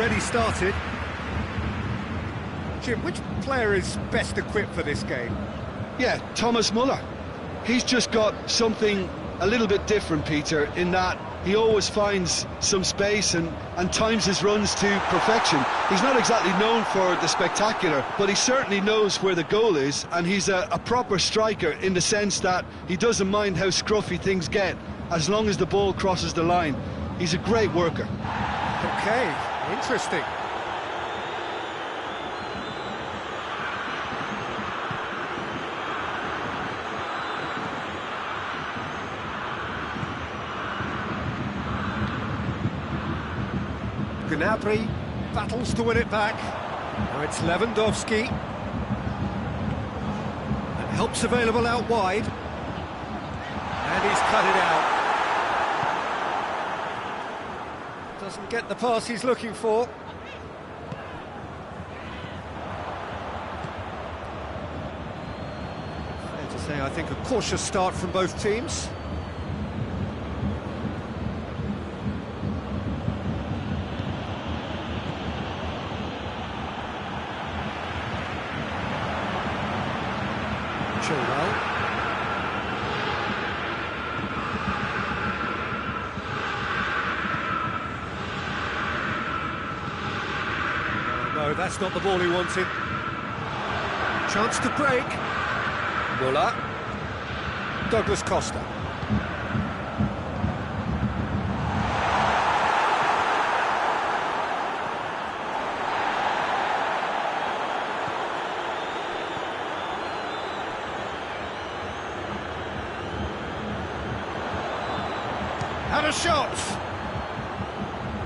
already started. Jim, which player is best equipped for this game? Yeah, Thomas Muller. He's just got something a little bit different, Peter, in that he always finds some space and times his runs to perfection. He's not exactly known for the spectacular, but he certainly knows where the goal is, and he's a proper striker in the sense that he doesn't mind how scruffy things get, as long as the ball crosses the line. He's a great worker. Okay, interesting. Gnabry battles to win it back. Now it's Lewandowski. And help's available out wide. And he's cut it out. Doesn't get the pass he's looking for. Fair to say, I think a cautious start from both teams. Chilwell. No, that's not the ball he wanted. Chance to break. Muller. Douglas Costa. Had a shot!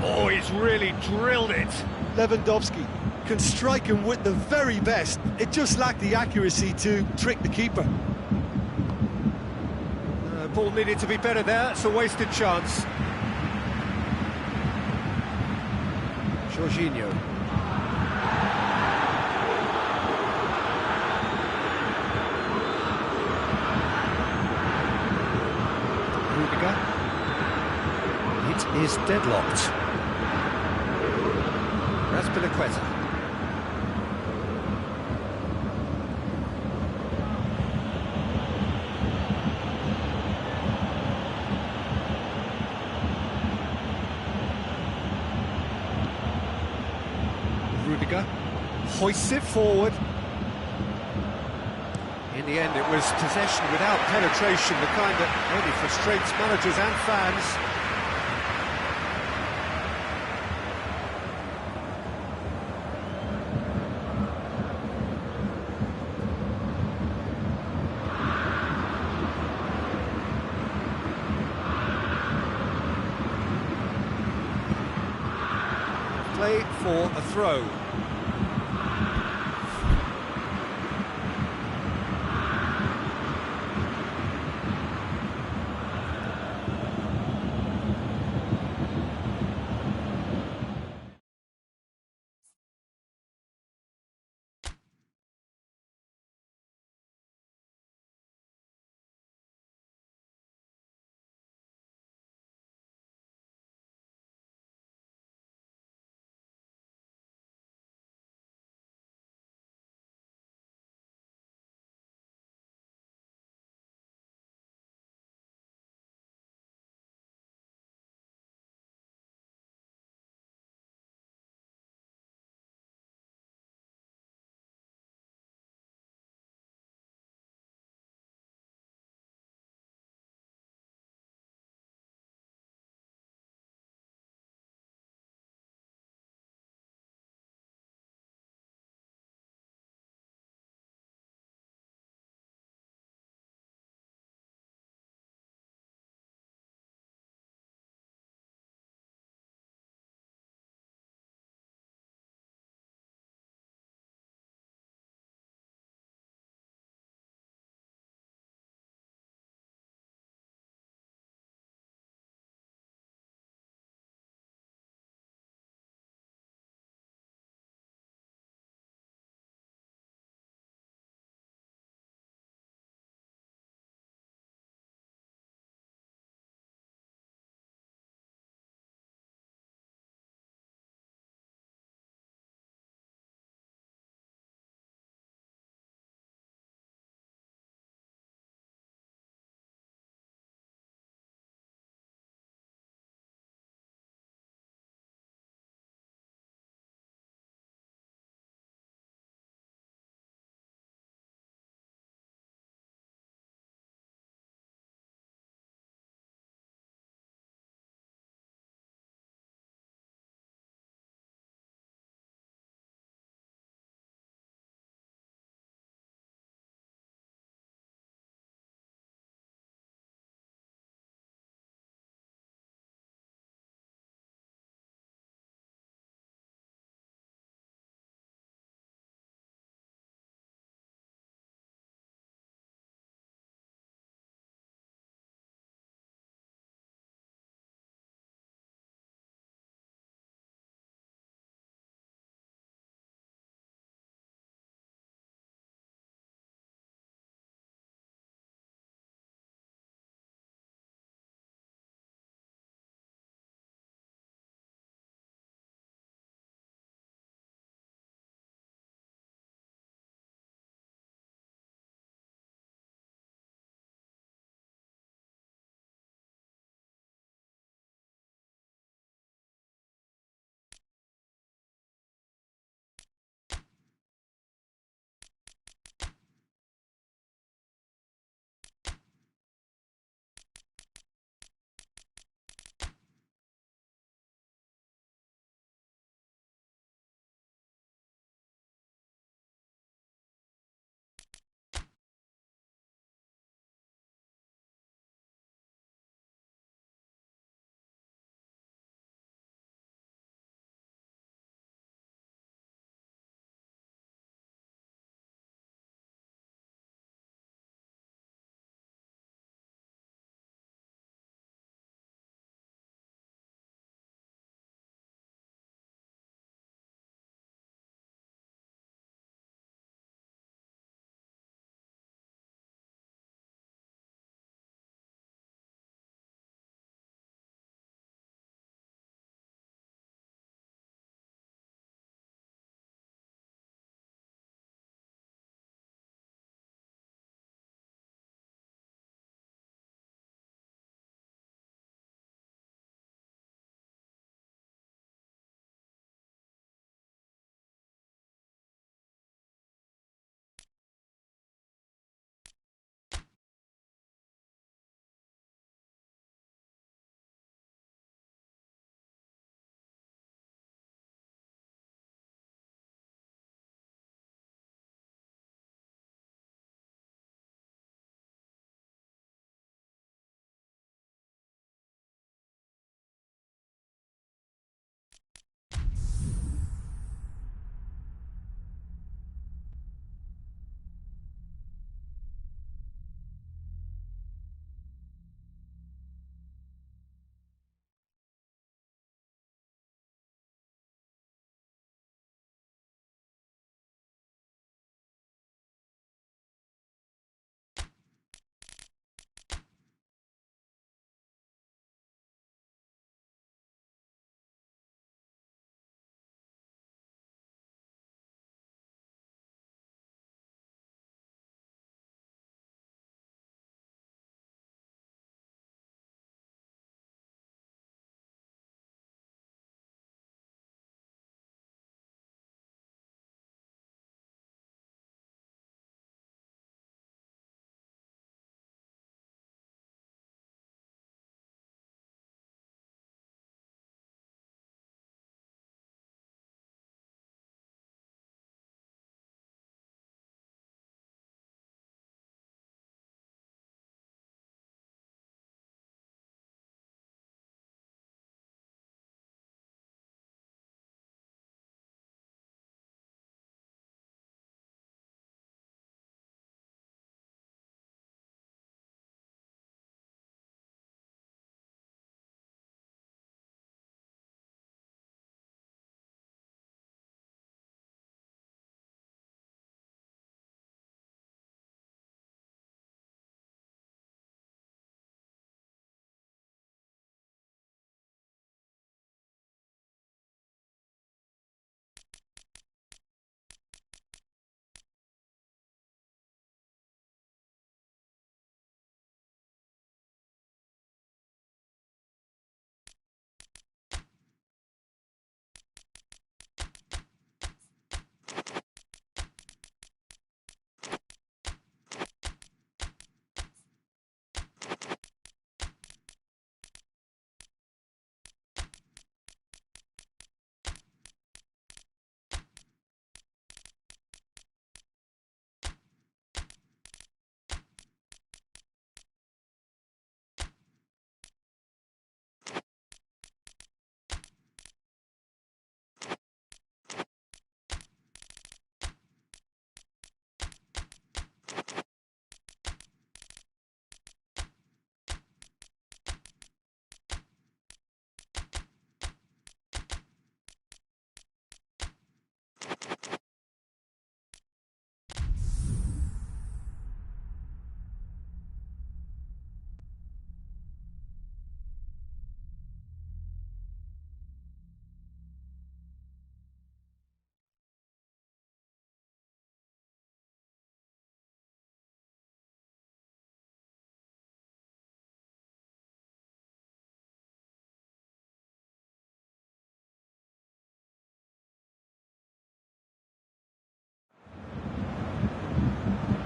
Oh, he's really drilled it. Lewandowski can strike him with the very best. It just lacked the accuracy to trick the keeper. Ball needed to be better there. It's a wasted chance. Jorginho. Rudiger. It is deadlocked. Raspinaqueta. Rudiger hoists it forward. In the end, it was possession without penetration, the kind that only frustrates managers and fans. Play for a throw.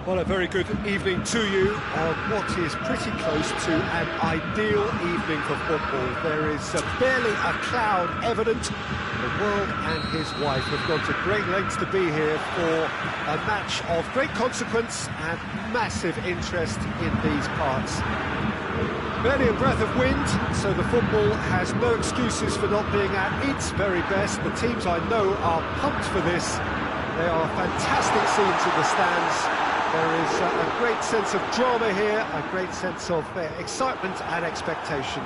Well, a very good evening to you on what is pretty close to an ideal evening for football. There is barely a cloud evident. The world and his wife have gone to great lengths to be here for a match of great consequence and massive interest in these parts. Barely a breath of wind, so the football has no excuses for not being at its very best. The teams I know are pumped for this. There are fantastic scenes in the stands. There is a great sense of drama here, a great sense of excitement and expectation.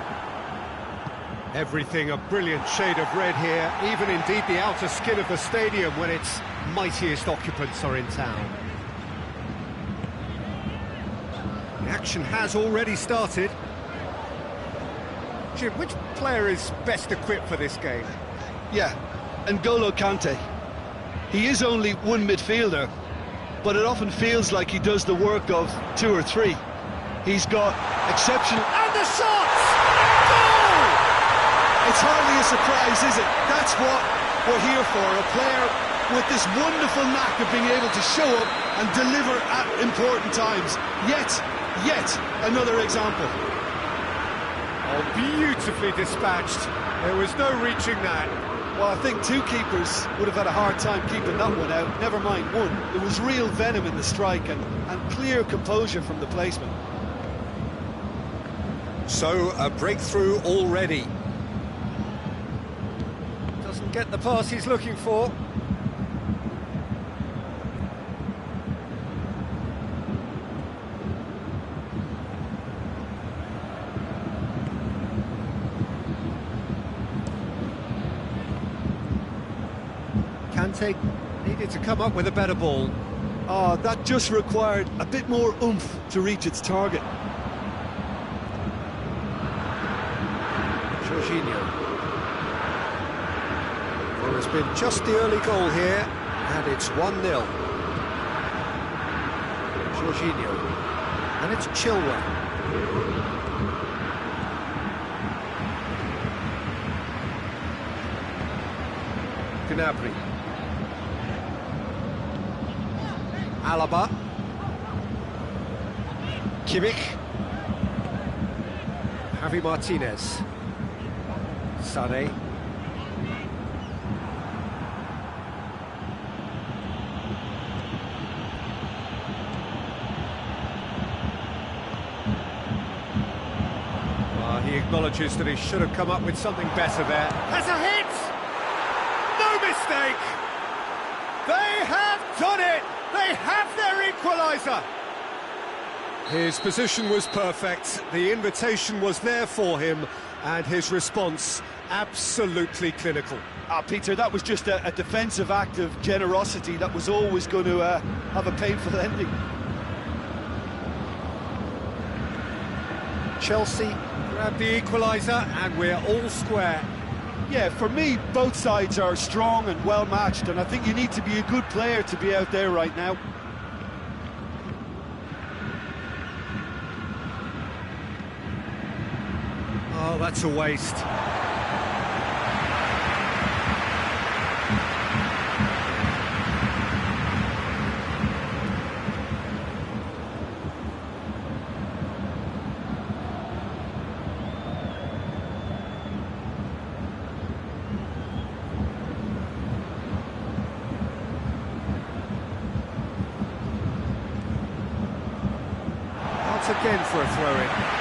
Everything a brilliant shade of red here, even indeed the outer skin of the stadium when its mightiest occupants are in town. The action has already started. Jim, which player is best equipped for this game? Yeah, N'Golo Kante. He is only one midfielder, but it often feels like he does the work of two or three. He's got exceptional... And the shot! Goal! It's hardly a surprise, is it? That's what we're here for, a player with this wonderful knack of being able to show up and deliver at important times. Yet another example. Oh, beautifully dispatched. There was no reaching that. Well, I think two keepers would have had a hard time keeping that one out, never mind one. There was real venom in the strike and clear composure from the placement. So, a breakthrough already. Doesn't get the pass he's looking for. Tantay needed to come up with a better ball. Oh, that just required a bit more oomph to reach its target. Jorginho. There has been just the early goal here, and it's 1-0. Jorginho. And it's Chilwell. Gnabry. Alaba. Kimmich. Javi Martinez. Sané. He acknowledges that he should have come up with something better there. Has a hit! No mistake! They have done it! They have their equaliser! His position was perfect, the invitation was there for him, and his response absolutely clinical. Peter, that was just a defensive act of generosity that was always going to have a painful ending. Chelsea grab the equaliser, and we're all square. Yeah, for me, both sides are strong and well matched, and I think you need to be a good player to be out there right now. Oh, that's a waste. Again for a throw-in.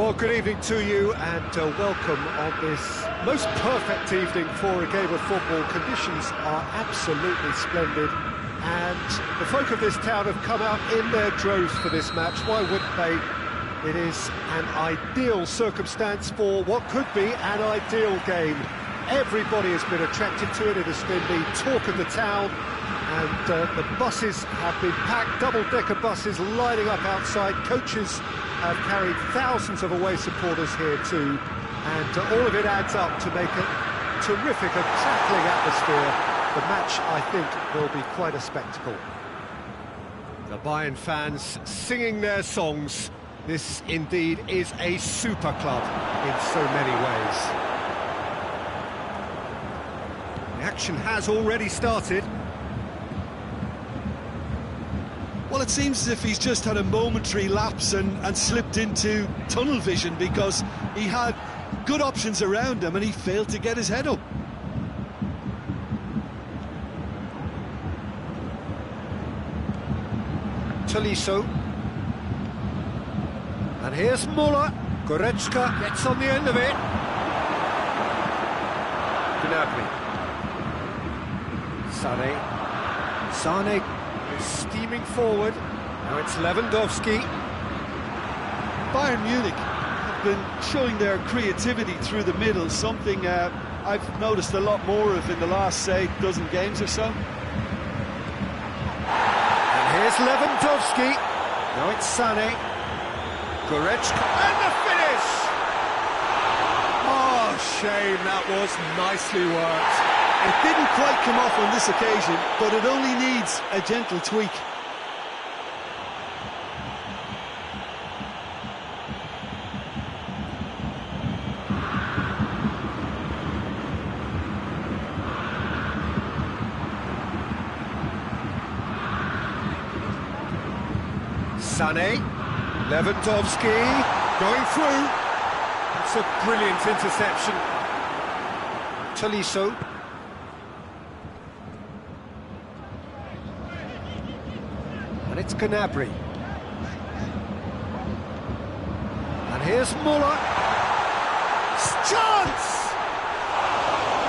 Well, good evening to you and welcome on this most perfect evening for a game of football. Conditions are absolutely splendid and the folk of this town have come out in their droves for this match. Why wouldn't they? It is an ideal circumstance for what could be an ideal game. Everybody has been attracted to it. It has been the talk of the town and the buses have been packed, double-decker buses lining up outside. Coaches have carried thousands of away supporters here too, and all of it adds up to make a terrific and crackling atmosphere. The match, I think, will be quite a spectacle. The Bayern fans singing their songs. This indeed is a super club in so many ways. The action has already started. Well, it seems as if he's just had a momentary lapse and slipped into tunnel vision, because he had good options around him and he failed to get his head up. Tolisso. And here's Muller. Goretzka gets on the end of it. Gnabry. Sane is steaming forward. Now it's Lewandowski. Bayern Munich have been showing their creativity through the middle, something I've noticed a lot more of in the last, say, dozen games or so. And here's Lewandowski. Now it's Sane. Goretzka, and the finish! Oh, shame, that was nicely worked. It didn't quite come off on this occasion, but it only needs a gentle tweak. Sané, Lewandowski, going through. It's a brilliant interception. Tolisso. And it's Gnabry. And here's Muller. Chance!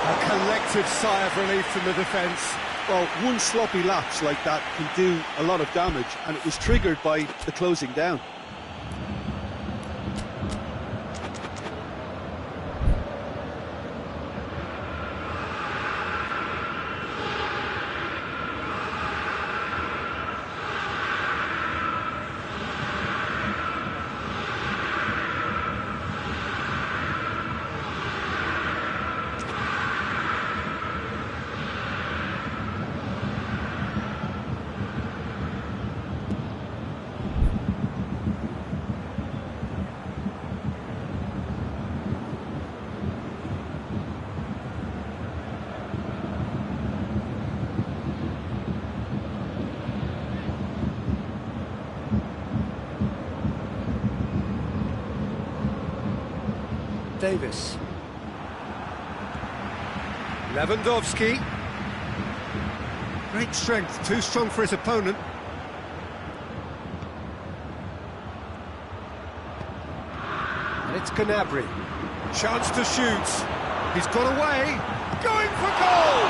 A collective sigh of relief from the defence. Well, one sloppy lapse like that can do a lot of damage, and it was triggered by the closing down. Davis. Lewandowski. Great strength, too strong for his opponent. And it's Gnabry. Chance to shoot. He's got away. Going for goal!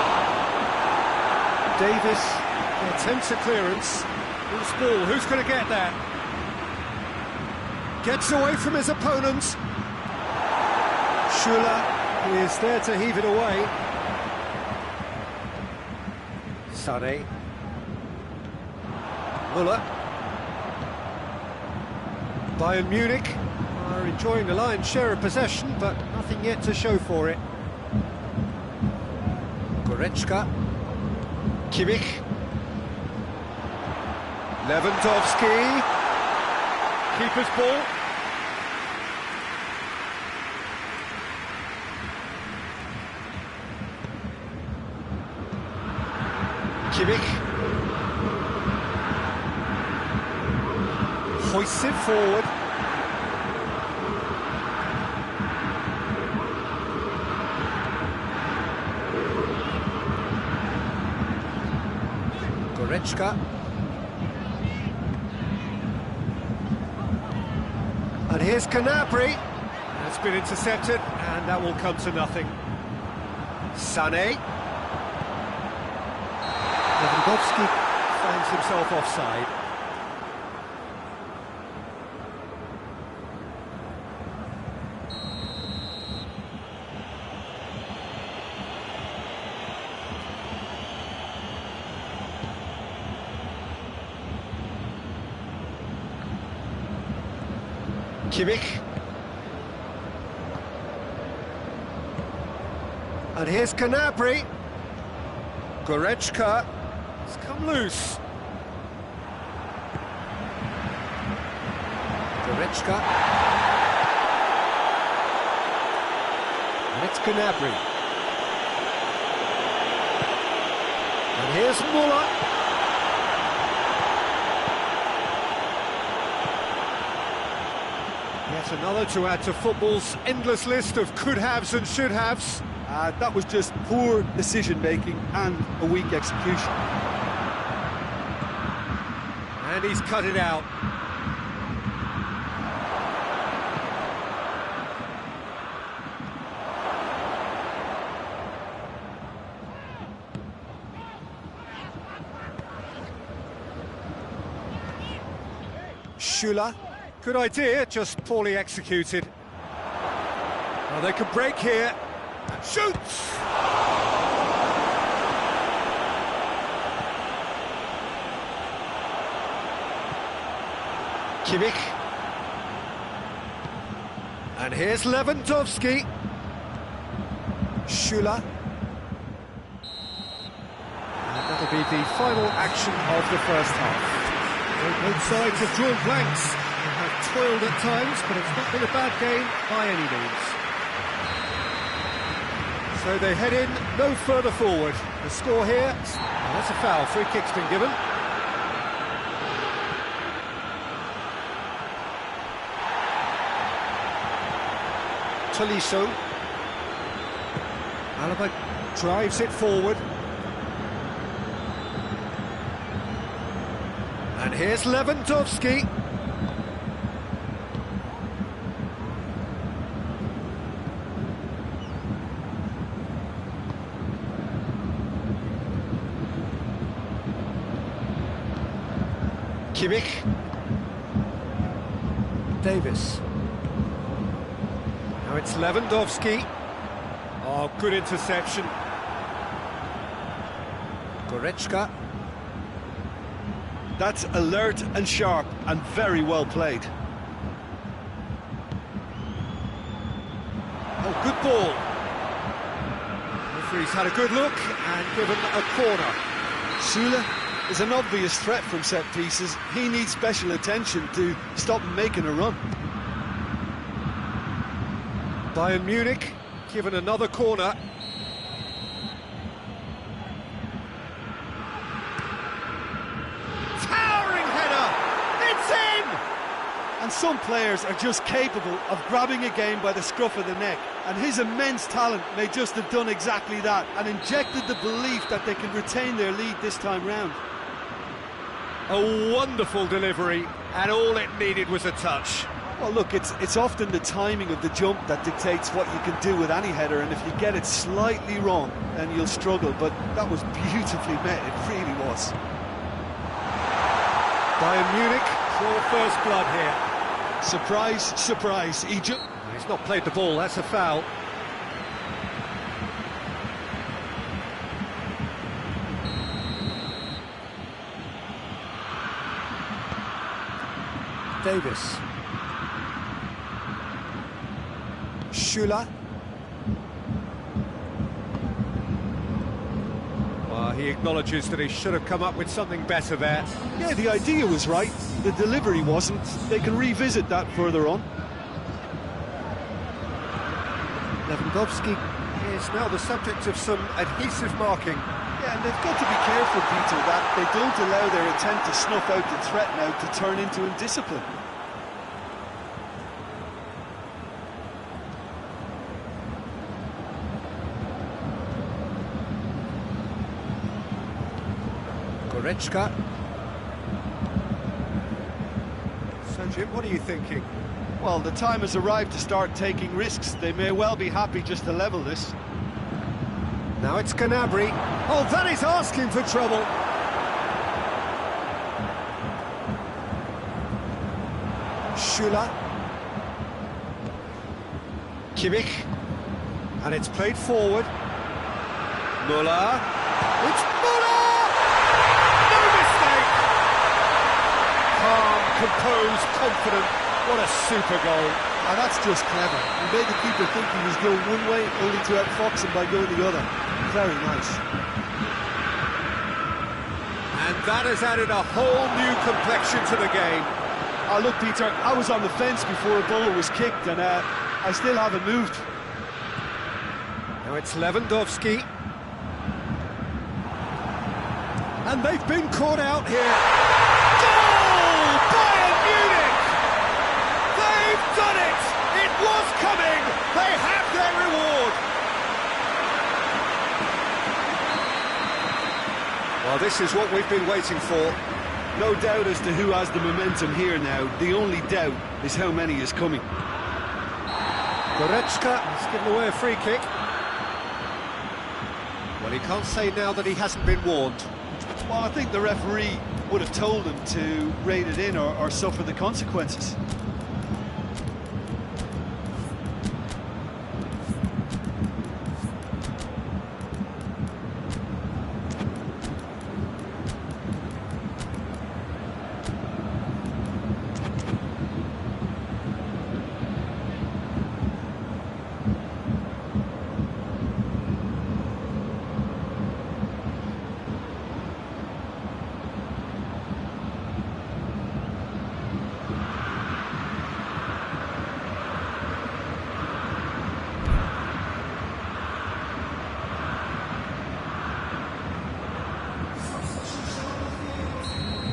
Davis attempts a clearance. Loose ball, who's going to get that? Gets away from his opponent. Schüller is there to heave it away. Sane. Muller. Bayern Munich are enjoying the lion's share of possession, but nothing yet to show for it. Goretzka. Kimmich. Lewandowski. Keeper's ball. Kimmich hoists it forward. Goretzka. And here's Canabry. That's been intercepted, and that will come to nothing. Sané. Lewandowski finds himself offside. Kimmich. And here's Canabry. Goretzka. It's come loose. Goretzka. And it's Canabry. And here's Muller. Yet another to add to football's endless list of could-haves and should-haves. That was just poor decision-making and a weak execution. And he's cut it out. Schüller. Good idea, just poorly executed. Well, they can break here. And shoots! Kimmich. And here's Lewandowski. Schüller. And that'll be the final action of the first half. Both sides have drawn blanks and have toiled at times, but it's not been a bad game by any means. So they head in no further forward. The score here, that's a foul. Free kick's been given. Tolisso. Alaba drives it forward. And here's Lewandowski. Kimmich. Davis. Now it's Lewandowski. Oh, good interception. Goretzka. That's alert and sharp and very well played. Oh, good ball. Referee's had a good look and given a corner. Süle is an obvious threat from set pieces. He needs special attention to stop him making a run. Bayern Munich given another corner. Towering header! It's in! And some players are just capable of grabbing a game by the scruff of the neck, and his immense talent may just have done exactly that and injected the belief that they can retain their lead this time round. A wonderful delivery, and all it needed was a touch. Well, look, it's often the timing of the jump that dictates what you can do with any header, and if you get it slightly wrong, then you'll struggle, but that was beautifully met, it really was. Bayern Munich draw first blood here. Surprise, surprise, Egypt. He's not played the ball, that's a foul. Davis. Schüller. Well, he acknowledges that he should have come up with something better there. Yeah, the idea was right, the delivery wasn't. They can revisit that further on. Lewandowski is now the subject of some adhesive marking. Yeah, and they've got to be careful, Peter, that they don't allow their attempt to snuff out the threat now to turn into indiscipline. Goretzka. So, Jim, what are you thinking? Well, the time has arrived to start taking risks. They may well be happy just to level this. Now it's Gnabry. Oh, that is asking for trouble. Schüller. Kimmich. And it's played forward. Müller. It's Müller! No mistake! Calm, composed, confident. What a super goal. And that's just clever. He made the keeper think he was going one way, only to outfox him by going the other. Very nice. And that has added a whole new complexion to the game. Oh, look, Peter, I was on the fence before a ball was kicked, and I still haven't moved. Now it's Lewandowski. And they've been caught out here. Goal! Bayern Munich! They've done it! It was coming! They have their reward! Well, this is what we've been waiting for. No doubt as to who has the momentum here now. The only doubt is how many is coming. Goretzka has given away a free kick. Well, he can't say now that he hasn't been warned. Well, I think the referee would have told him to rate it in or suffer the consequences.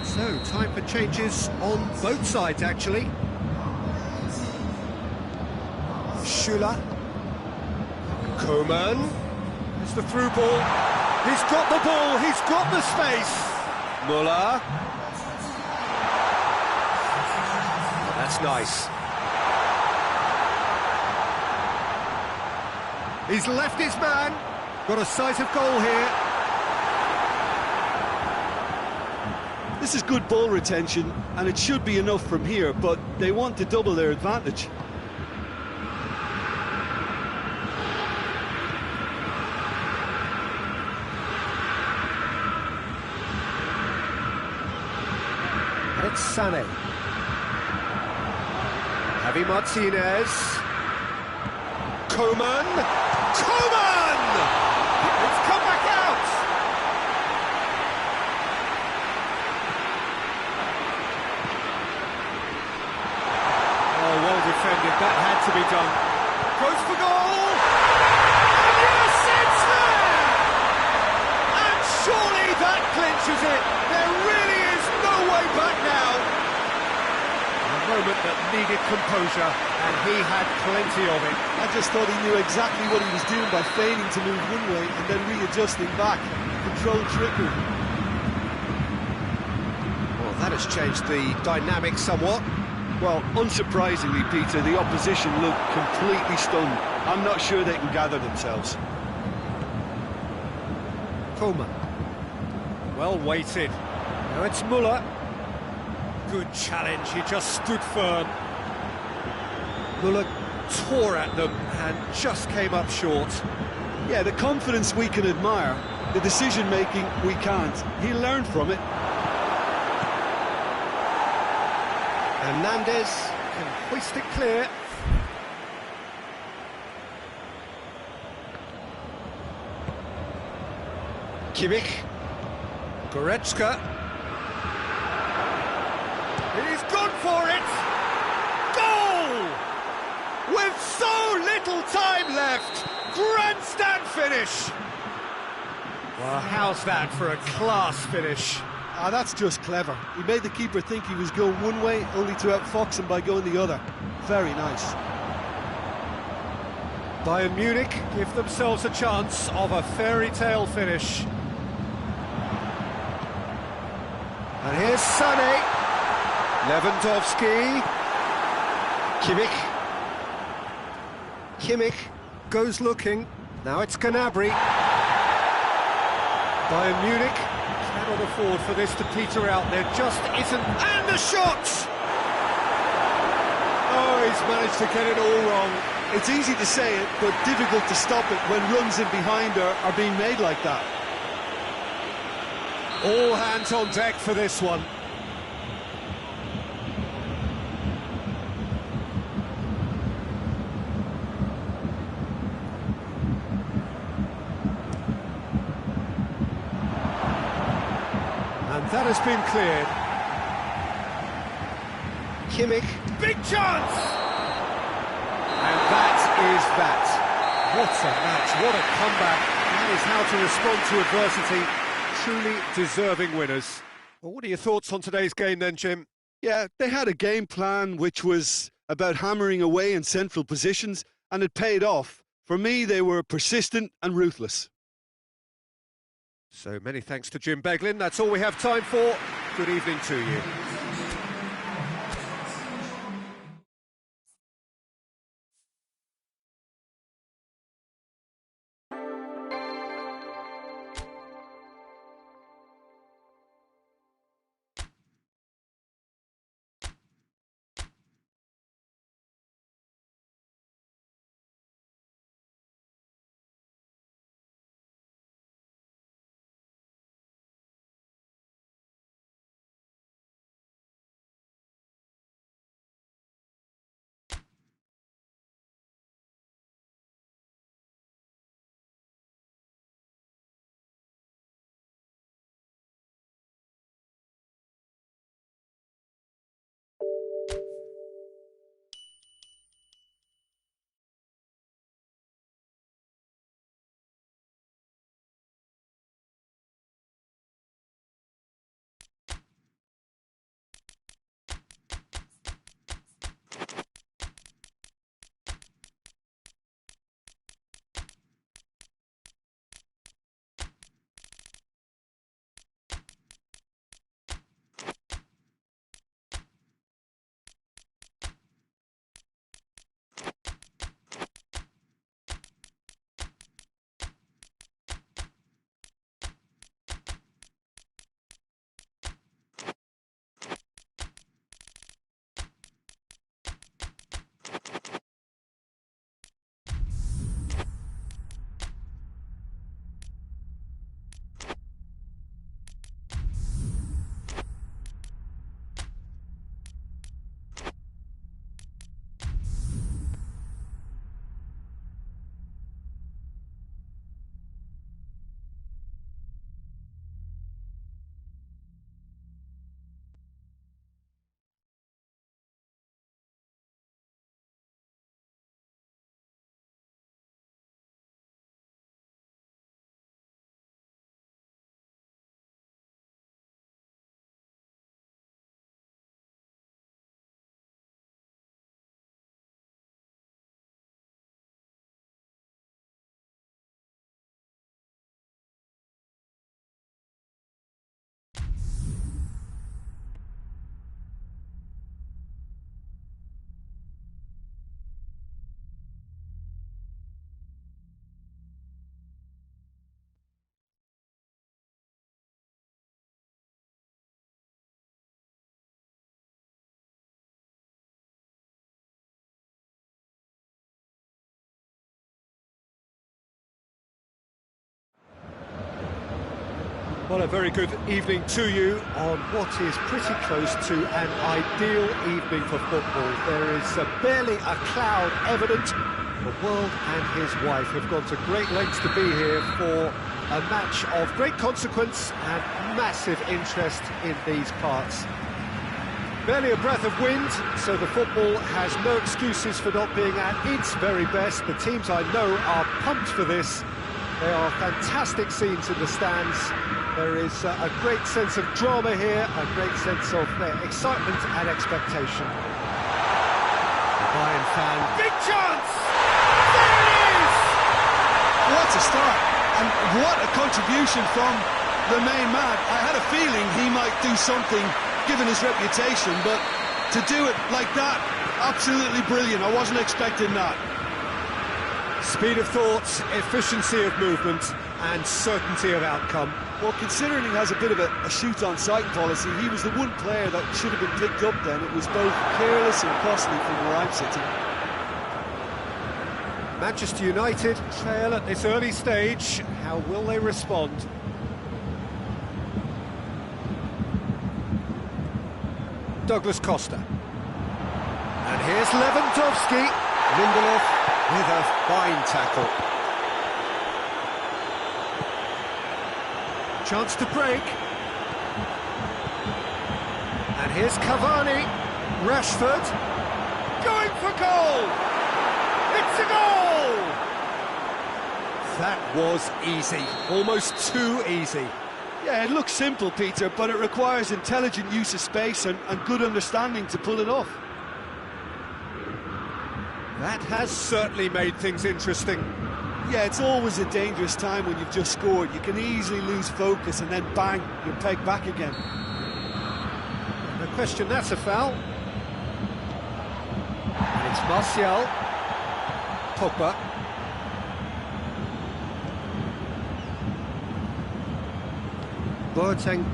So, time for changes on both sides, actually. Schüller. Coman. It's the through ball. He's got the ball, he's got the space. Müller. Oh, that's nice. He's left his man. Got a sight of goal here. This is good ball retention, and it should be enough from here, but they want to double their advantage. It's Sané. Javi Martinez. Coman. Coman! It's come back out! Oh, well defended. That had to be done. Goes for goal! And yes, it's there! And surely that clinches it. There really is no way back now. A moment that needed composure, and he had plenty of it. I just thought he knew exactly what he was doing by feigning to move one way and then readjusting back. Controlled trickery. Well, that has changed the dynamic somewhat. Well, unsurprisingly, Peter, the opposition look completely stunned. I'm not sure they can gather themselves. Coman. Well weighted. Now it's Müller. Good challenge, he just stood firm. Müller tore at them and just came up short. Yeah, the confidence we can admire, the decision-making we can't. He learned from it. Hernandez can hoist it clear. Kimmich. Goretzka. He's gone for it! Goal! With so little time left! Grandstand finish! Well, how's that for a class finish? Ah, that's just clever. He made the keeper think he was going one way, only to outfox him by going the other. Very nice. Bayern Munich give themselves a chance of a fairy tale finish. And here's Sané. Lewandowski. Kimmich. Kimmich goes looking. Now it's Gnabry. Bayern Munich cannot afford for this to peter out. There just isn't. And the shot! Oh, he's managed to get it all wrong. It's easy to say it, but difficult to stop it when runs in behind are being made like that. All hands on deck for this one. And that has been cleared. Kimmich, big chance! And that is that. What a match, what a comeback. That is how to respond to adversity. Truly deserving winners. Well, what are your thoughts on today's game then, Jim? Yeah, they had a game plan which was about hammering away in central positions, and it paid off. For me, they were persistent and ruthless. So many thanks to Jim Beglin. That's all we have time for. Good evening to you. Well, a very good evening to you on what is pretty close to an ideal evening for football. There is barely a cloud evident. The world and his wife have gone to great lengths to be here for a match of great consequence and massive interest in these parts. Barely a breath of wind, so the football has no excuses for not being at its very best. The teams I know are pumped for this. There are fantastic scenes in the stands. There is a great sense of drama here, a great sense of excitement and expectation. The Bayern fan, big chance! There it is! What a start, and what a contribution from the main man. I had a feeling he might do something, given his reputation, but to do it like that, absolutely brilliant. I wasn't expecting that. Speed of thought, efficiency of movement, and certainty of outcome. Well, considering he has a bit of a shoot-on-sight policy, he was the one player that should have been picked up then. It was both careless and costly from where I'm sitting. Manchester United trail at this early stage. How will they respond? Douglas Costa. And here's Lewandowski. Lindelof with a fine tackle. Chance to break. And here's Cavani. Rashford. Going for goal! It's a goal! That was easy. Almost too easy. Yeah, it looks simple, Peter, but it requires intelligent use of space and good understanding to pull it off. That has certainly made things interesting. Yeah, it's always a dangerous time when you've just scored. You can easily lose focus and then bang, you're pegged back again. No question that's a foul. And it's Martial. Pogba. Boateng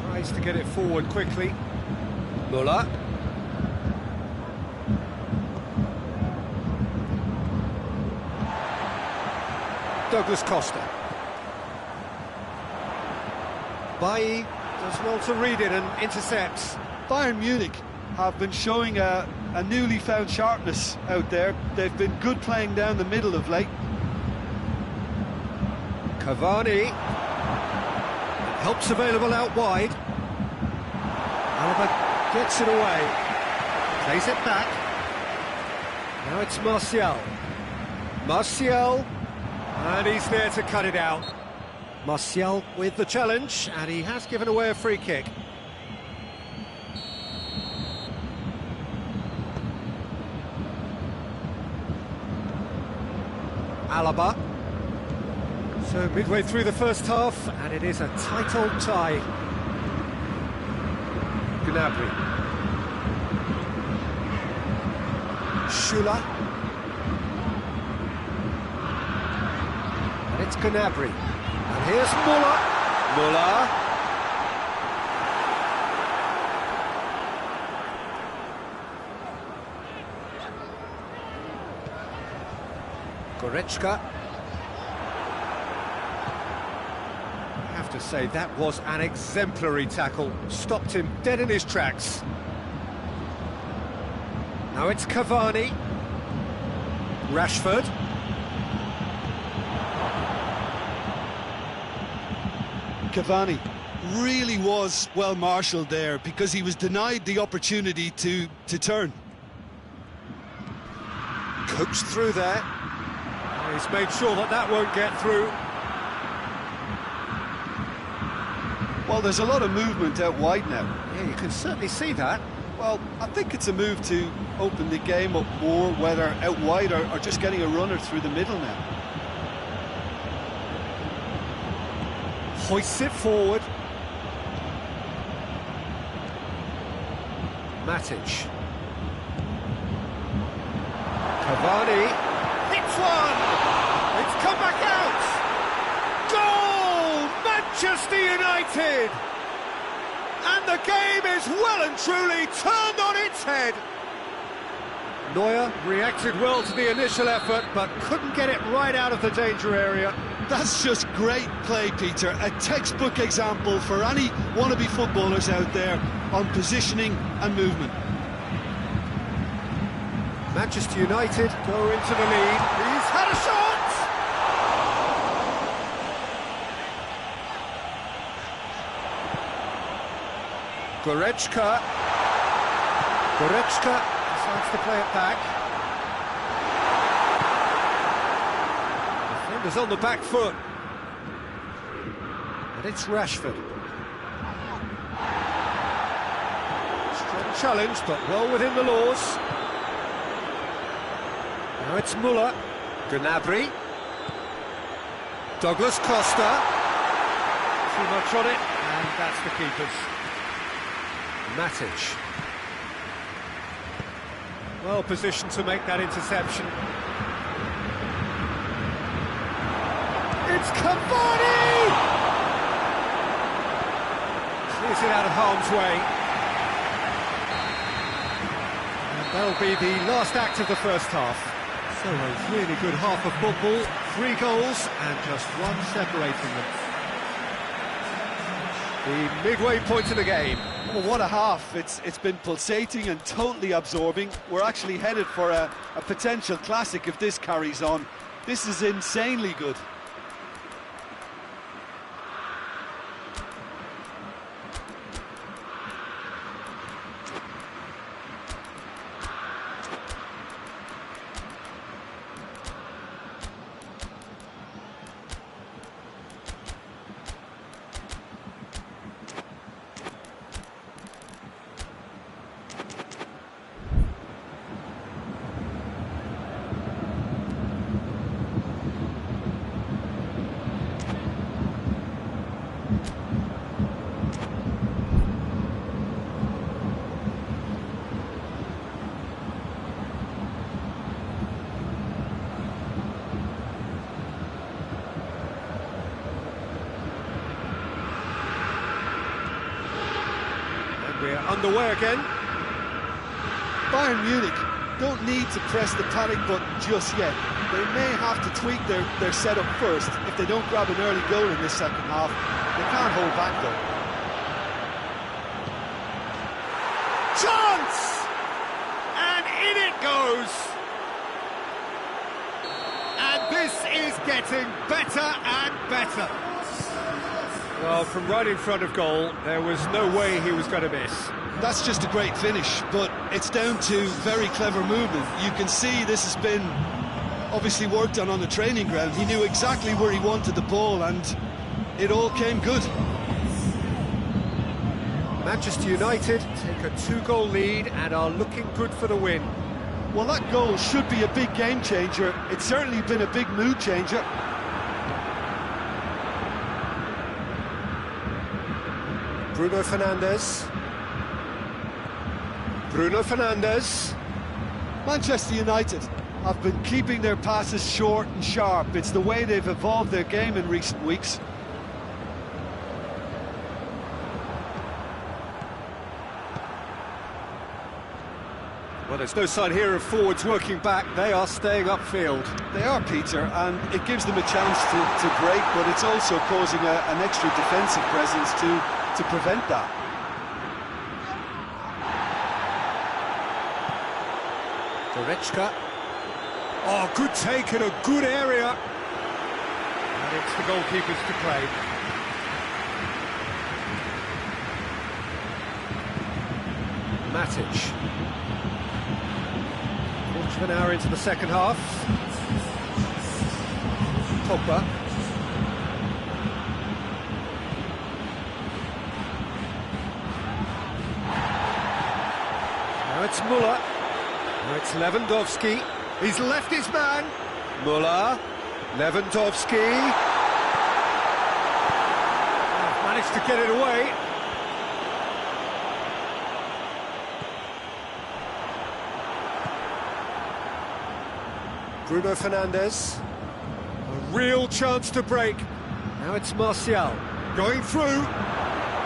tries to get it forward quickly. Muller. Douglas Costa. Bailly does well to read it and intercepts. Bayern Munich have been showing a newly found sharpness out there. They've been good playing down the middle of late. Cavani. Help's available out wide. Alaba gets it away. Plays it back. Now it's Martial. Martial. And he's there to cut it out. Martial with the challenge, and he has given away a free kick. Alaba. So midway through the first half, and it is a tight old tie. Gnabry. Schüller. And it's Gnabry. And here's Muller. Muller. Goretzka. I have to say, that was an exemplary tackle. Stopped him dead in his tracks. Now it's Cavani. Rashford. Cavani really was well marshalled there because he was denied the opportunity to turn. Coached through there. He's made sure that that won't get through. Well, there's a lot of movement out wide now. Yeah, you can certainly see that. Well, I think it's a move to open the game up more, whether out wide or just getting a runner through the middle now. Hoists it forward. Matic. Cavani. Hits one! It's come back out! Goal! Manchester United! And the game is well and truly turned on its head. Neuer reacted well to the initial effort, but couldn't get it right out of the danger area. That's just great play, Peter. A textbook example for any wannabe footballers out there on positioning and movement. Manchester United go into the lead. He's had a shot! Goretzka. Goretzka decides to play it back. Defenders on the back foot. And it's Rashford. Strong challenge, but well within the laws. Now it's Muller. Gnabry. Douglas Costa. Too much on it, and that's the keeper's. Matic. Well positioned to make that interception. It's Cavani! Clears it out of harm's way. And that'll be the last act of the first half. So a really good half of football, 3 goals and just 1 separating them. The midway point of the game. Well, what a half. It's been pulsating and totally absorbing. We're actually headed for a potential classic if this carries on. This is insanely good. We're underway again. Bayern Munich don't need to press the panic button just yet. They may have to tweak their setup first if they don't grab an early goal in this second half. They can't hold back though. Chance! And in it goes! And this is getting better and better. Well, from right in front of goal, there was no way he was going to miss. That's just a great finish, but it's down to very clever movement. You can see this has been obviously worked on the training ground. He knew exactly where he wanted the ball and it all came good. Manchester United take a 2-goal lead and are looking good for the win. Well, that goal should be a big game changer. It's certainly been a big mood changer. Bruno Fernandes. Bruno Fernandes. Manchester United have been keeping their passes short and sharp. It's the way they've evolved their game in recent weeks. Well, there's no sign here of forwards working back. They are staying upfield. They are, Peter, and it gives them a chance to break, but it's also causing an extra defensive presence to prevent that. Goretzka. Oh, good take in a good area. And it's the goalkeepers to play. Matic. Quarter of an hour into the second half. Pogba. Now it's Müller. Now it's Lewandowski. He's left his man. Müller. Lewandowski. Oh, managed to get it away. Bruno Fernandes. A real chance to break. Now it's Martial. Going through.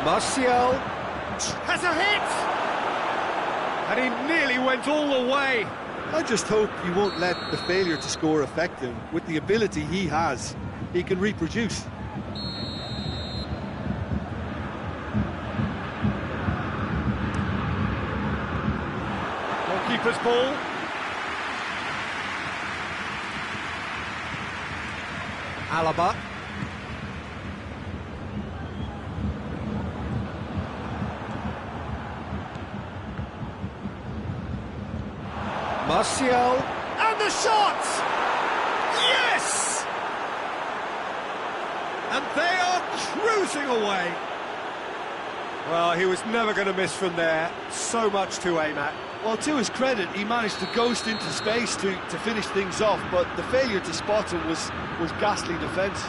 Martial has a hit! And he nearly went all the way. I just hope you won't let the failure to score affect him. With the ability he has, he can reproduce. Goalkeeper's ball. Alaba. Martial, and the shot! Yes! And they are cruising away. Well, he was never going to miss from there. So much to aim at. Well, to his credit, he managed to ghost into space to finish things off, but the failure to spot him was ghastly defence.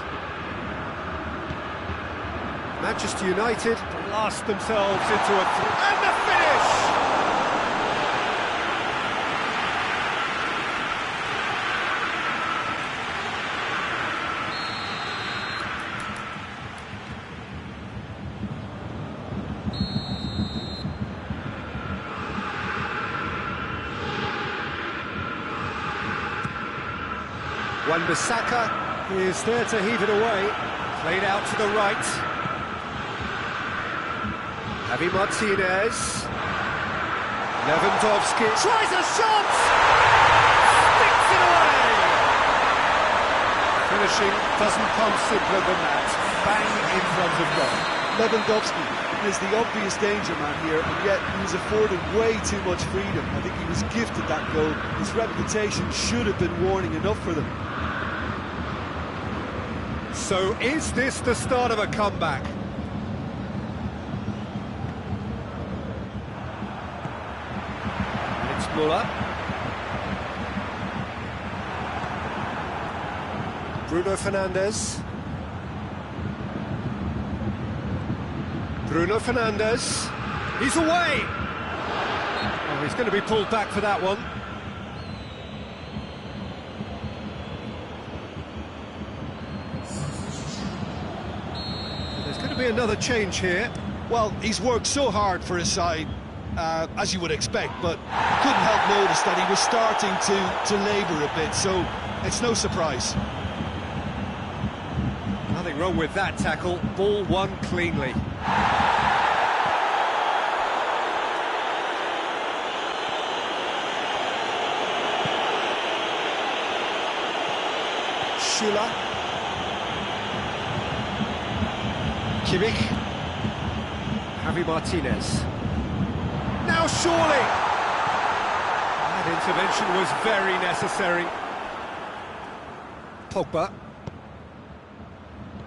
Manchester United blast themselves into a... And the finish! Wan-Bissaka is there to heave it away. Played out to the right. Javi Martinez. Lewandowski tries a shot! Sticks it away! Finishing doesn't come simpler than that. Bang in front of goal. Lewandowski is the obvious danger man here, and yet he was afforded way too much freedom. I think he was gifted that goal. His reputation should have been warning enough for them. So is this the start of a comeback? It's Muller. Bruno Fernandes. Bruno Fernandes. He's away! Oh, he's going to be pulled back for that one. There's going to be another change here. Well, he's worked so hard for his side, as you would expect, but couldn't help notice that he was starting to labour a bit, so it's no surprise. Nothing wrong with that tackle. Ball won cleanly. Schüller. Kimmich. Javi Martinez. Now surely! That intervention was very necessary. Pogba.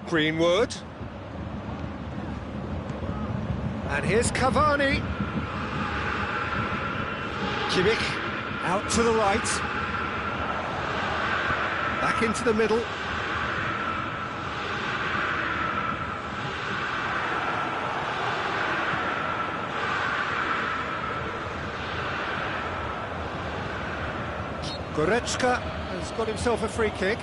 Greenwood. And here's Cavani. Kimmich out to the right. Back into the middle. Goretzka has got himself a free kick.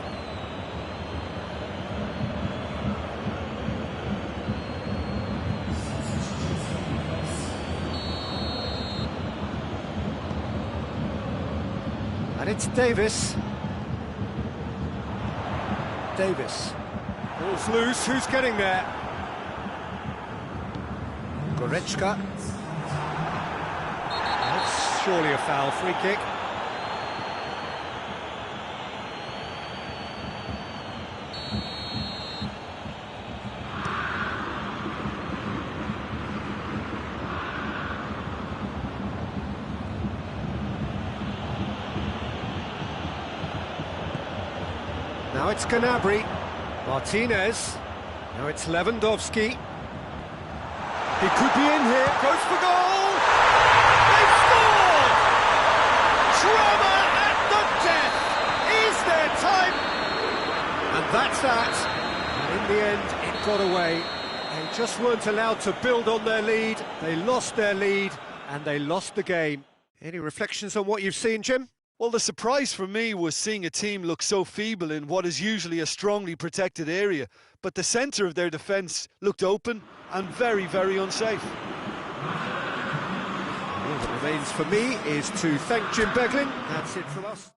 And it's Davis. Davis. Ball's loose, who's getting there? Goretzka. That's surely a foul, free kick. Now it's Gnabry, Martinez, now it's Lewandowski. He could be in here, goes for goal! They scored! Drama at the death! Is there time? And that's that. And in the end, it got away. They just weren't allowed to build on their lead. They lost their lead, and they lost the game. Any reflections on what you've seen, Jim? Well, the surprise for me was seeing a team look so feeble in what is usually a strongly protected area, but the centre of their defence looked open and very, very unsafe. All that remains for me is to thank Jim Beglin. That's it from us.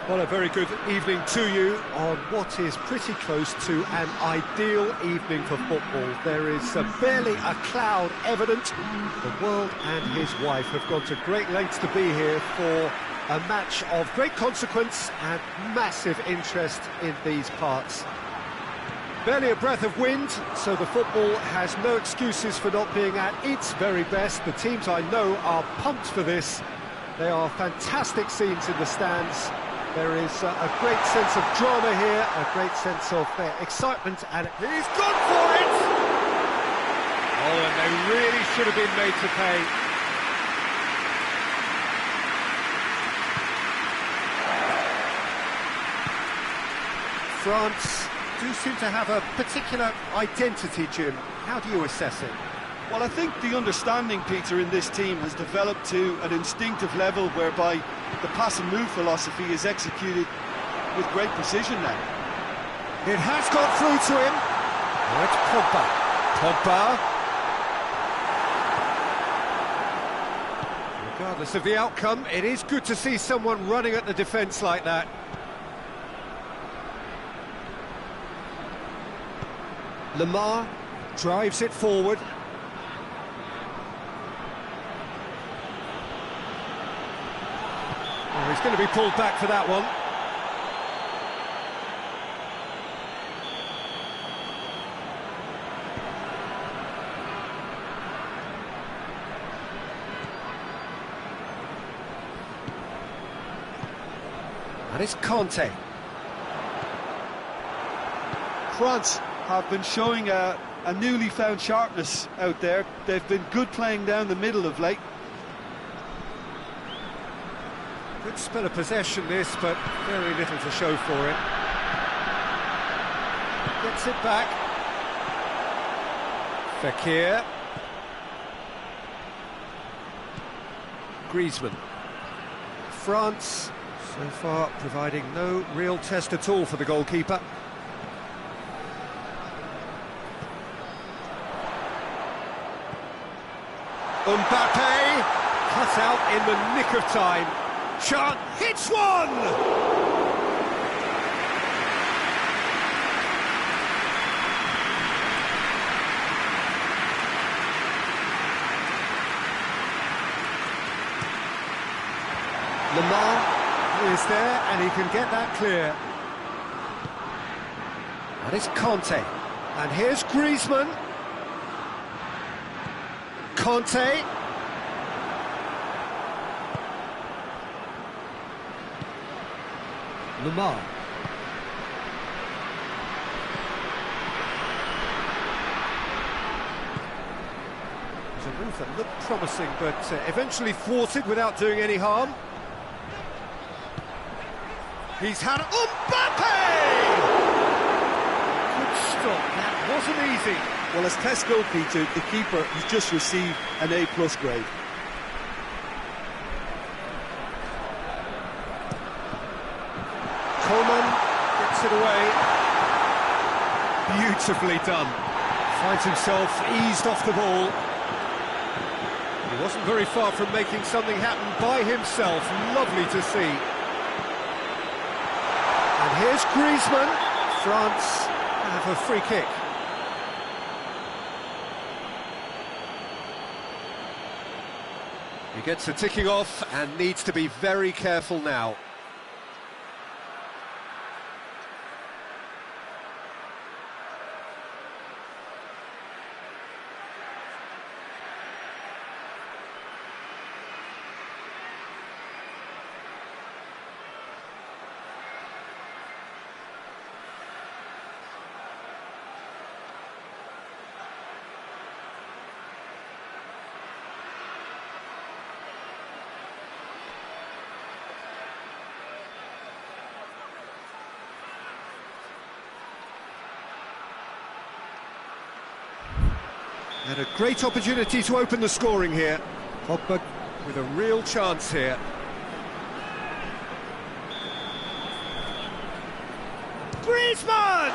Well, a very good evening to you on what is pretty close to an ideal evening for football. There is barely a cloud evident. The world and his wife have gone to great lengths to be here for a match of great consequence and massive interest in these parts. Barely a breath of wind, so the football has no excuses for not being at its very best. The teams I know are pumped for this. They are fantastic scenes in the stands. There is a great sense of drama here, a great sense of excitement, and he's gone for it! Oh, and they really should have been made to pay. France do seem to have a particular identity, Jim. How do you assess it? Well, I think the understanding, Peter, in this team has developed to an instinctive level whereby the pass and move philosophy is executed with great precision now. It has got through to him. Oh, it's Pogba. Pogba. Regardless of the outcome, it is good to see someone running at the defence like that. Lamar drives it forward. Oh, he's going to be pulled back for that one. And it's Tantay. France have been showing a newly found sharpness out there. They've been good playing down the middle of late. Good spell of possession this, but very little to show for it. Gets it back. Fekir. Griezmann. France, so far, providing no real test at all for the goalkeeper. Mbappe, cut out in the nick of time. Chant hits one! Lamar is there and he can get that clear. And it's Tantay. And here's Griezmann. Tantay. Lamar. There's a move that looked promising, but eventually thwarted without doing any harm. He's had Mbappe! Good stop, that wasn't easy. Well, as test goal, Peter, the keeper has just received an A+ grade. Coleman gets it away. Beautifully done. Finds himself eased off the ball. He wasn't very far from making something happen by himself. Lovely to see. And here's Griezmann. France have a free kick. He gets the ticking off and needs to be very careful now. And a great opportunity to open the scoring here. Pogba with a real chance here. Griezmann!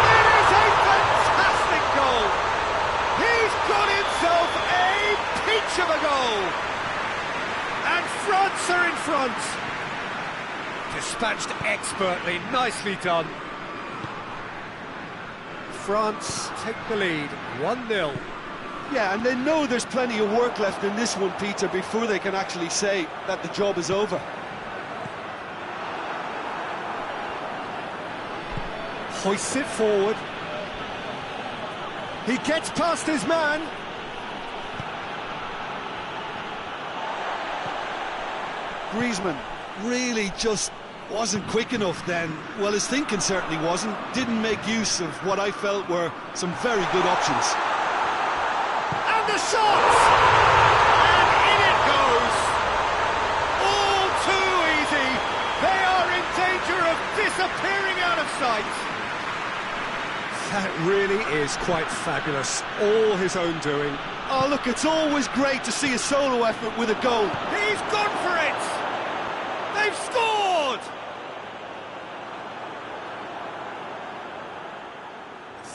It is a fantastic goal! He's got himself a peach of a goal! And France are in front! dispatched expertly, nicely done. France take the lead, 1-0. Yeah, and they know there's plenty of work left in this one, Peter, before they can actually say that the job is over. Hoists it forward. He gets past his man. Griezmann really just wasn't quick enough then. Well, his thinking certainly wasn't. Didn't make use of what I felt were some very good options. And the shot! And in it goes! All too easy! They are in danger of disappearing out of sight! That really is quite fabulous. All his own doing. Oh, look, it's always great to see a solo effort with a goal. He's gone for it! They've scored!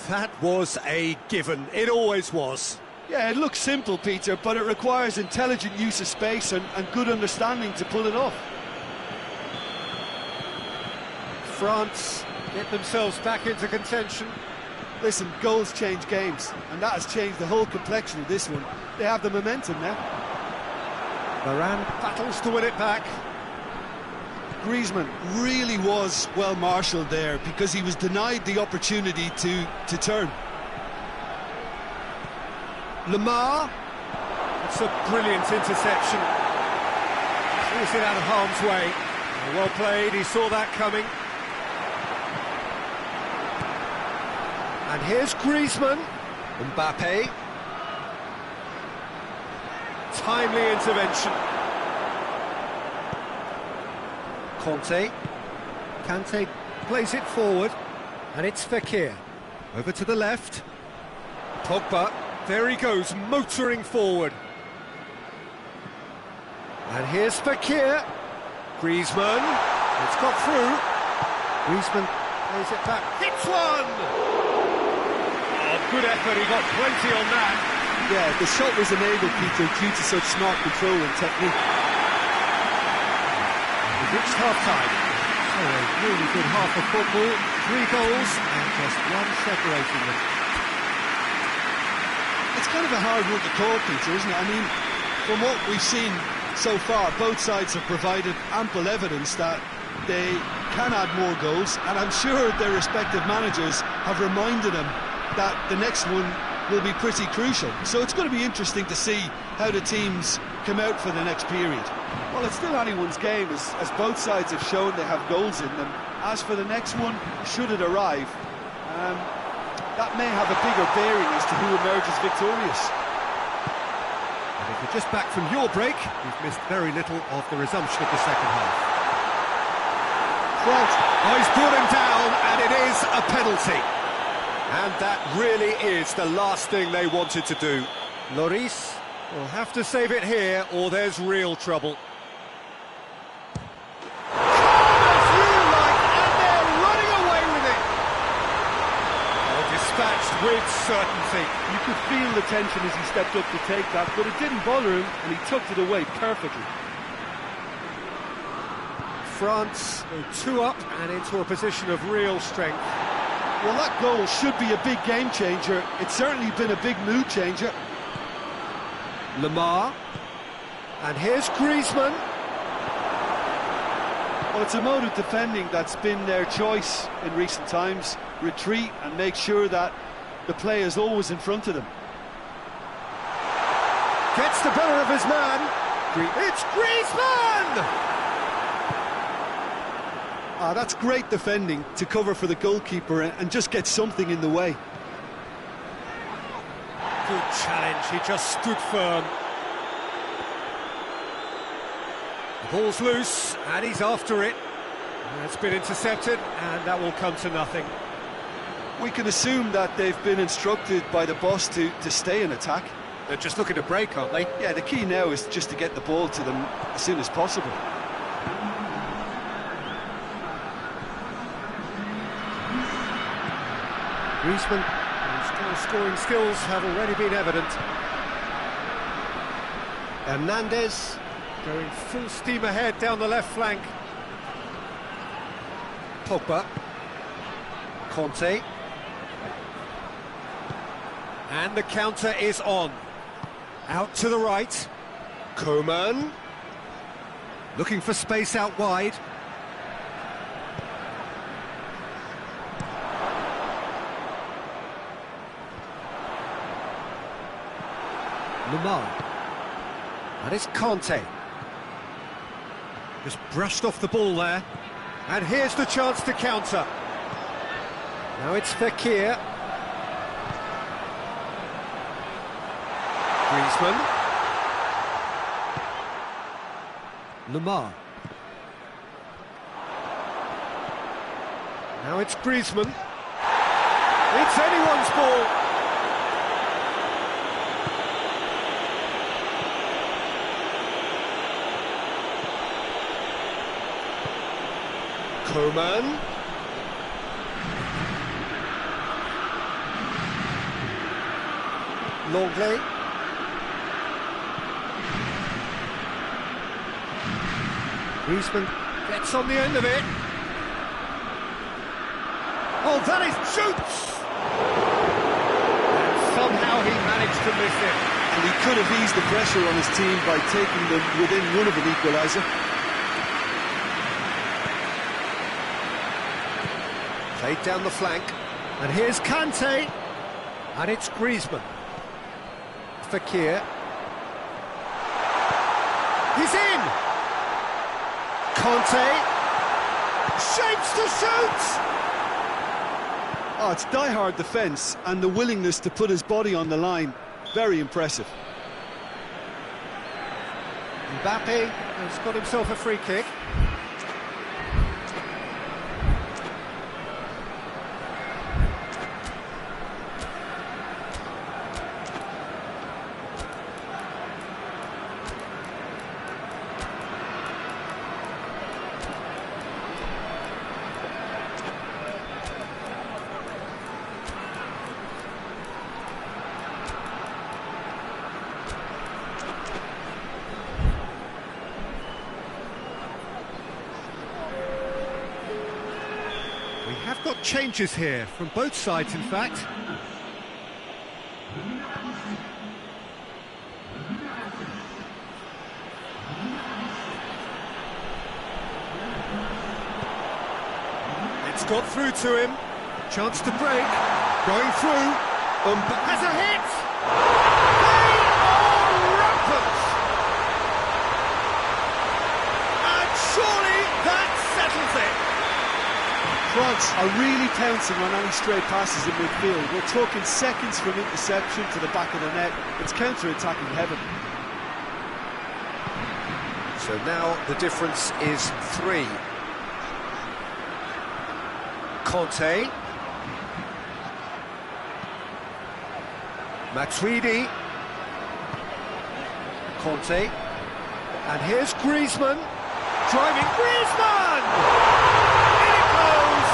That was a given. It always was. Yeah, it looks simple, Peter, but it requires intelligent use of space and good understanding to pull it off. France get themselves back into contention. Listen, goals change games, and that has changed the whole complexion of this one. They have the momentum now. Varane battles to win it back. Griezmann really was well marshalled there because he was denied the opportunity to turn. Lamar, it's a brilliant interception. Clears it out of harm's way. Well played, he saw that coming. And here's Griezmann. Mbappe. Timely intervention. Tantay plays it forward, and it's Fekir. Over to the left. Pogba, there he goes, motoring forward. And here's Fekir. Griezmann, it's got through. Griezmann plays it back, hits one! Oh, good effort, he got plenty on that. Yeah, the shot was enabled, Peter, due to such smart control and technique. We've reached half-time. So a really good half of football, 3 goals and just one separating them. It's kind of a hard one to call, Peter, isn't it? I mean, from what we've seen so far, both sides have provided ample evidence that they can add more goals, and I'm sure their respective managers have reminded them that the next one will be pretty crucial. So it's going to be interesting to see how the teams come out for the next period. Well, it's still anyone's game, as both sides have shown they have goals in them. As for the next one, should it arrive, that may have a bigger bearing as to who emerges victorious. And if you're just back from your break, you've missed very little of the resumption of the second half. Right. Oh, he's brought him down, and it is a penalty. And that really is the last thing they wanted to do. Lloris will have to save it here, or there's real trouble. As you like, and they're running away with it. Oh, dispatched with certainty. You could feel the tension as he stepped up to take that, but it didn't bother him, and he tucked it away perfectly. France go 2 up and into a position of real strength. Well, that goal should be a big game changer. It's certainly been a big mood changer. Lamar, and here's Griezmann. Well, it's a mode of defending that's been their choice in recent times. Retreat and make sure that the play is always in front of them. Gets the better of his man. It's Griezmann! That's great defending to cover for the goalkeeper and just get something in the way. Good challenge, he just stood firm. The ball's loose, and he's after it. And it's been intercepted, and that will come to nothing. We can assume that they've been instructed by the boss to stay in attack. They're just looking to break, aren't they? Yeah, the key now is just to get the ball to them as soon as possible. Griezmann, whose scoring skills have already been evident. Hernandez going full steam ahead down the left flank. Pogba. Conte. And the counter is on. Out to the right. Coman. Looking for space out wide. Lamar. And it's Conte. Just brushed off the ball there. And here's the chance to counter. Now it's Fekir. Griezmann. Lamar. Now it's Griezmann. It's anyone's ball. Coman. Longley. Griezmann gets on the end of it. Oh, that is shoots! And somehow he managed to miss it. And he could have eased the pressure on his team by taking them within one of an equaliser. Played down the flank. And here's Kante. And it's Griezmann. Fekir. He's in! Conte. Shapes to shoot! Oh, it's die-hard defence and the willingness to put his body on the line. Very impressive. Mbappe has got himself a free kick. We have got changes here, from both sides in fact. It's got through to him. Chance to break. Going through. Has a hit! They are rampant! And surely that settles it! France are really pouncing on any stray passes in midfield. We're talking seconds from interception to the back of the net. It's counter-attacking heaven. So now the difference is 3. Conte. Matuidi. Conte. And here's Griezmann. Driving Griezmann! In it goes!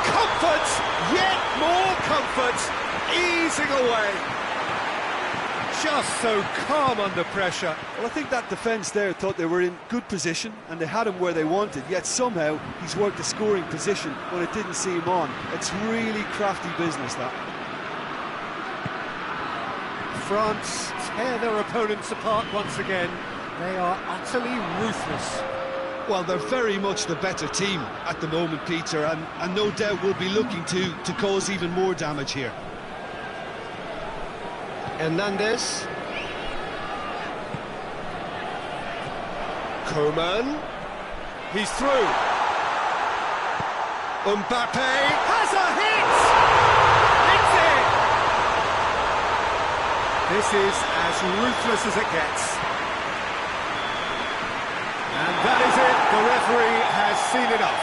Comfort, yet more comfort, easing away. Just so calm under pressure. Well, I think that defence there thought they were in good position and they had him where they wanted, yet somehow he's worked a scoring position when it didn't see him on. It's really crafty business, that. France tear their opponents apart once again. They are utterly ruthless. Well, they're very much the better team at the moment, Peter, and no doubt will be looking to cause even more damage here. Hernandez. Coman. He's through. Mbappe has a hit! It's it! This is as ruthless as it gets. And that is it. The referee has seen enough.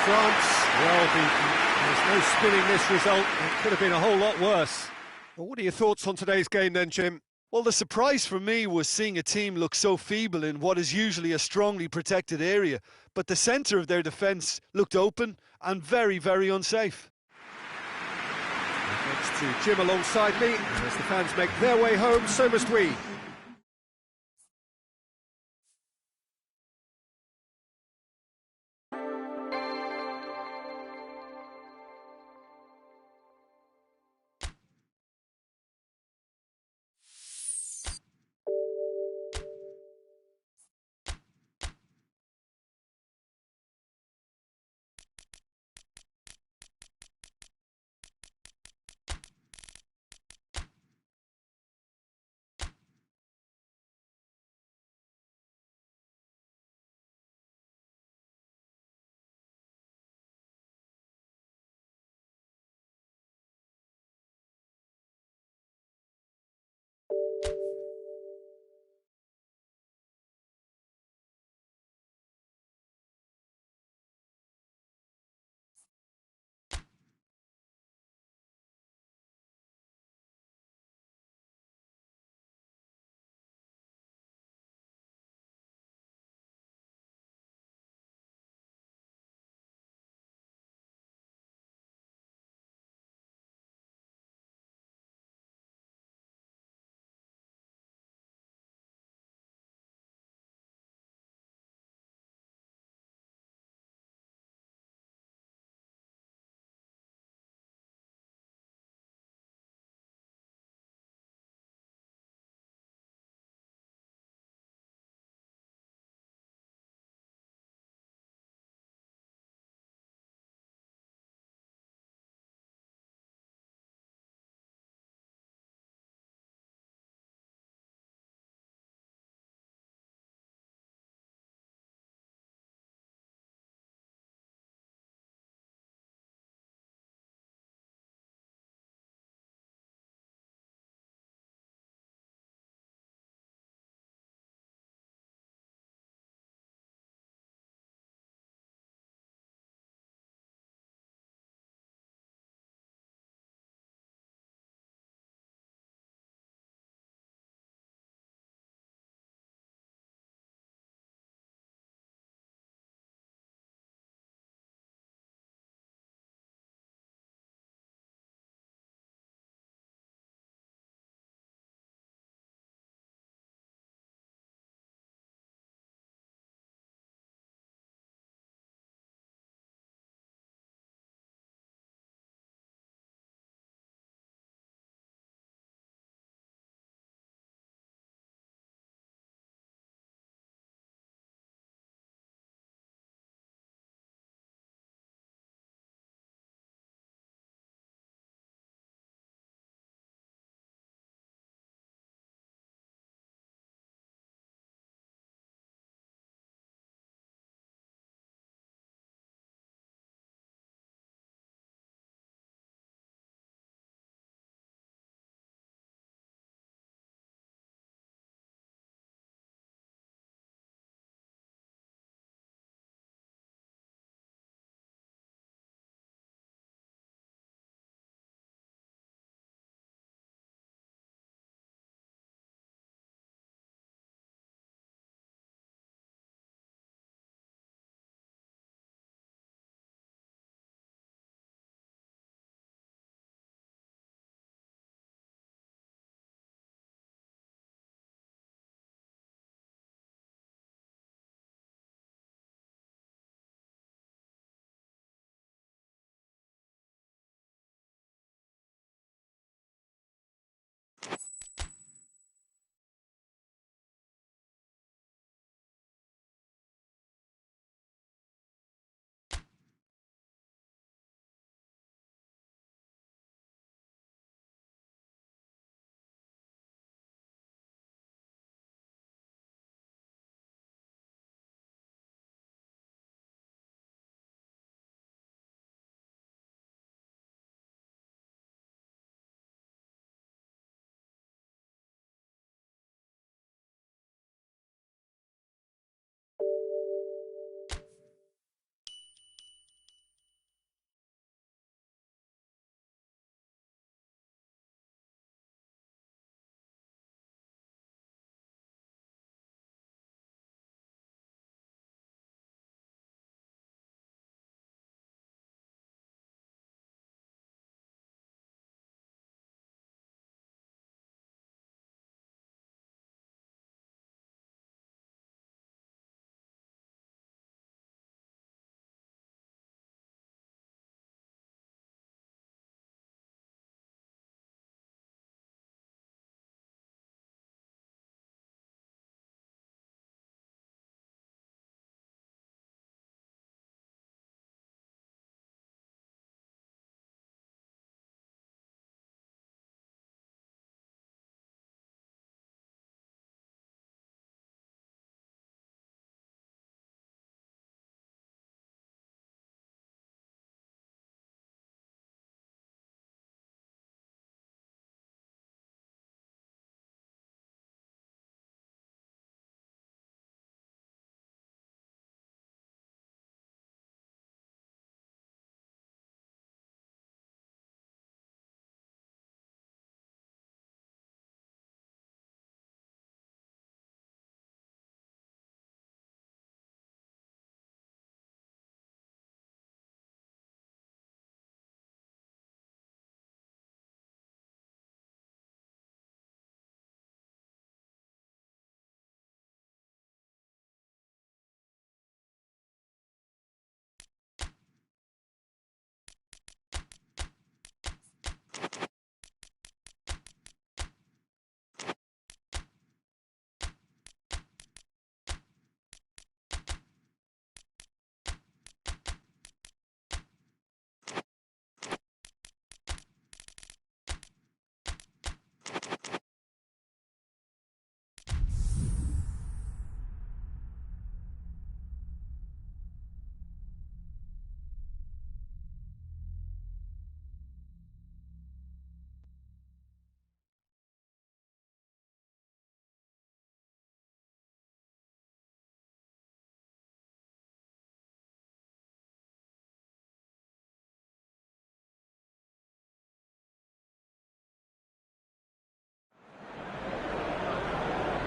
France, well beaten. There's no spinning this result. It could have been a whole lot worse. Well, what are your thoughts on today's game then, Jim? Well, the surprise for me was seeing a team look so feeble in what is usually a strongly protected area. But the centre of their defence looked open and very, very unsafe. Thanks to Jim alongside me. As the fans make their way home, so must we.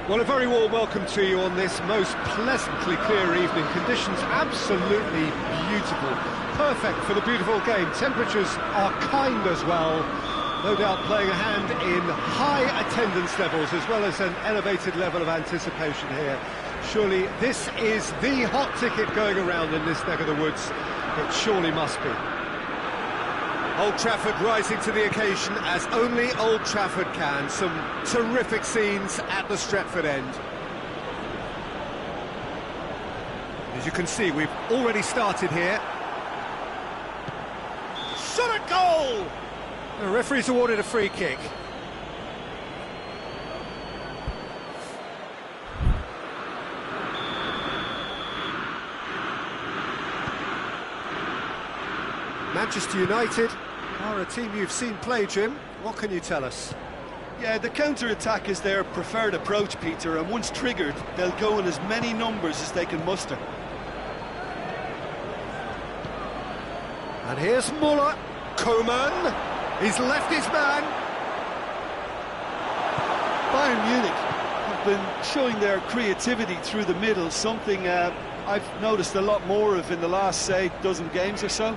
Well, a very warm welcome to you on this most pleasantly clear evening. Conditions absolutely beautiful. Perfect for the beautiful game. Temperatures are kind as well. No doubt playing a hand in high attendance levels as well as an elevated level of anticipation here. Surely this is the hot ticket going around in this neck of the woods. It surely must be. Old Trafford rising to the occasion as only Old Trafford can. Some terrific scenes at the Stretford end. As you can see, we've already started here. Shot at goal! The referee's awarded a free kick. Manchester United are a team you've seen play, Jim. What can you tell us? Yeah, the counter-attack is their preferred approach, Peter, and once triggered, they'll go in as many numbers as they can muster. And here's Muller. Koeman. He's left his man. Bayern Munich have been showing their creativity through the middle, something I've noticed a lot more of in the last, say, dozen games or so.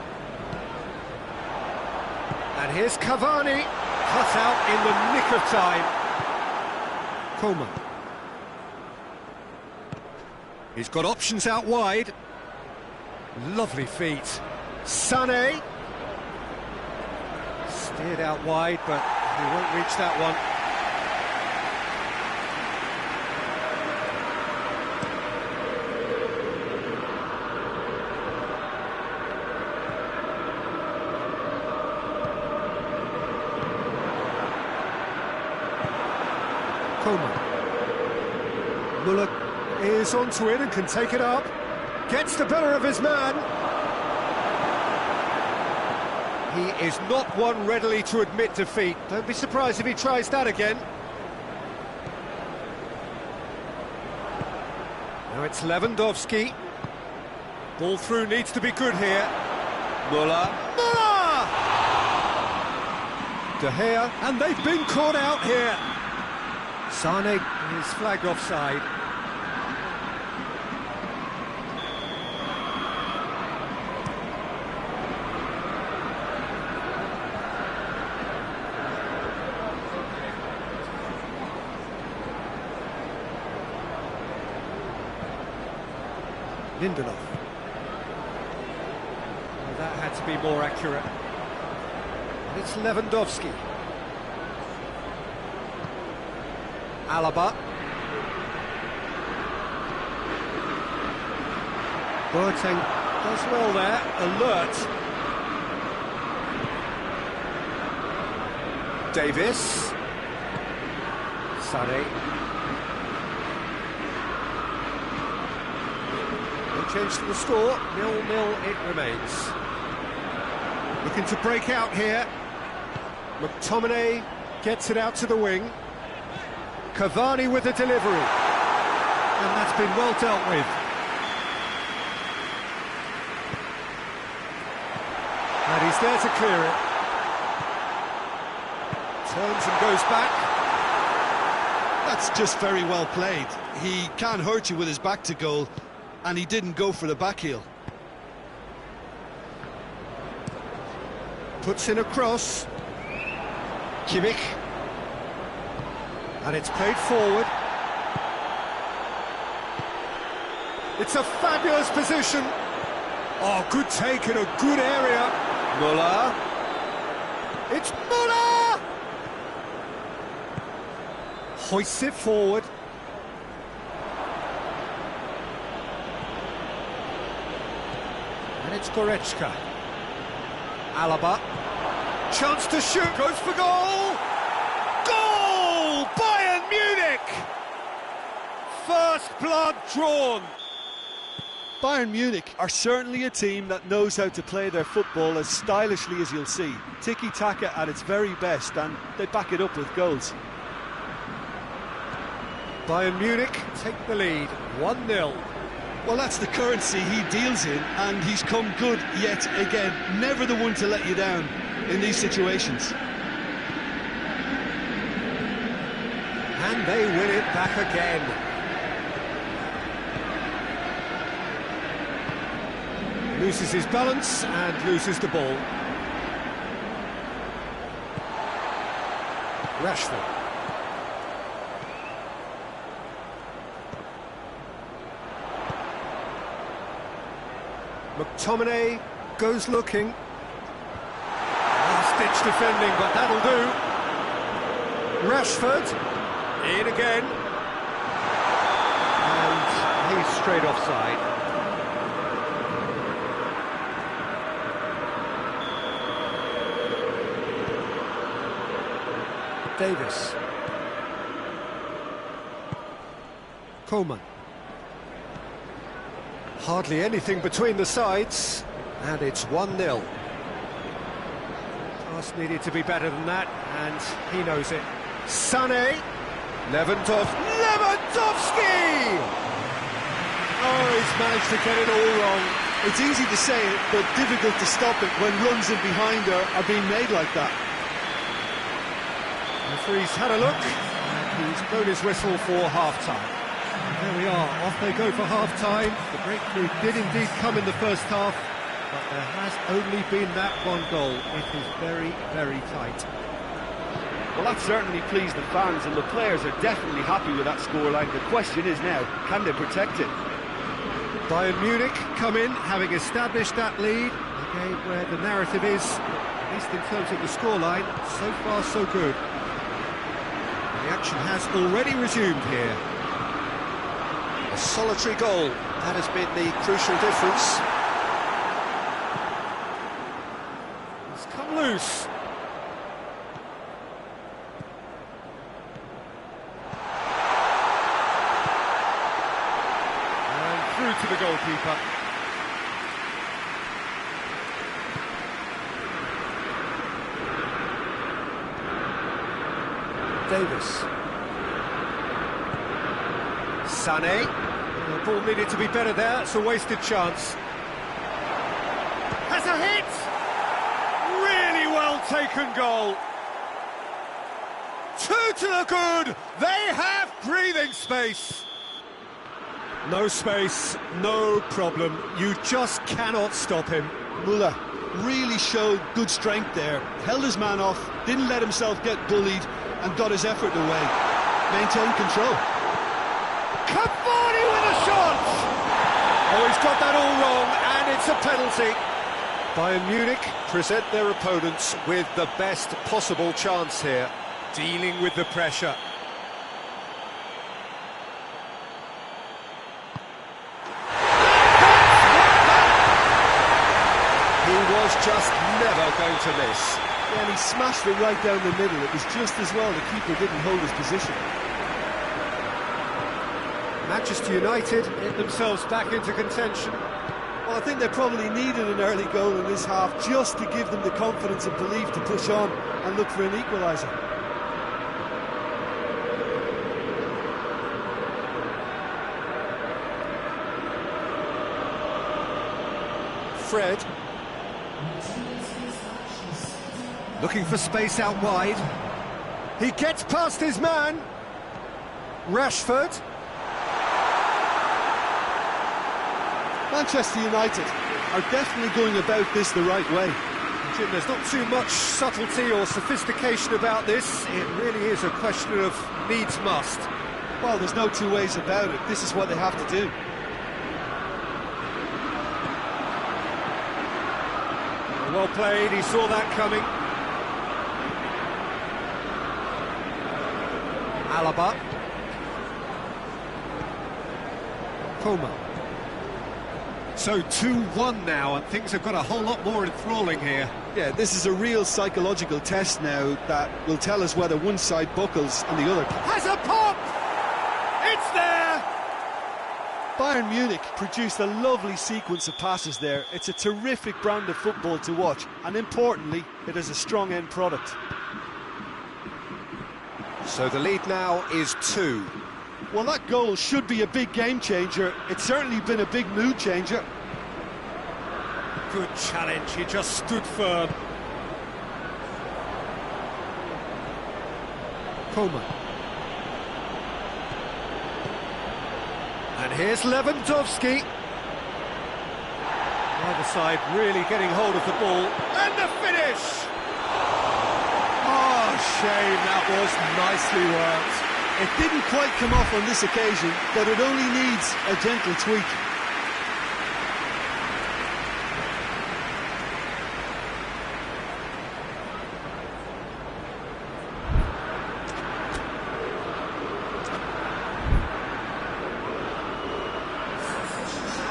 And here's Cavani, cut out in the nick of time. Koeman. He's got options out wide. Lovely feet. Sané. Steered out wide, but he won't reach that one. Muller is onto it and can take it up. Gets the better of his man. He is not one readily to admit defeat. Don't be surprised if he tries that again. Now it's Lewandowski. Ball through needs to be good here. Muller. Muller! De Gea, and they've been caught out here. Sané is flagged offside. Lindelof. Well, that had to be more accurate. And it's Lewandowski. Alaba. Boateng does well there, alert. Davis. Sané. No change to the score, 0-0 it remains. Looking to break out here. McTominay gets it out to the wing. Cavani with the delivery, and that's been well dealt with. And he's there to clear it. Turns and goes back. That's just very well played. He can't hurt you with his back to goal, and he didn't go for the back heel. Puts in a cross. Kimmich. And it's played forward. It's a fabulous position. Oh, good take in a good area. Muller. It's Muller! Hoists it forward. And it's Goretzka. Alaba. Chance to shoot. Goes for goal. Goal! Bayern Munich! First blood drawn. Bayern Munich are certainly a team that knows how to play their football as stylishly as you'll see. Tiki-taka at its very best, and they back it up with goals. Bayern Munich take the lead, 1-0. Well, that's the currency he deals in, and he's come good yet again. Never the one to let you down in these situations. And they win it back again. Loses his balance and loses the ball. Rashford. McTominay goes looking. Last-ditch defending, but that'll do. Rashford, in again. And he's straight offside. Davis. Coleman. Hardly anything between the sides, and it's 1-0. Task needed to be better than that, and he knows it. Sané. Lewandowski! Oh, he's managed to get it all wrong. It's easy to say it, but difficult to stop it when runs in behind are being made like that. The referee's had a look, and he's blown his whistle for half-time. There we are, off they go for half-time. The breakthrough did indeed come in the first half, but there has only been that one goal. It is very, very tight. Well, that certainly pleased the fans, and the players are definitely happy with that scoreline. The question is now, can they protect it? Bayern Munich come in, having established that lead. A game where the narrative is, at least in terms of the scoreline, so far so good. The action has already resumed here. A solitary goal, that has been the crucial difference. It's come loose. And through to the goalkeeper. Davis. Sané. The ball needed to be better there, it's a wasted chance. Has a hit! Really well taken goal. 2 to the good! They have breathing space! No space, no problem. You just cannot stop him. Müller really showed good strength there. Held his man off, didn't let himself get bullied, and got his effort away. Maintained control. Cavani with a shot! Oh, he's got that all wrong, and it's a penalty. Bayern Munich present their opponents with the best possible chance here, dealing with the pressure. He was just never going to miss. Yeah, and he smashed it right down the middle. It was just as well the keeper didn't hold his position. Manchester United get themselves back into contention. Well, I think they probably needed an early goal in this half just to give them the confidence and belief to push on and look for an equaliser. Fred. Looking for space out wide. He gets past his man. Rashford. Manchester United are definitely going about this the right way. Jim, there's not too much subtlety or sophistication about this. It really is a question of needs must. Well, there's no two ways about it. This is what they have to do. Well played, he saw that coming. Alaba. Coleman. So 2-1 now, and things have got a whole lot more enthralling here. Yeah, this is a real psychological test now that will tell us whether one side buckles and the other. Has a pop! It's there! Bayern Munich produced a lovely sequence of passes there. It's a terrific brand of football to watch, and importantly, it is a strong end product. So the lead now is 2. Well, that goal should be a big game changer. It's certainly been a big mood changer. Good challenge, he just stood firm. Coleman. here's Lewandowski. Either side really getting hold of the ball. And the finish! Oh, shame, that was nicely worked. It didn't quite come off on this occasion, but it only needs a gentle tweak.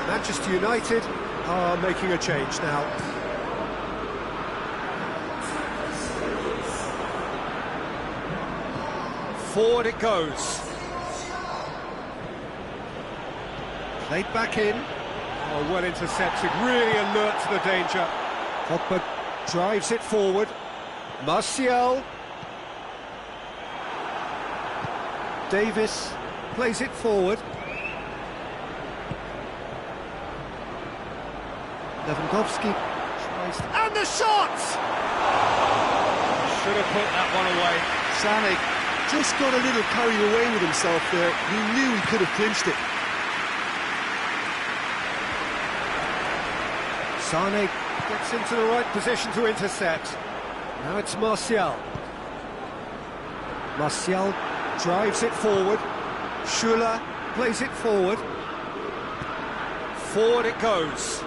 Manchester United are making a change now. Forward it goes. Played back in. Oh, well intercepted, really alert to the danger. Pogba drives it forward. Martial. Davis plays it forward. Lewandowski tries, and the shot! Should have put that one away. Sané just got a little carried away with himself there. He knew he could have clinched it. Sané gets into the right position to intercept. Now it's Martial. Martial drives it forward. Schürrle plays it forward. Forward it goes.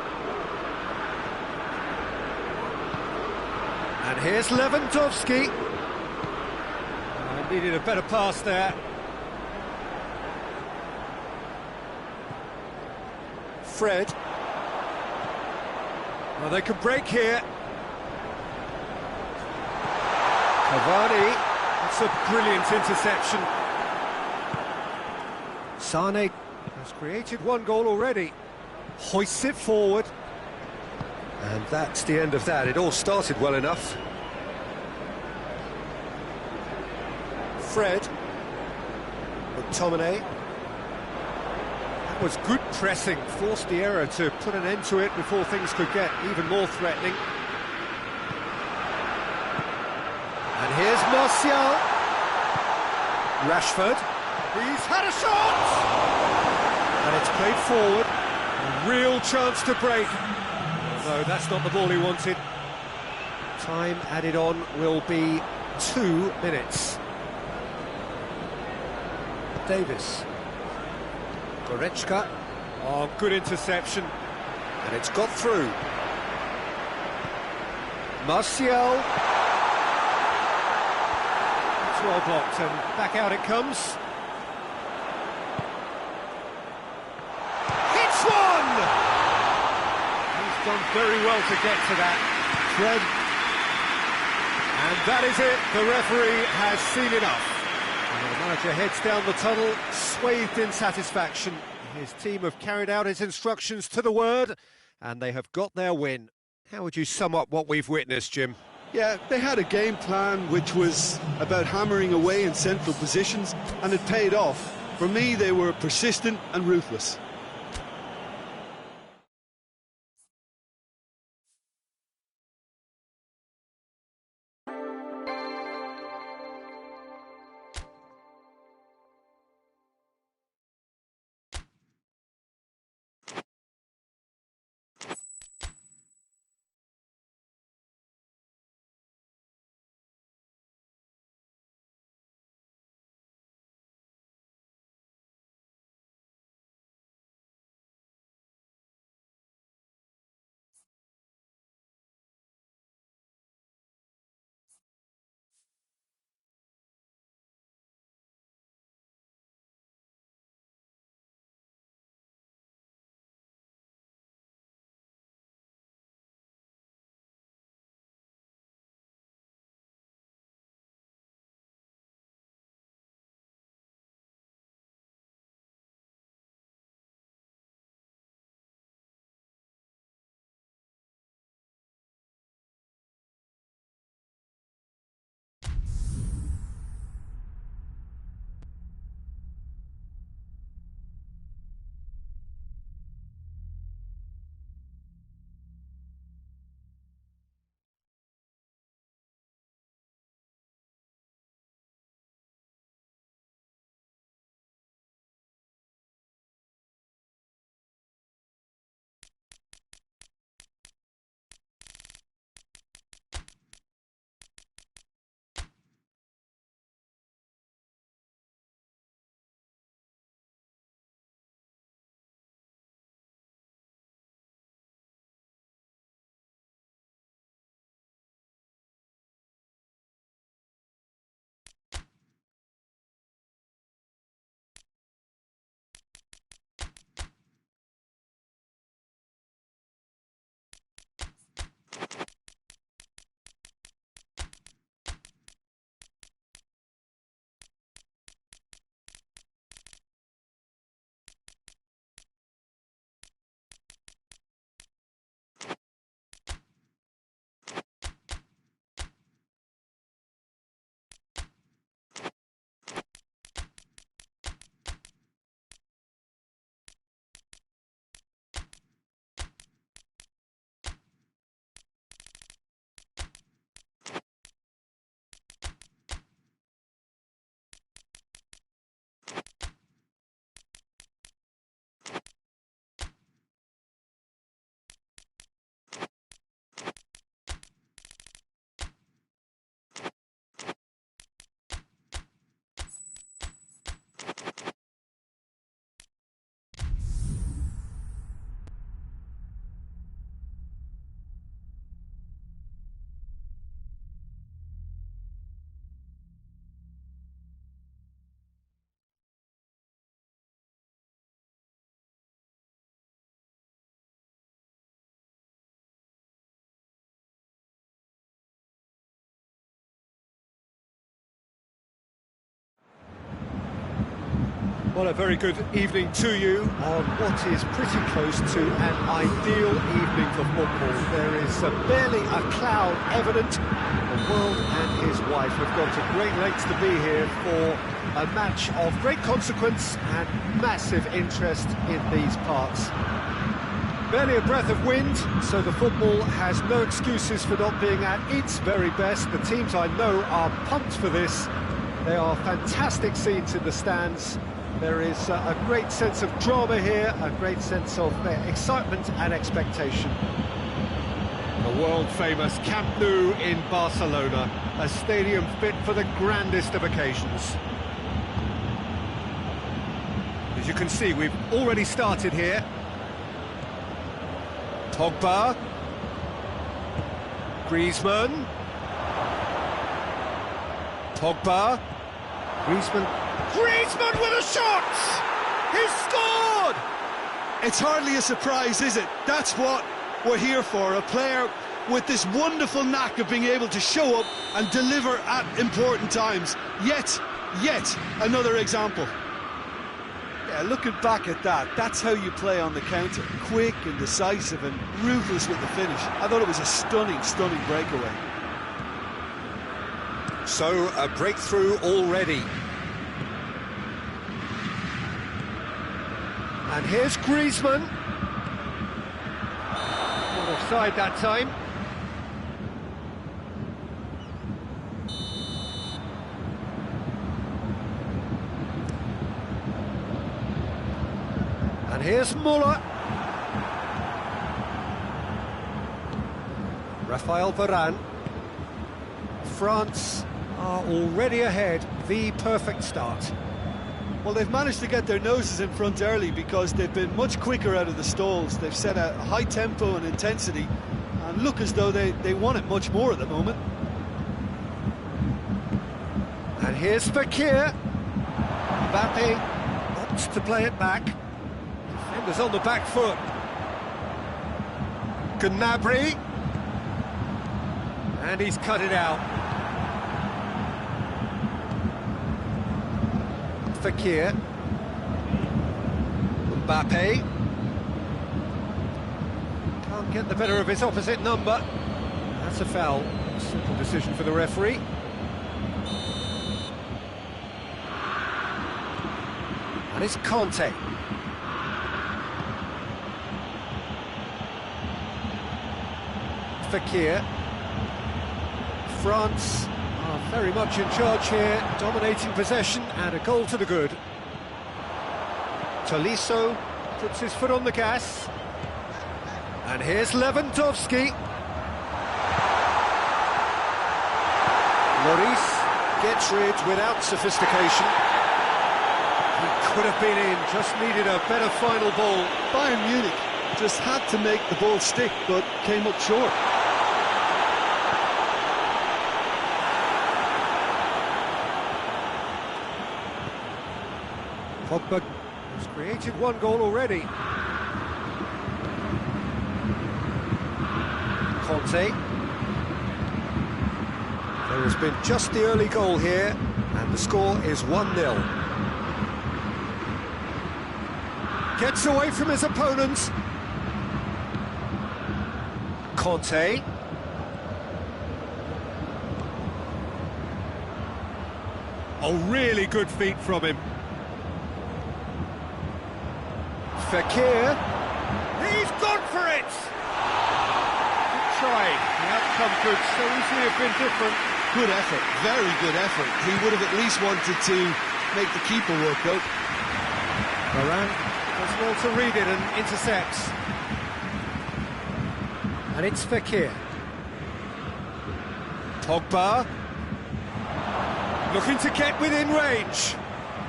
And here's Lewandowski. Needed a better pass there. Fred. Well, they could break here. Cavani. That's a brilliant interception. Sané has created one goal already. Hoists it forward. And that's the end of that. It all started well enough. Fred. McTominay. That was good pressing. Forced the error to put an end to it before things could get even more threatening. And here's Martial. Rashford. He's had a shot! And it's played forward. A real chance to break. No, that's not the ball he wanted. Time added on will be 2 minutes. Davis. Goretzka. Oh, good interception. And it's got through. Martial. It's well blocked, and back out it comes. Hits one! He's done very well to get to that. Fred. And that is it. The referee has seen enough. And the manager heads down the tunnel, swathed in satisfaction. His team have carried out his instructions to the word, and they have got their win. How would you sum up what we've witnessed, Jim? Yeah, they had a game plan which was about hammering away in central positions, and it paid off. For me, they were persistent and ruthless. Well, a very good evening to you on what is pretty close to an ideal evening for football. There is barely a cloud evident. The world and his wife have gone to great lengths to be here for a match of great consequence and massive interest in these parts. Barely a breath of wind, so the football has no excuses for not being at its very best. The teams I know are pumped for this. They are fantastic scenes in the stands. There is a great sense of drama here, a great sense of excitement and expectation. The world-famous Camp Nou in Barcelona, a stadium fit for the grandest of occasions. As you can see, we've already started here. Pogba, Griezmann, Pogba, Griezmann with a shot! He's scored! It's hardly a surprise, is it? That's what we're here for, a player with this wonderful knack of being able to show up and deliver at important times. Yet another example. Yeah, looking back at that, that's how you play on the counter. Quick and decisive and ruthless with the finish. I thought it was a stunning breakaway. So, a breakthrough already. And here's Griezmann. Not offside that time. And here's Muller. Raphael Varane. France are already ahead. The perfect start. Well, they've managed to get their noses in front early because they've been much quicker out of the stalls. They've set a high tempo and intensity and look as though they want it much more at the moment. And here's Fekir. Mbappe opts to play it back. Defenders on the back foot. Gnabry. And he's cut it out. Fekir. Mbappe. Can't get the better of his opposite number. That's a foul. Simple decision for the referee. And it's Tantay. Fekir. France are very much in charge here, dominating possession and a goal to the good. Tolisso puts his foot on the gas. And here's Lewandowski. Lloris gets rid without sophistication. He could have been in, just needed a better final ball. Bayern Munich just had to make the ball stick, but came up short. Pogba has created one goal already. Conte. There has been just the early goal here, and the score is 1-0. Gets away from his opponents. Conte. Oh, really good feet from him. Fekir. He's gone for it! Good try. The outcome could so easily have been different. Good effort, very good effort. He would have at least wanted to make the keeper work, though. Varane does well to read it and intercepts. And it's Fekir. Pogba. Looking to get within range.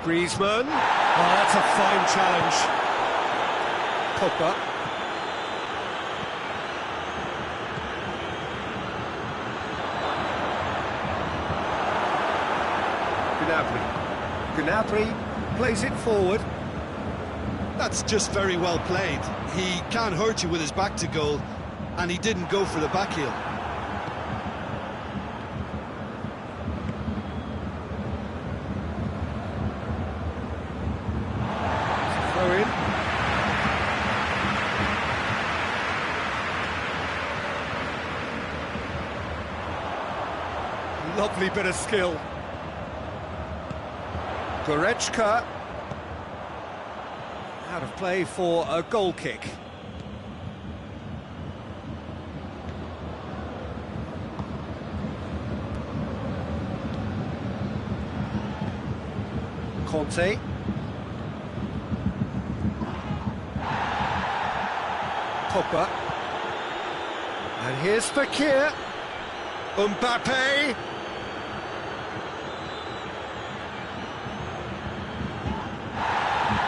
Griezmann. Oh, that's a fine challenge. Pogba. Gnabry plays it forward. That's just very well played. He can't hurt you with his back to goal, and he didn't go for the back heel. Throw in. Lovely bit of skill. Goretzka. Out of play for a goal kick. Conte. Pogba. And here's Fekir. Mbappe.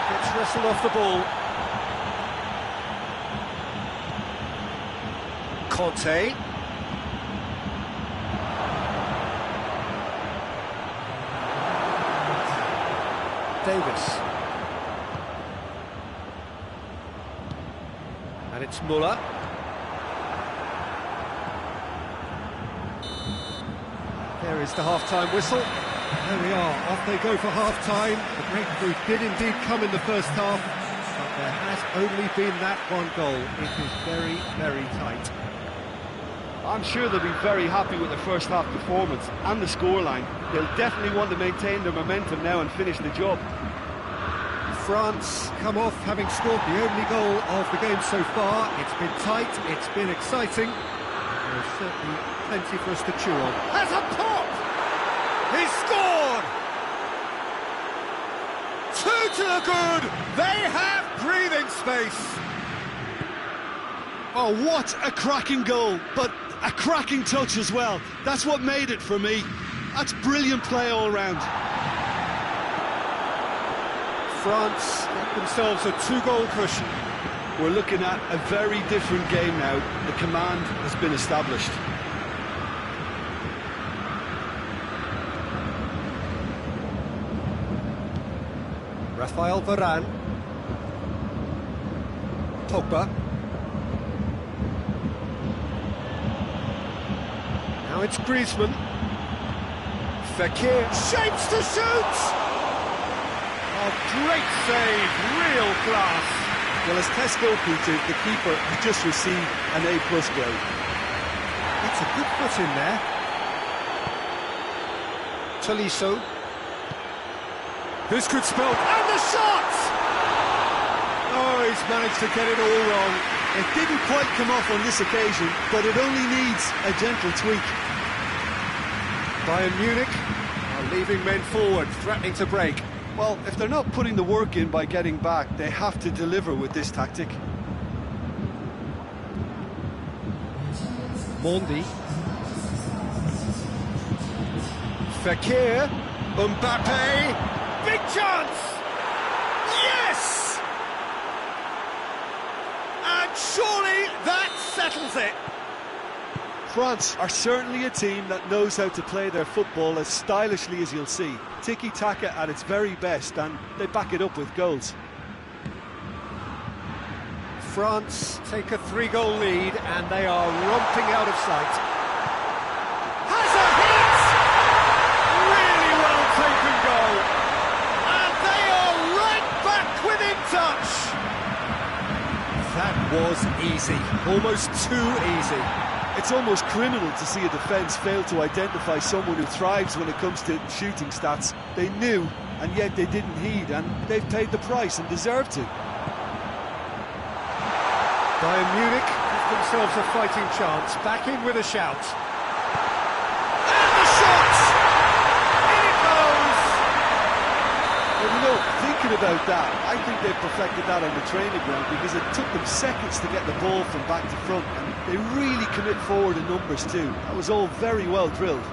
Gets wrestled off the ball. Conte. Davis. And it's Muller. There is the half-time whistle. There we are, off they go for half-time. The breakthrough did indeed come in the first half, but there has only been that one goal. It is very, very tight. I'm sure they'll be very happy with their first half performance and the scoreline. They'll definitely want to maintain their momentum now and finish the job. France come off having scored the only goal of the game so far. It's been tight, it's been exciting. There's certainly plenty for us to chew on. Has a pop! He scored! 2 to the good! They have breathing space! Oh, what a cracking goal, but a cracking touch as well. That's what made it for me. That's brilliant play all round. France get themselves a 2-goal cushion. We're looking at a very different game now. The command has been established. Rafael Varane. Pogba. Now it's Griezmann. Fekir shapes to shoot! A great save, real class. Well, as test goalkeeper, the keeper has just received an A+ grade. That's a good foot in there. Tolisso. This could spell... And the shot! Oh, he's managed to get it all wrong. It didn't quite come off on this occasion, but it only needs a gentle tweak. Bayern Munich are leaving men forward, threatening to break. Well, if they're not putting the work in by getting back, they have to deliver with this tactic. Mondi. Fekir. Mbappe. Big chance! Yes! And surely that settles it. France are certainly a team that knows how to play their football as stylishly as you'll see. Tiki-taka at its very best, and they back it up with goals. France take a 3-goal lead and they are romping out of sight. Has a hit! Really well taken goal. And they are right back within touch. That was easy, almost too easy. It's almost criminal to see a defence fail to identify someone who thrives when it comes to shooting stats. They knew, and yet they didn't heed, and they've paid the price and deserve to. Bayern Munich give themselves a fighting chance, back in with a shout. And the shot! In it goes! Well, you know, thinking about that, I think they've perfected that on the training ground because it took them seconds to get the ball from back to front, and they really commit forward in numbers too. That was all very well drilled.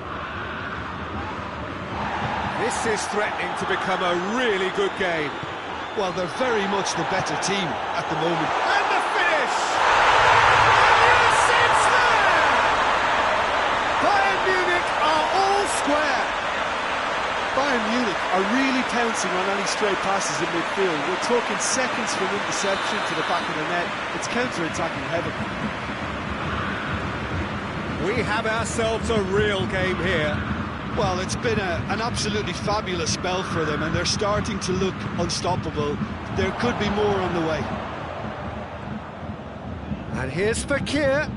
This is threatening to become a really good game. Well, they're very much the better team at the moment. And the finish! And yes, it's there! Bayern Munich are all square. Bayern Munich are really pouncing on any stray passes in midfield. We're talking seconds from interception to the back of the net. It's counter-attacking heaven. We have ourselves a real game here. Well, it's been an absolutely fabulous spell for them, and they're starting to look unstoppable. There could be more on the way. And here's Fakir.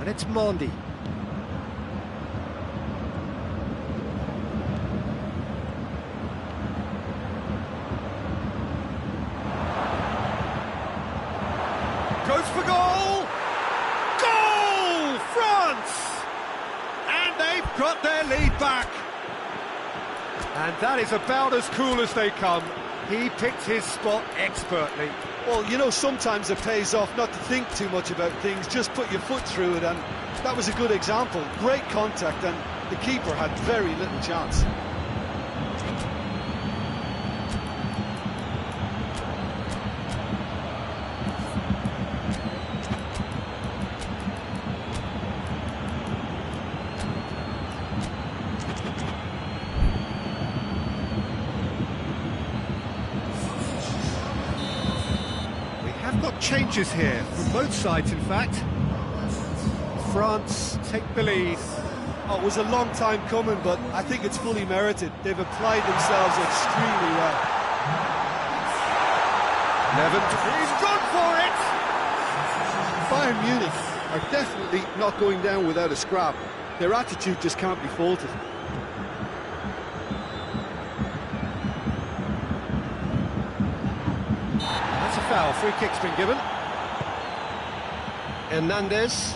And it's Mondi. Goes for goal! Goal! France! And they've got their lead back. And that is about as cool as they come. He picked his spot expertly. Well, you know, sometimes it pays off not to think too much about things, just put your foot through it, and that was a good example. Great contact, and the keeper had very little chance. Got changes here from both sides, in fact. France take the lead. Oh, it was a long time coming, but I think it's fully merited. They've applied themselves extremely well. Levent, he's gone for it! Bayern Munich are definitely not going down without a scrap. Their attitude just can't be faulted. Foul, free kick's been given. Hernandez.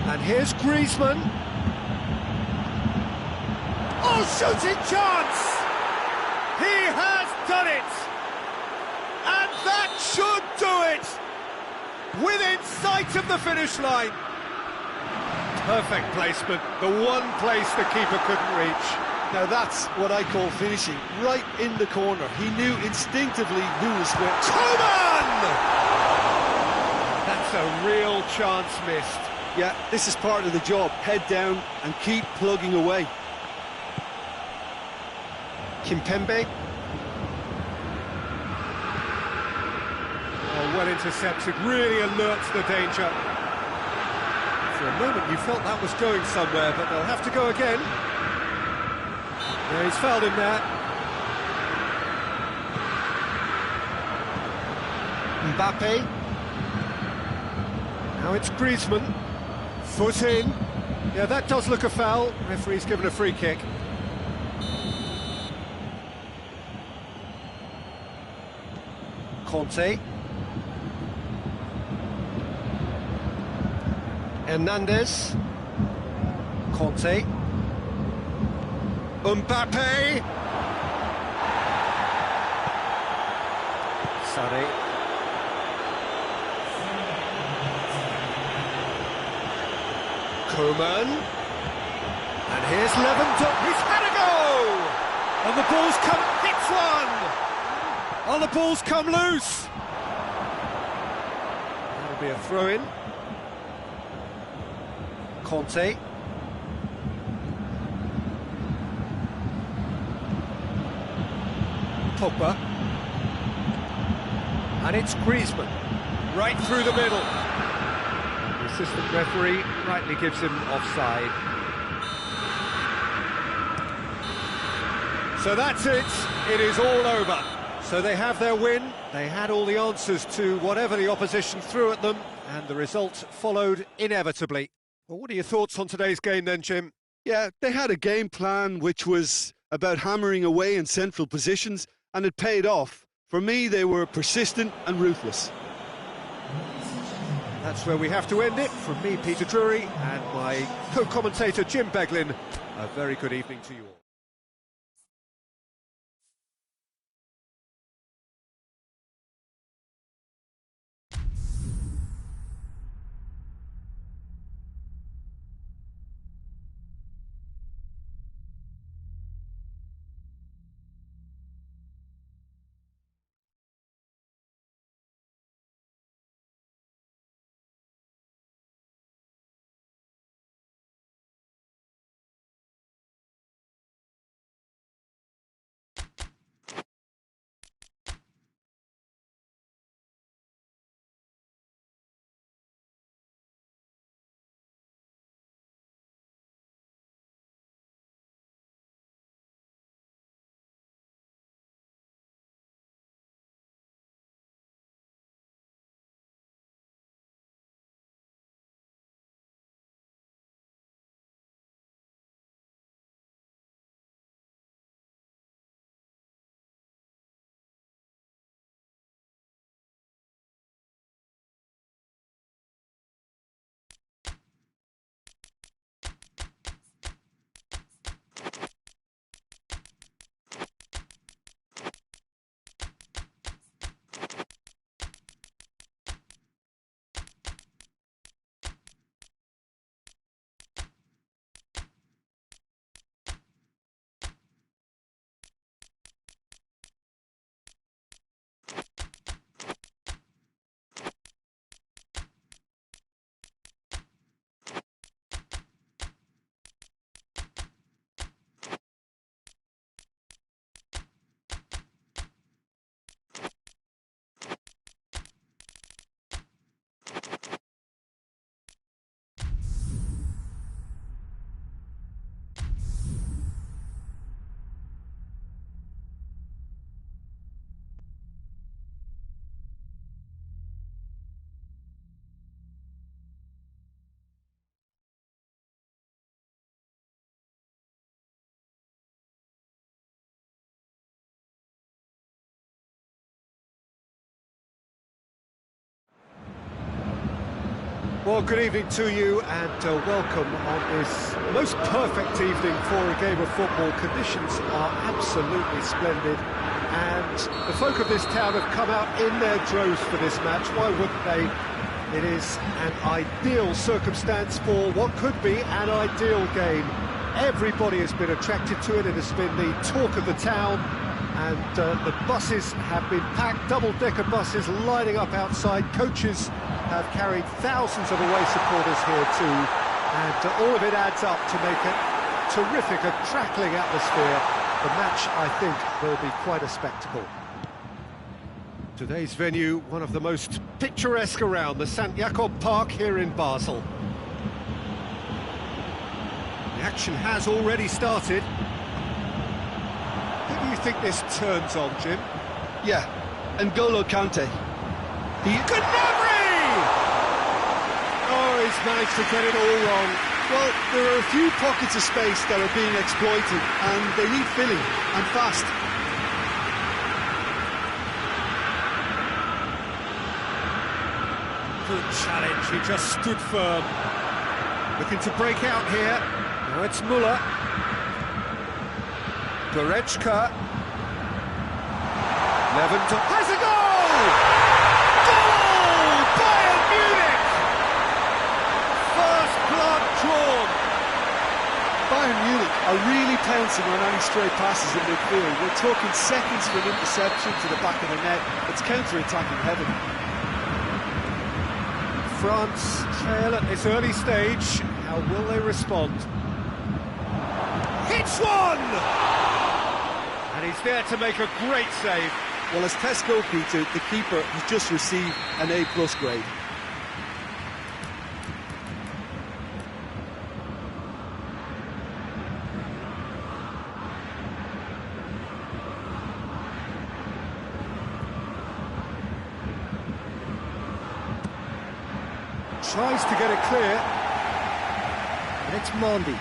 And here's Griezmann. Oh, shooting chance! He has done it! And that should do it! Within sight of the finish line. Perfect placement, the one place the keeper couldn't reach. Now that's what I call finishing, right in the corner. He knew instinctively who was where. Coman! That's a real chance missed. Yeah, this is part of the job. Head down and keep plugging away. Kimpembe. Oh, well intercepted, really alerts the danger. For a moment you felt that was going somewhere, but they'll have to go again. Yeah, he's fouled him there. Mbappe. Now it's Griezmann. Foot in. Yeah, that does look a foul. Referee's given a free kick. Conte. Hernandez. Conte. Mbappe! Sané. Coman. And here's Lewandowski. He's had a go! And the ball's come... Hits one! Oh, the ball's come loose! That'll be a throw-in. Conte. Pogba. And it's Griezmann, right through the middle. The assistant referee rightly gives him offside. So that's it, it is all over. So they have their win, they had all the answers to whatever the opposition threw at them, and the result followed inevitably. Well, what are your thoughts on today's game then, Jim? Yeah, they had a game plan which was about hammering away in central positions, and it paid off. For me, they were persistent and ruthless. That's where we have to end it. From me, Peter Drury, and my co-commentator, Jim Beglin, a very good evening to you all. Well, good evening to you and welcome on this most perfect evening for a game of football. Conditions are absolutely splendid and the folk of this town have come out in their droves for this match. Why wouldn't they? It is an ideal circumstance for what could be an ideal game. Everybody has been attracted to it. It has been the talk of the town, and the buses have been packed, double-decker buses lining up outside. Coaches have carried thousands of away supporters here too, and all of it adds up to make it terrific, a crackling atmosphere. The match, I think, will be quite a spectacle. Today's venue, one of the most picturesque around, the St. Jakob Park here in Basel. The action has already started. Who do you think this turns on, Jim? Yeah, N'Golo Kante. Oh, he's managed to get it all wrong. Well, there are a few pockets of space that are being exploited, and they need filling, and fast. Good challenge, he just stood firm. Looking to break out here. Now it's Müller. Goretzka. Lewandowski has a goal! Goal! Bayern Munich! First blood drawn. Bayern Munich are really pouncing on any stray passes in midfield. We're talking seconds from interception to the back of the net. It's counter-attacking heaven. France trail at this early stage. How will they respond? Hits one! And he's He's there to make a great save. Well, as tests go, Peter, the keeper has just received an A+ grade. Tries to get it clear. And it's Mondi.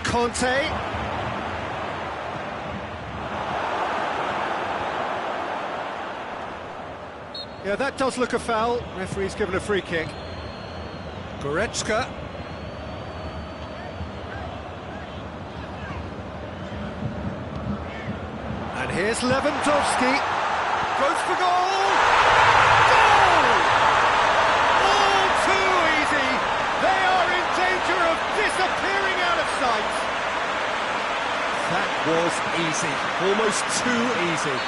Conte. Yeah, that does look a foul. Referee's given a free kick. Goretzka. And here's Lewandowski. Goes for goal! Goal! All too easy. They are in danger of disappearing out of sight. That was easy. Almost too easy.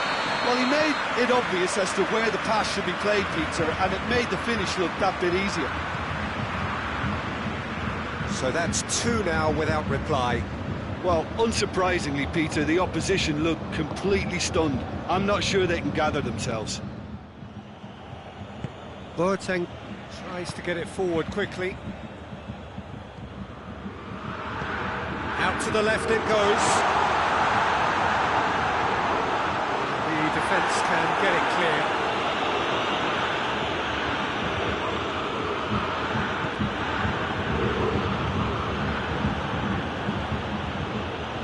Well, he made it obvious as to where the pass should be played, Peter, and it made the finish look that bit easier. So that's two now without reply. Well, unsurprisingly, Peter, the opposition looked completely stunned. I'm not sure they can gather themselves. Boateng tries to get it forward quickly. Out to the left it goes. The defence can get it clear.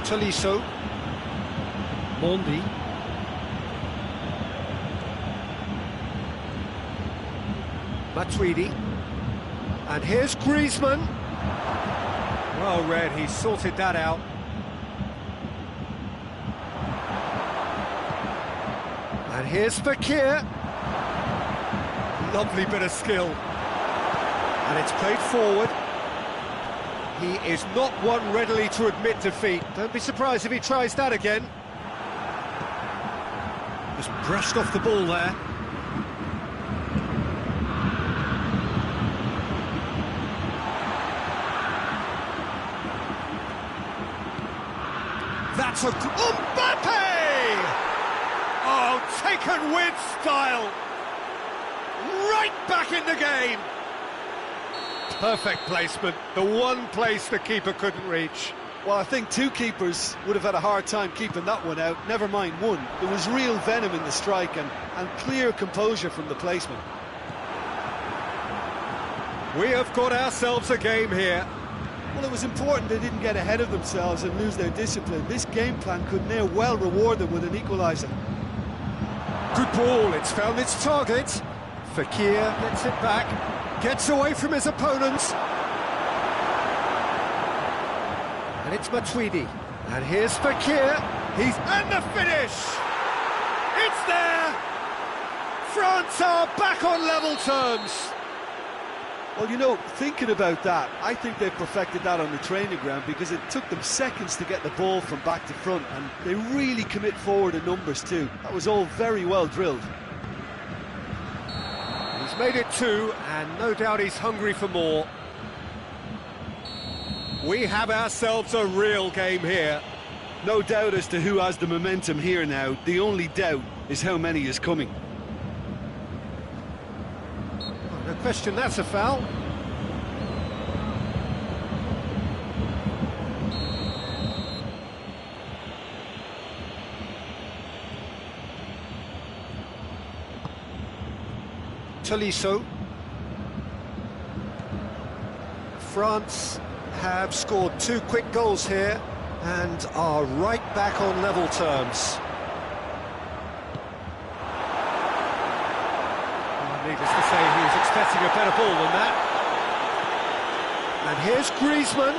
Tolisso. Mondi. Matuidi. And here's Griezmann. Well read, he sorted that out. And here's Fekir. Lovely bit of skill. And it's played forward. He is not one readily to admit defeat. Don't be surprised if he tries that again. Just brushed off the ball there. That's a... Mbappe! Oh, taken with style. Right back in the game. Perfect placement, the one place the keeper couldn't reach. Well, I think two keepers would have had a hard time keeping that one out, never mind one. There was real venom in the strike and clear composure from the placement. We have got ourselves a game here. Well, it was important they didn't get ahead of themselves and lose their discipline. This game plan could now well reward them with an equaliser. Good ball, it's found its target. Fekir gets it back, gets away from his opponents. And it's Matuidi. And here's Fekir. And the finish! It's there! France are back on level terms. Well, you know, thinking about that, I think they perfected that on the training ground because it took them seconds to get the ball from back to front, and they really commit forward in numbers too. That was all very well drilled. He's made it two, and no doubt he's hungry for more. We have ourselves a real game here. No doubt as to who has the momentum here now. The only doubt is how many is coming. No question that's a foul. Tolisso. France have scored two quick goals here and are right back on level terms. Needless to say, he was expecting a better ball than that. And here's Griezmann.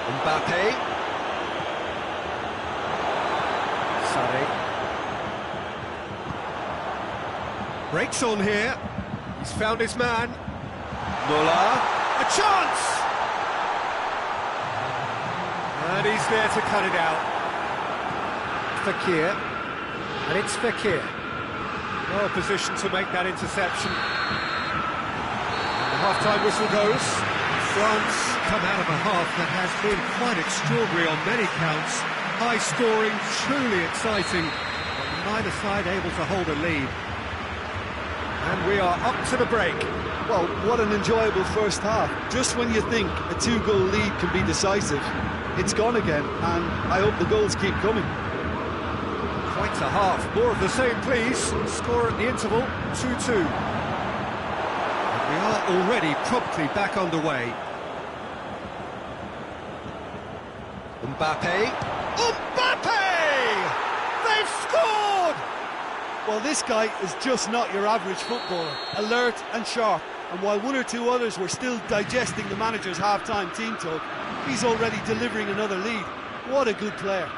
Mbappe. Sané. Breaks on here. He's found his man. Muller. A chance! And he's there to cut it out. Fekir. And it's Fekir. Well positioned to make that interception. And the half-time whistle goes. France come out of a half that has been quite extraordinary on many counts. high scoring, truly exciting, but neither side able to hold a lead. And we are up to the break. Well, what an enjoyable first half. Just when you think a two-goal lead can be decisive, it's gone again, and I hope the goals keep coming. Point a half, more of the same please. Score at the interval, 2-2. We are already promptly back underway. Mbappe! They've scored! Well, this guy is just not your average footballer. Alert and sharp. And while one or two others were still digesting the manager's half-time team talk, he's already delivering another lead. What a good player.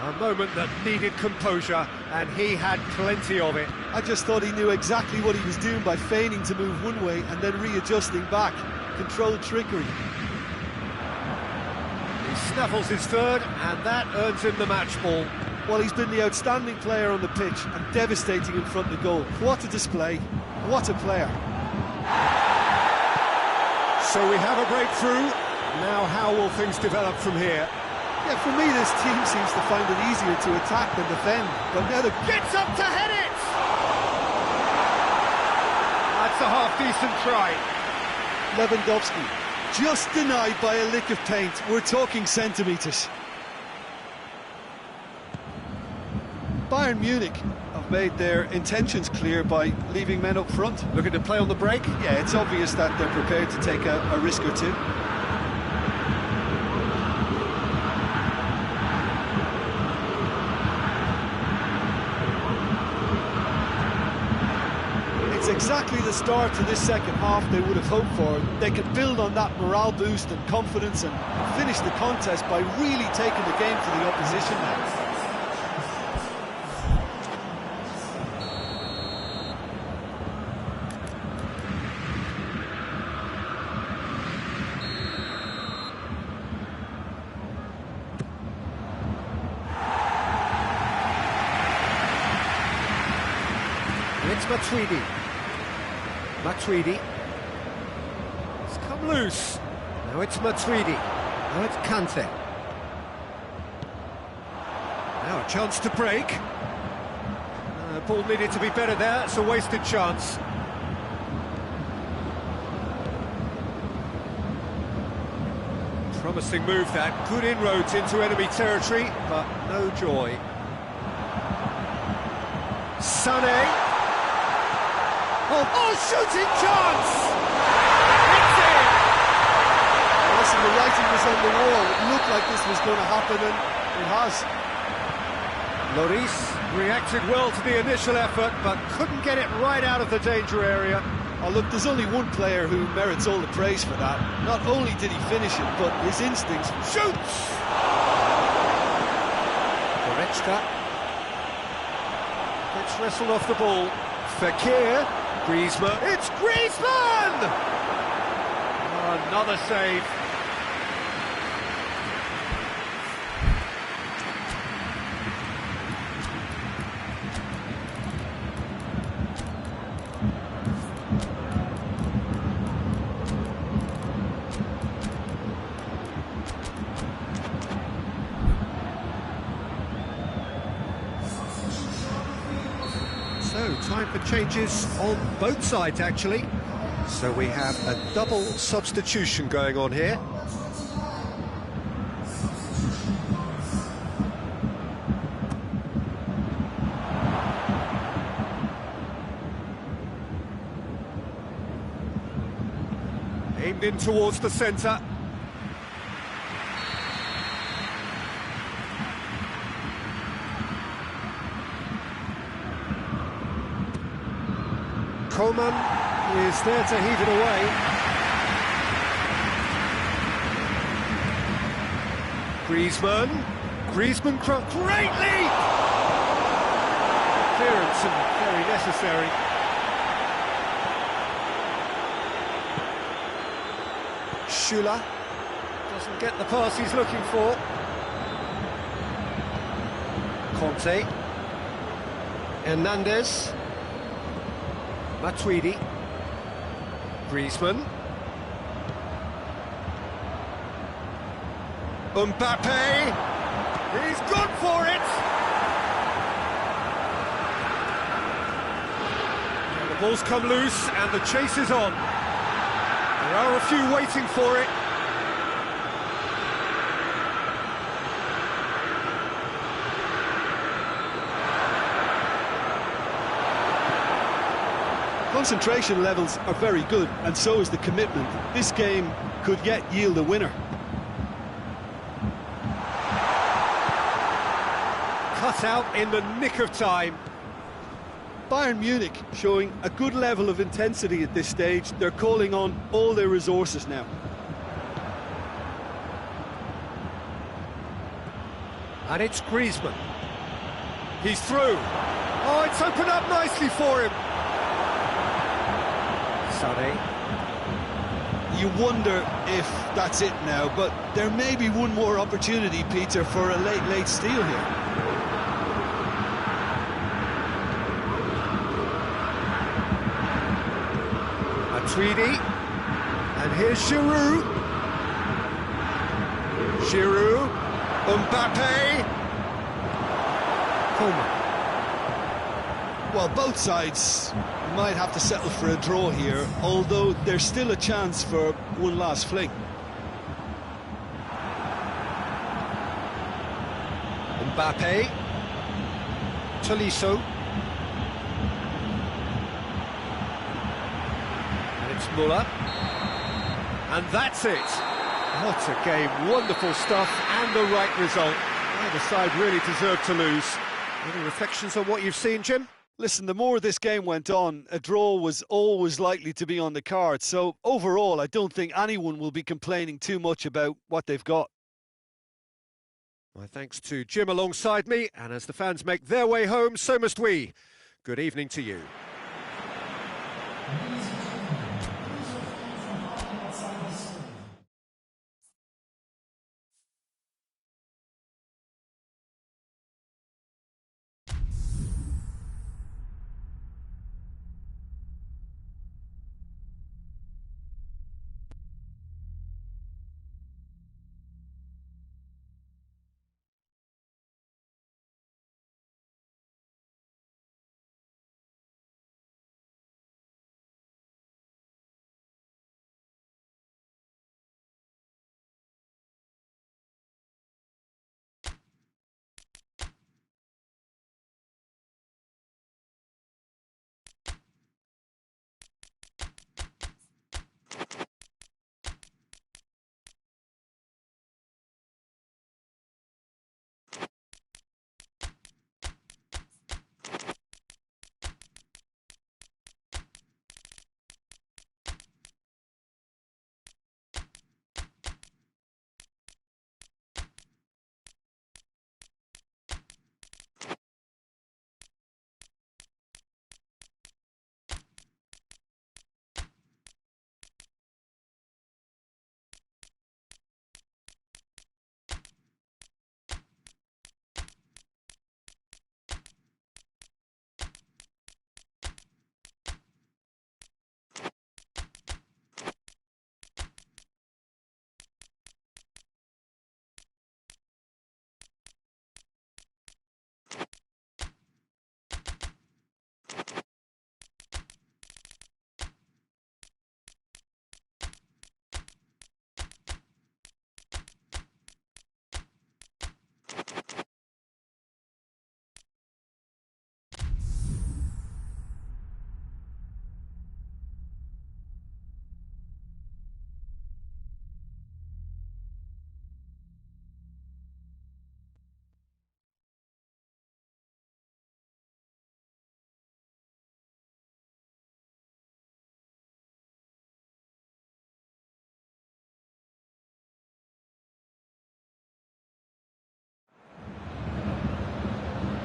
A moment that needed composure, and he had plenty of it. I just thought he knew exactly what he was doing by feigning to move one way and then readjusting back. Controlled trickery. He snaffles his third, and that earns him the match ball. Well, he's been the outstanding player on the pitch and devastating in front of goal. What a display. What a player. So we have a breakthrough. Now how will things develop from here? Yeah, for me this team seems to find it easier to attack than defend. But now gets up to head it! That's a half-decent try. Lewandowski, just denied by a lick of paint. We're talking centimetres. Bayern Munich have made their intentions clear by leaving men up front. Looking to play on the break? Yeah, it's obvious that they're prepared to take a risk or two. It's exactly the start to this second half they would have hoped for. They can build on that morale boost and confidence and finish the contest by really taking the game to the opposition now. It's Matuidi. It's come loose. Now it's Matuidi. Now it's Tantay. Now a chance to break. Ball needed to be better there. It's a wasted chance. Promising move that. Good inroads into enemy territory, but no joy. Sané. Oh, shooting chance! It's in! Listen, the writing was on the wall. It looked like this was going to happen, and it has. Lloris reacted well to the initial effort, but couldn't get it right out of the danger area. Oh, look, there's only one player who merits all the praise for that. Not only did he finish it, but his instincts. Shoots! Goretzka gets wrestled off the ball. Fekir. Griezmann. It's Griezmann! Oh, another save. So, time for changes on both sides, actually. So we have a double substitution going on here. Aimed in towards the centre. Coman is there to heave it away. Griezmann, great leap! Clearance and very necessary. Schüller doesn't get the pass he's looking for. Conte. Hernandez. Matuidi. Griezmann. Mbappe. He's gone for it! And the ball's come loose and the chase is on. There are a few waiting for it. Concentration levels are very good, and so is the commitment. This game could yet yield a winner. Cut out in the nick of time. Bayern Munich showing a good level of intensity at this stage. They're calling on all their resources now. And it's Griezmann. He's through. Oh, it's opened up nicely for him. Sonny. You wonder if that's it now, but there may be one more opportunity, Peter, for a late steal here. Tweedy, and here's Giroud. Giroud, Mbappe. Coleman. Well, both sides might have to settle for a draw here, although there's still a chance for one last fling. Mbappe. Tolisso. It's Muller, and that's it. What a game, wonderful stuff, and the right result. Neither side really deserved to lose. Any reflections on what you've seen, Jim? Listen, the more this game went on, a draw was always likely to be on the cards, so overall I don't think anyone will be complaining too much about what they've got. My thanks to Jim alongside me, and as the fans make their way home, so must we. Good evening to you.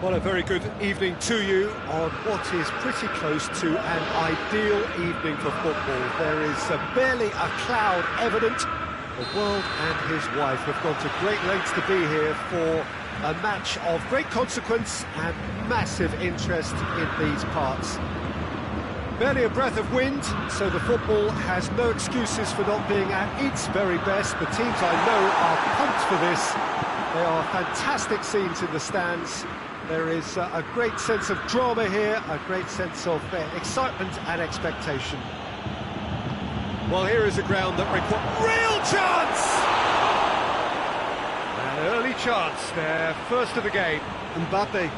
Well, a very good evening to you on what is pretty close to an ideal evening for football. There is barely a cloud evident. The world and his wife have gone to great lengths to be here for a match of great consequence and massive interest in these parts. Barely a breath of wind, so the football has no excuses for not being at its very best. The teams I know are pumped for this. They are fantastic scenes in the stands. There is a great sense of drama here, a great sense of excitement and expectation. Well, here is a ground that requires... Real chance! An early chance, their first of the game. Mbappe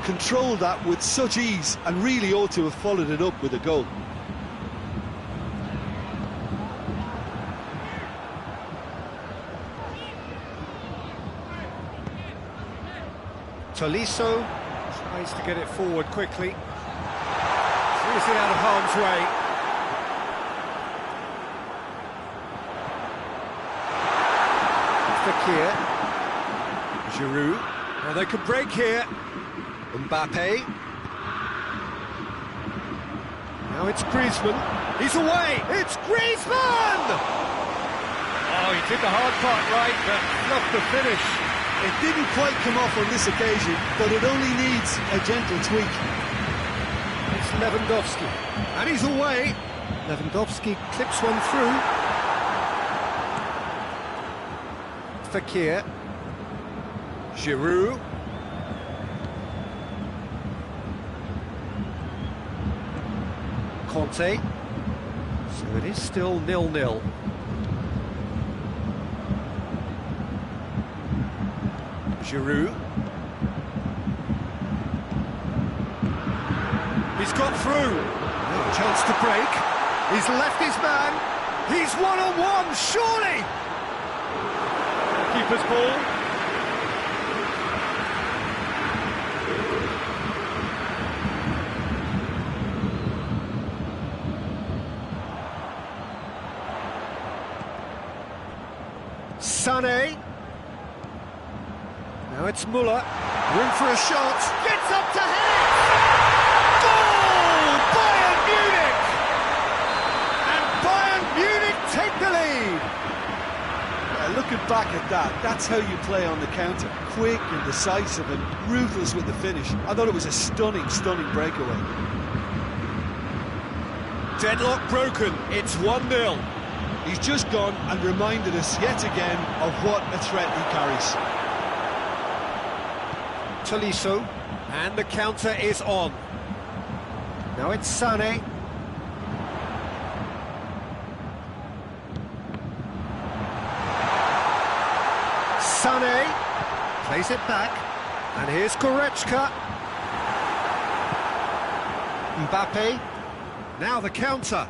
controlled that with such ease and really ought to have followed it up with a goal. Tolisso tries to get it forward quickly. Clears it out of harm's way. Fekir. Giroud. Now they could break here. Mbappe. Now it's Griezmann. He's away. It's Griezmann! Oh, he did the hard part right, but not the finish. It didn't quite come off on this occasion, but it only needs a gentle tweak. It's Lewandowski. And he's away. Lewandowski clips one through. Fekir. Giroud. Conte. So it is still 0-0. Giroud. He's got through. No chance to break. He's left his man. He's one-on-one, surely! Keeper's ball. Sané. Now it's Müller. Room for a shot. Gets up to head it! Goal! Bayern Munich! And Bayern Munich take the lead! Looking back at that, that's how you play on the counter. Quick and decisive and ruthless with the finish. I thought it was a stunning, stunning breakaway. Deadlock broken. It's 1-0. He's just gone and reminded us yet again of what a threat he carries. Tolisso, and the counter is on. Now it's Sané. Sané plays it back, and here's Goretzka. Mbappe, now the counter.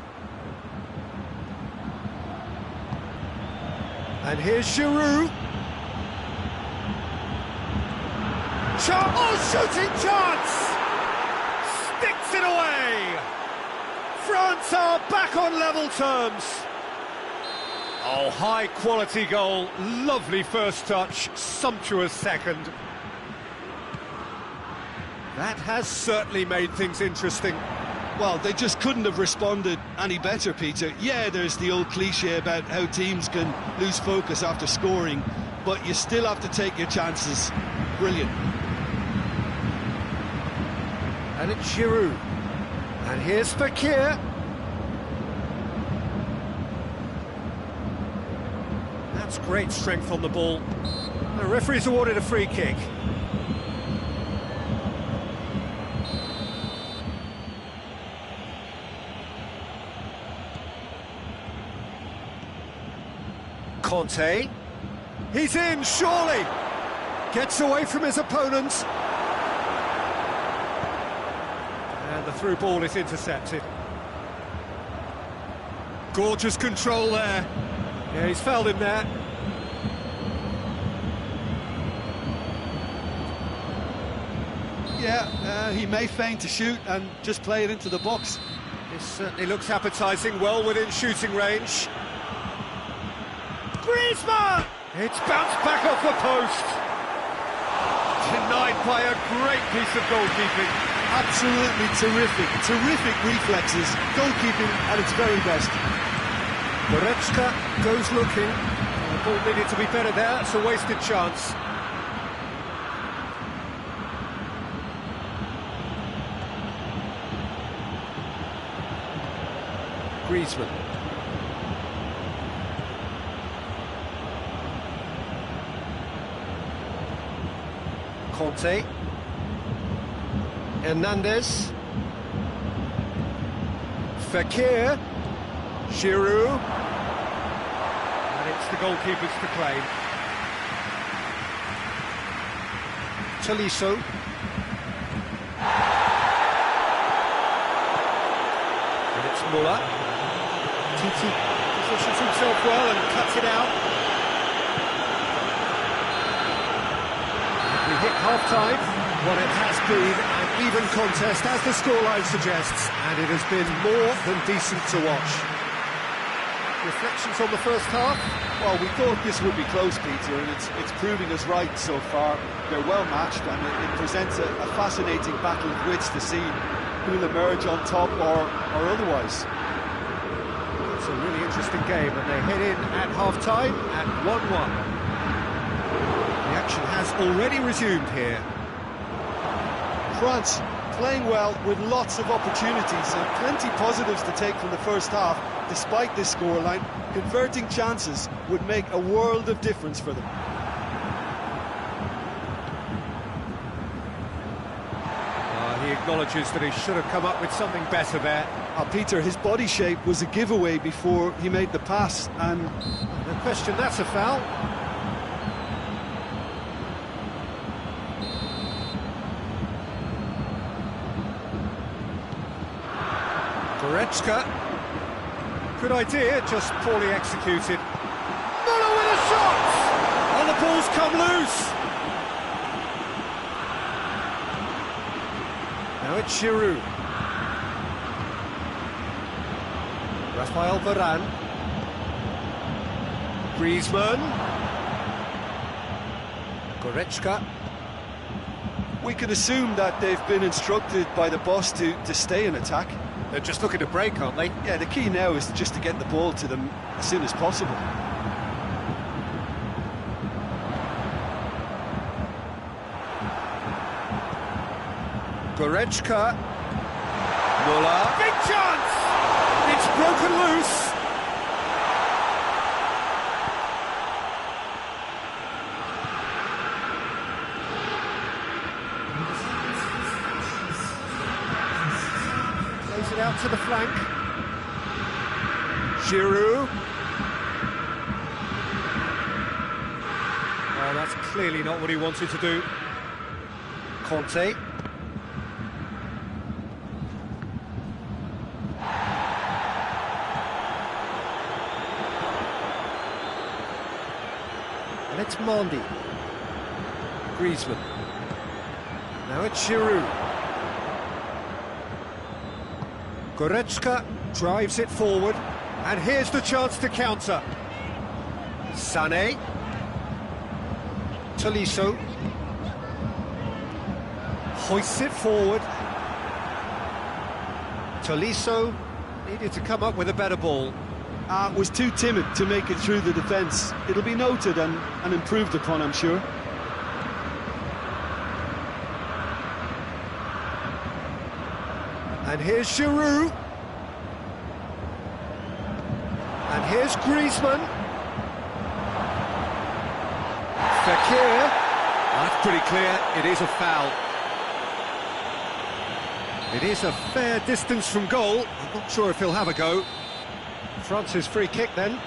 And here's Giroud. Oh, shooting chance! Sticks it away! France are back on level terms. Oh, high-quality goal. Lovely first touch, sumptuous second. That has certainly made things interesting. Well, they just couldn't have responded any better, Peter. Yeah, there's the old cliche about how teams can lose focus after scoring, but you still have to take your chances. Brilliant. And it's Giroud. And here's Fekir. That's great strength on the ball. The referee's awarded a free kick. Conte. He's in, surely. Gets away from his opponents. And the through ball is intercepted. Gorgeous control there. Yeah, he's fouled him there. Yeah, he may feign to shoot and just play it into the box. This certainly looks appetising, well within shooting range. Griezmann! It's bounced back off the post. Denied by a great piece of goalkeeping. Absolutely terrific, terrific reflexes. Goalkeeping at its very best. Goretzka goes looking. The ball needed to be better there. It's a wasted chance. Griezmann. Conte. Hernandez. Fekir. Giroud. And it's the goalkeepers to claim. Tolisso. And it's Muller. Titi positions himself well and cuts it out. We hit half-time. Well, it has been an even contest, as the scoreline suggests, and it has been more than decent to watch. Reflections on the first half? Well, we thought this would be close, Peter, and it's proving us right so far. They're well matched, and it presents a fascinating battle of wits to see who'll emerge on top or otherwise. It's a really interesting game, and they head in at half-time at 1-1. The action has already resumed here. France playing well with lots of opportunities and plenty positives to take from the first half. Despite this scoreline, converting chances would make a world of difference for them. He acknowledges that he should have come up with something better there. Peter, his body shape was a giveaway before he made the pass, and no question that's a foul. Goretzka. Good idea, just poorly executed. Muller with a shot! And the ball's come loose. Now it's Giroud. Rafael Varane. Griezmann. Goretzka. we could assume that they've been instructed by the boss to stay in attack. They're just looking to break, aren't they? Yeah, the key now is just to get the ball to them as soon as possible. Goretzka. Muller. Big chance! It's broken loose. Plays it out to the flank. Giroud. Oh, that's clearly not what he wanted to do. Conte. And it's Mondi. Griezmann. Now it's Giroud. Goretzka drives it forward, and here's the chance to counter. Sané. Tolisso. Hoists it forward. Tolisso needed to come up with a better ball. Was too timid to make it through the defence. It'll be noted and improved upon, I'm sure. And here's Giroud. And here's Griezmann. Fekir. That's pretty clear, it is a foul. It is a fair distance from goal. I'm not sure if he'll have a go. France's free kick then.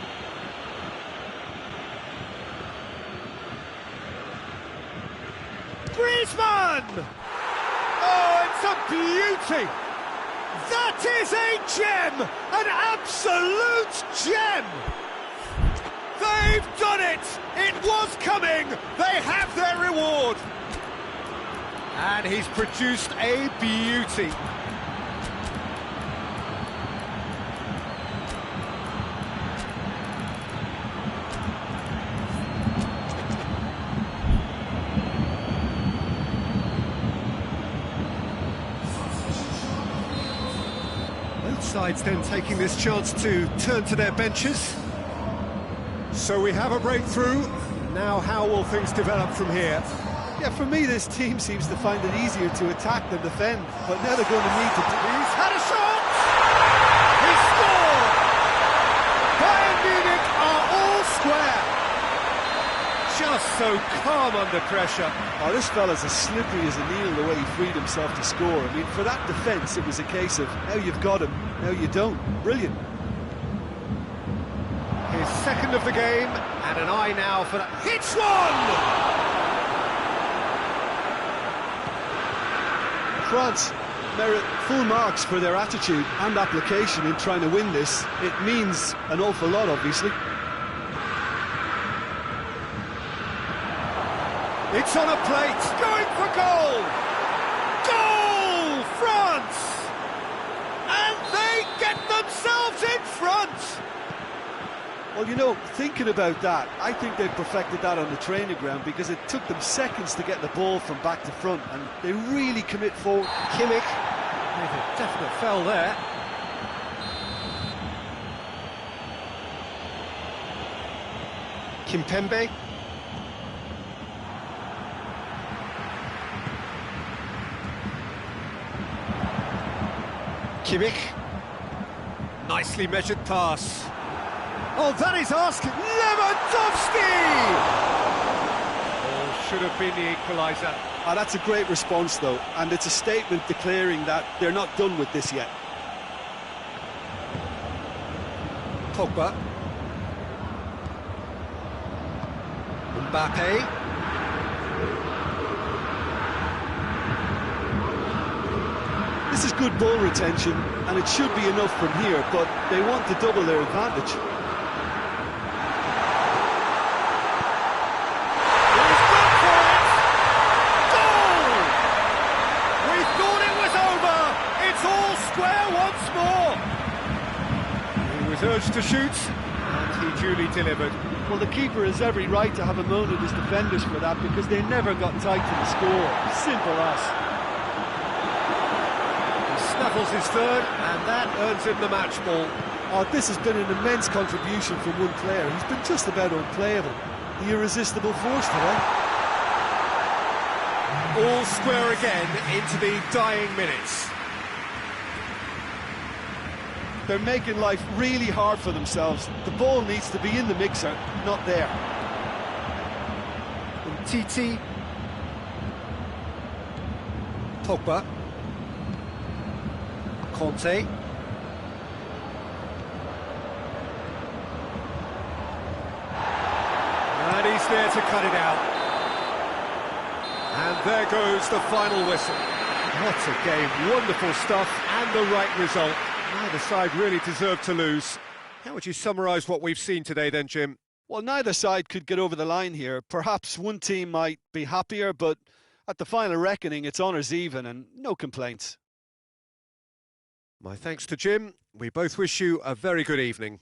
Griezmann! Oh, it's a beauty! That is a gem! An absolute gem! They've done it! It was coming! They have their reward! And he's produced a beauty. Both sides then taking this chance to turn to their benches. So we have a breakthrough. Now how will things develop from here? Yeah, for me, this team seems to find it easier to attack than defend, but now they're going to need to... He's had a shot! He scored! Bayern Munich are all square. just so calm under pressure. Oh, this fella's as slippery as a needle the way he freed himself to score. I mean, for that defence, it was a case of now you've got him, now you don't. Brilliant. His second of the game, and an eye now for that. Hits one! France merit full marks for their attitude and application in trying to win this. It means an awful lot, obviously. It's on a plate, going for goal! Goal, France! And they get themselves in front! Well, you know, thinking about that, I think they perfected that on the training ground because it took them seconds to get the ball from back to front, and they really commit forward. Kimmich made a definite foul there. Kimpembe. Kimmich. Nicely measured pass. Oh, that is asking. Lewandowski! Oh, should have been the equaliser. Oh, that's a great response, though, and it's a statement declaring that they're not done with this yet. Pogba. Mbappe. This is good ball retention, and it should be enough from here, but they want to double their advantage. He's gone for it! Goal! We thought it was over! It's all square once more! He was urged to shoot, and he duly delivered. Well, the keeper has every right to have a moan at his defenders for that because they never got tight to the score. Simple as. Snaffles his third, and that earns him the match ball. Oh, this has been an immense contribution from one player. He's been just about unplayable. The irresistible force today. All square again into the dying minutes. They're making life really hard for themselves. The ball needs to be in the mixer, not there. And Titi. Pogba. Conte. And he's there to cut it out. And there goes the final whistle. What a game, wonderful stuff, and the right result. Neither side really deserved to lose. How would you summarise what we've seen today then, Jim? Well, neither side could get over the line here. Perhaps one team might be happier, but at the final reckoning, it's honours even and no complaints. My thanks to Jim. We both wish you a very good evening.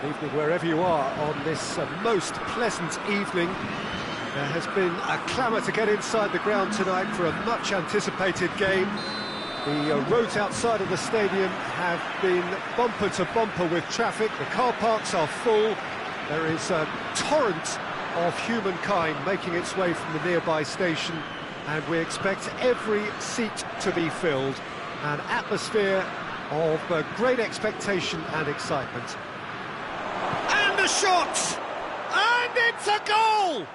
Good evening wherever you are on this most pleasant evening. There has been a clamour to get inside the ground tonight for a much-anticipated game. The roads outside of the stadium have been bumper to bumper with traffic. The car parks are full. There is a torrent of humankind making its way from the nearby station, and we expect every seat to be filled. An atmosphere of great expectation and excitement. And the shot! And it's a goal!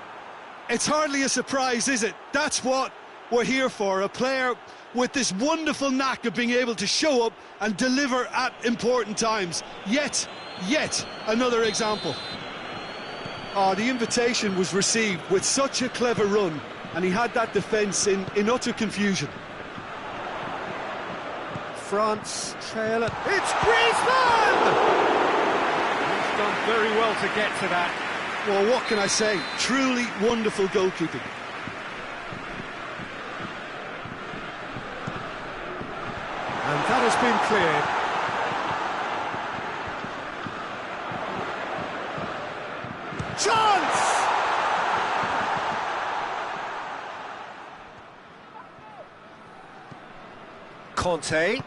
It's hardly a surprise, is it? That's what we're here for, a player with this wonderful knack of being able to show up and deliver at important times. Yet another example. Oh, the invitation was received with such a clever run, and he had that defence in utter confusion. France trail it. It's Griezmann! He's done very well to get to that. Well, what can I say? Truly wonderful goalkeeping. And that has been cleared. Chance! Tantay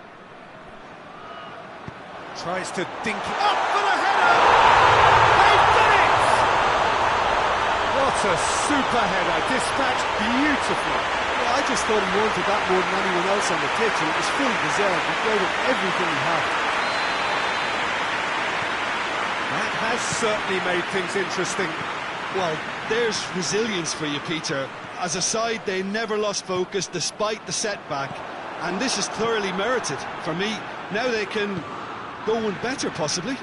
tries to dink it up for the header! They've done it! What a super header, dispatched beautifully. Well, I just thought he wanted that more than anyone else on the pitch, and it was fully deserved. He gave it everything he had. That has certainly made things interesting. Well, there's resilience for you, Peter. As a side, they never lost focus despite the setback, and this is thoroughly merited. For me, now they can go one better, possibly.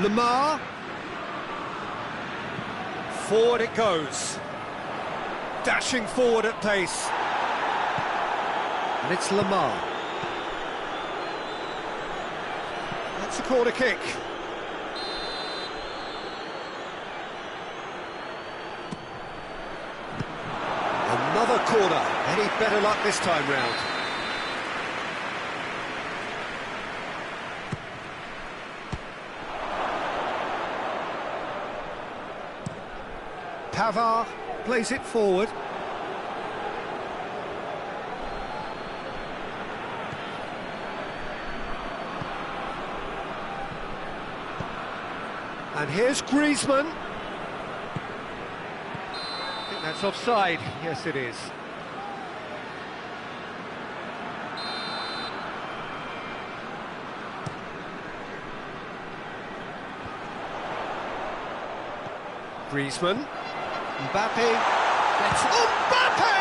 Lamar. Forward it goes. Dashing forward at pace. And it's Lamar. That's a corner kick. Another corner. Any better luck this time round? Pavard plays it forward. And here's Griezmann. I think that's offside. Yes, it is. Griezmann. Mbappe. That's Mbappe!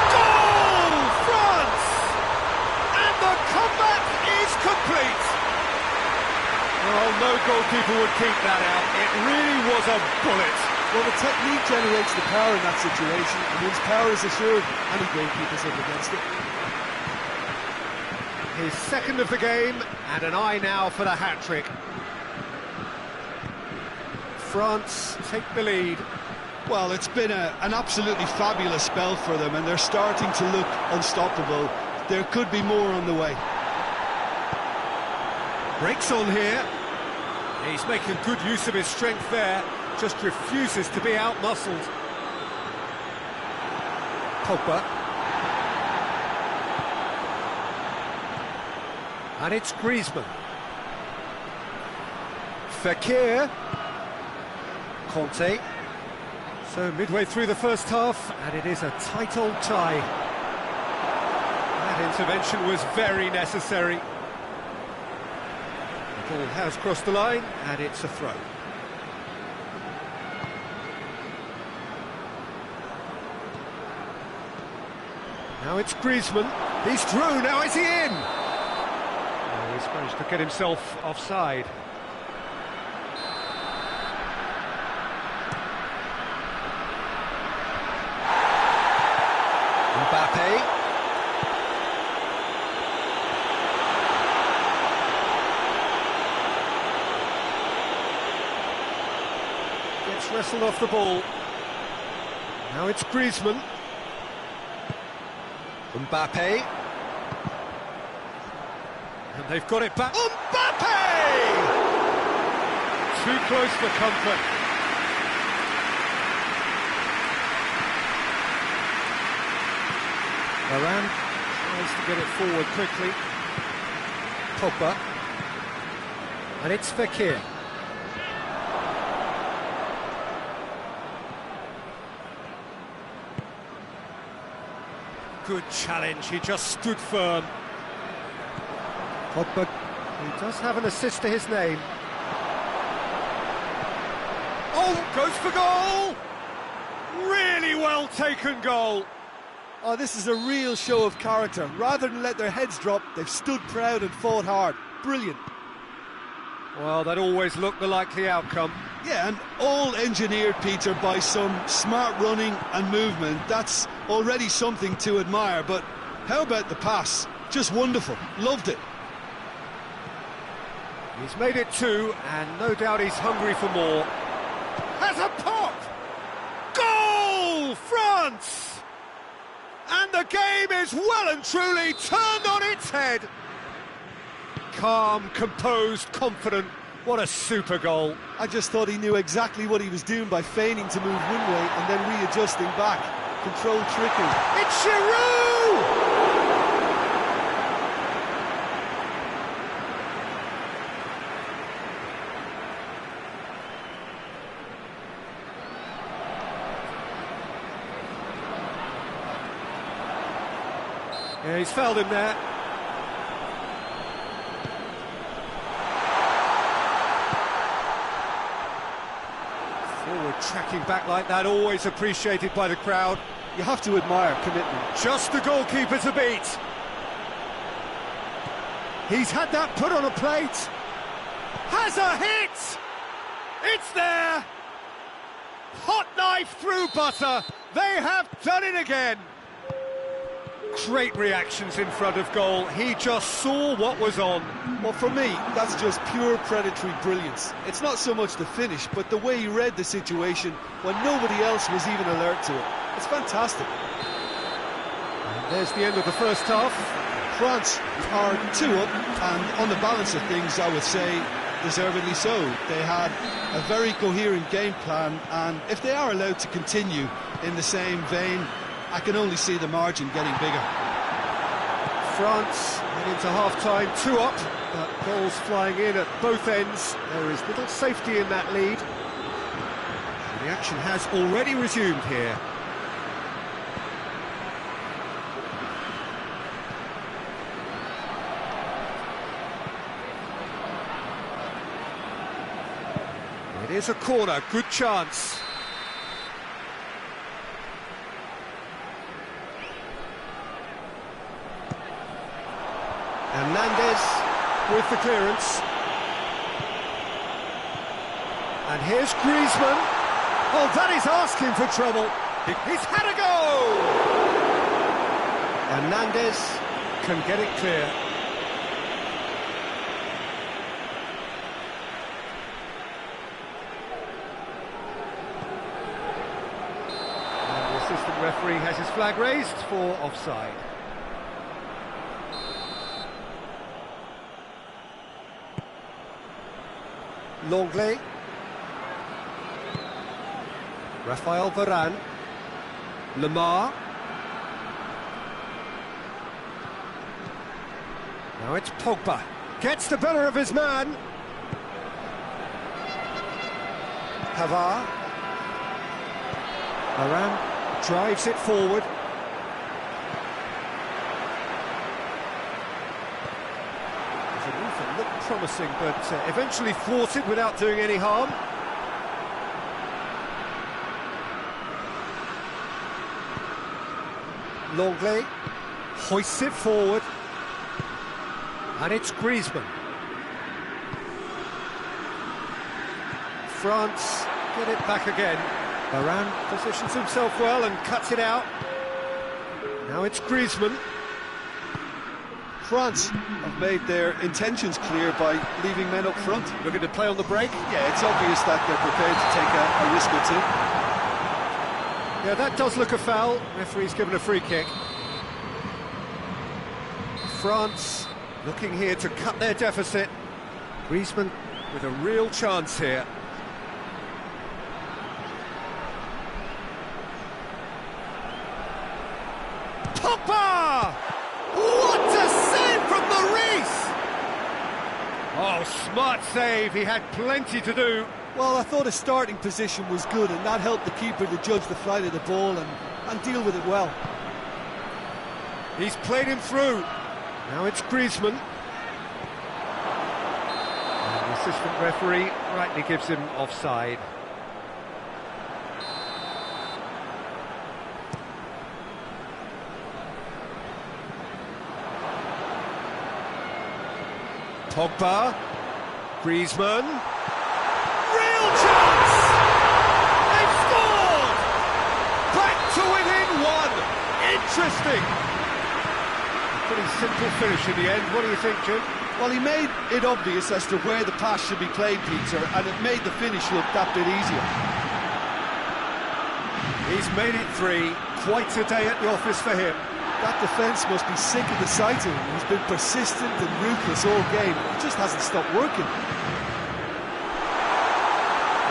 Goal! France! And the comeback is complete. Well, no goalkeeper would keep that out. It really was a bullet. Well, the technique generates the power in that situation, and once power is assured, any goalkeeper's up against it. His second of the game, and an eye now for the hat-trick. France take the lead. Well, it's been an absolutely fabulous spell for them, and they're starting to look unstoppable. There could be more on the way. Breaks on here. He's making good use of his strength there. Just refuses to be out-muscled. Pogba. And it's Griezmann. Fekir. Conte. So midway through the first half, and it is a tight old tie. That intervention was very necessary. The ball has crossed the line, and it's a throw. Now it's Griezmann. He's through, now is he in? Oh, he's managed to get himself offside. Mbappe. Gets wrestled off the ball. Now it's Griezmann. Mbappe. And they've got it back. Mbappe! Too close for comfort. Varane tries to get it forward quickly. Pogba. And it's Fekir. Good challenge, he just stood firm. Pogba, he does have an assist to his name. Oh, goes for goal! Really well taken goal. Oh, this is a real show of character. Rather than let their heads drop, they've stood proud and fought hard. Brilliant. Well, that always looked the likely outcome. Yeah, and all engineered, Peter, by some smart running and movement. That's already something to admire, but how about the pass? Just wonderful. Loved it. He's made it two, and no doubt he's hungry for more. Has a pop! Goal! France! And the game is well and truly turned on its head. Calm, composed, confident. What a super goal. I just thought he knew exactly what he was doing by feigning to move one way and then readjusting back. Controlled trickery. It's Giroud! Yeah, he's fouled him there. Forward tracking back like that, always appreciated by the crowd. You have to admire commitment. Just the goalkeeper to beat. He's had that put on a plate. Has a hit! It's there! Hot knife through butter. They have done it again. Great reactions in front of goal. He just saw what was on. Well, for me, that's just pure predatory brilliance. It's not so much the finish, but the way he read the situation when nobody else was even alert to it. It's fantastic. And there's the end of the first half. France are 2 up, and on the balance of things, I would say, deservedly so. They had a very coherent game plan, and if they are allowed to continue in the same vein, I can only see the margin getting bigger. France head into half-time, 2 up, but goals flying in at both ends. There is little safety in that lead. The action has already resumed here. It is a corner, good chance. Hernandez with the clearance. And here's Griezmann. Oh, that is asking for trouble. He's had a go! Hernandez can get it clear. And the assistant referee has his flag raised for offside. Longley, Raphael Varane, Lemar. Now it's Pogba, gets the better of his man. Pavard. Varane drives it forward. Looked promising, but eventually thwarted without doing any harm. Longley hoists it forward, and it's Griezmann. France get it back again. Varane positions himself well and cuts it out. Now it's Griezmann. France have made their intentions clear by leaving men up front. Looking to play on the break? Yeah, it's obvious that they're prepared to take a risk or two. Yeah, that does look a foul. Referee's given a free kick. France looking here to cut their deficit. Griezmann with a real chance here. Pogba! What a save from Maurice! Oh, smart save, he had plenty to do. Well, I thought his starting position was good, and that helped the keeper to judge the flight of the ball and deal with it well. He's played him through. Now it's Griezmann. And the assistant referee rightly gives him offside. Pogba, Griezmann, real chance! They've scored! Back to within one! Interesting! A pretty simple finish in the end, what do you think, Jim? Well, he made it obvious as to where the pass should be played, Peter, and it made the finish look that bit easier. He's made it three, quite a day at the office for him. That defence must be sick of the sight of him. He's been persistent and ruthless all game. He just hasn't stopped working.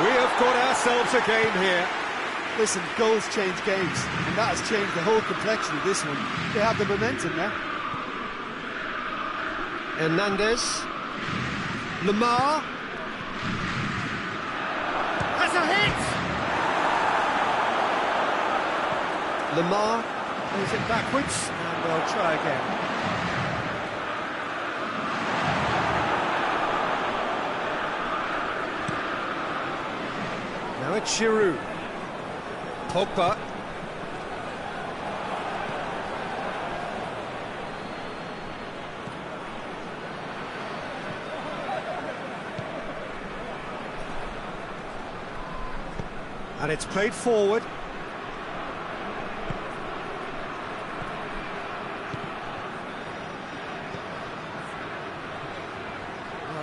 We have got ourselves a game here. Listen, goals change games, and that has changed the whole complexion of this one. They have the momentum now. Hernandez. Lamar. Has a hit! Lamar plays it backwards, and they'll try again. Now it's Giroud. Pogba. And it's played forward.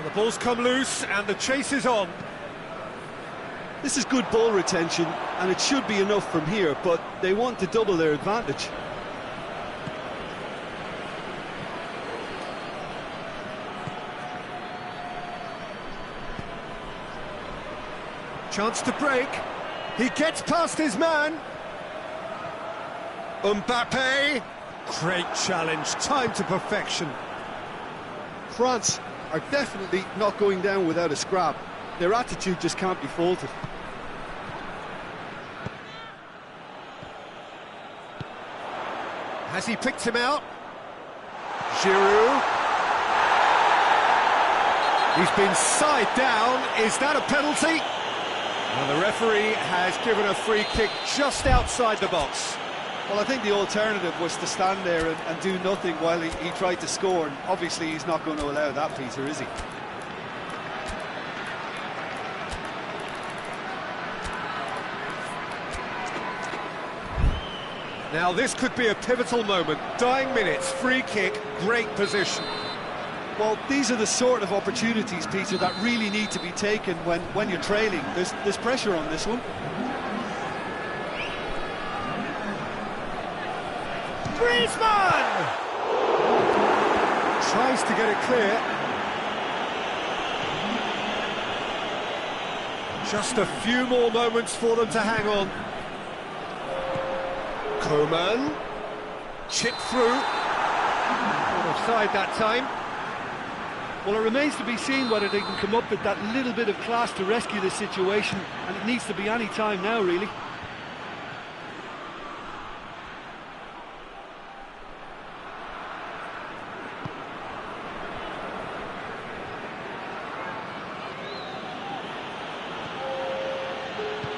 The ball's come loose and the chase is on. This is good ball retention, and it should be enough from here, but they want to double their advantage. Chance to break. He gets past his man. Mbappe. Great challenge, time to perfection. France are definitely not going down without a scrap. Their attitude just can't be faulted. Has he picked him out? Giroud. He's been side down. Is that a penalty? Well, the referee has given a free kick just outside the box. Well, I think the alternative was to stand there and do nothing while he tried to score, and obviously he's not going to allow that, Peter, is he? Now this could be a pivotal moment. Dying minutes, free kick, great position. Well, these are the sort of opportunities, Peter, that really need to be taken when you're trailing. There's pressure on this one. Griezmann! Tries to get it clear. Just a few more moments for them to hang on. Coman. Chip through. Not offside that time. Well, it remains to be seen whether they can come up with that little bit of class to rescue the situation, and it needs to be any time now, really.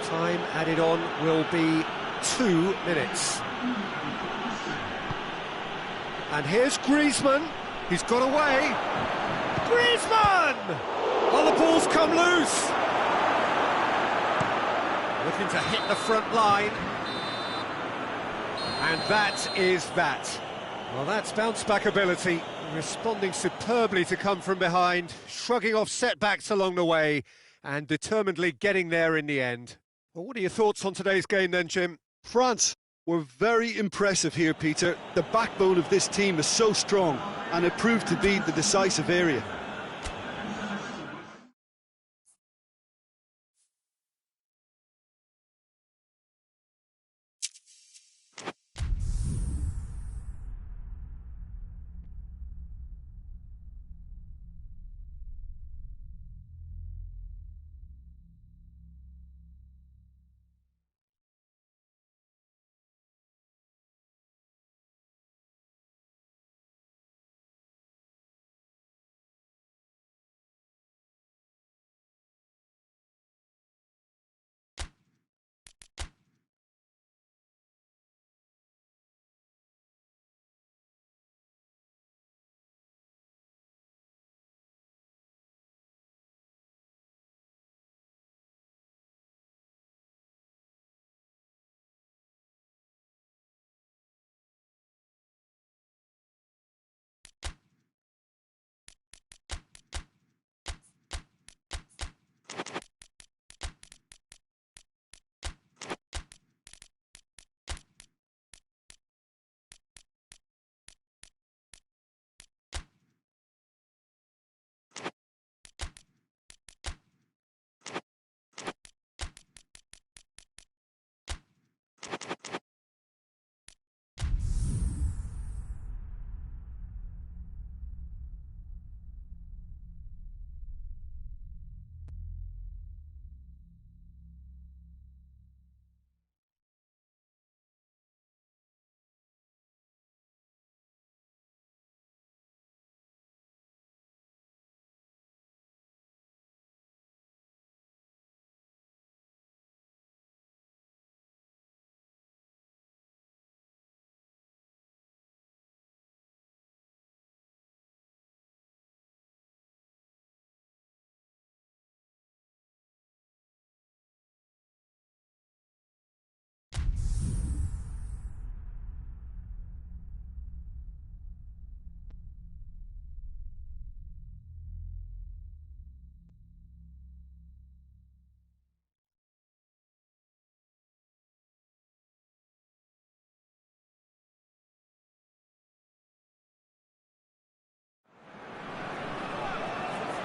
Time added on will be 2 minutes. And here's Griezmann. He's got away. Griezmann! Oh, the ball's come loose. Looking to hit the front line. And that is that. Well, that's bounce-back ability. Responding superbly to come from behind, shrugging off setbacks along the way, and determinedly getting there in the end. Well, what are your thoughts on today's game then, Jim? France were very impressive here, Peter. The backbone of this team is so strong, and it proved to be the decisive area.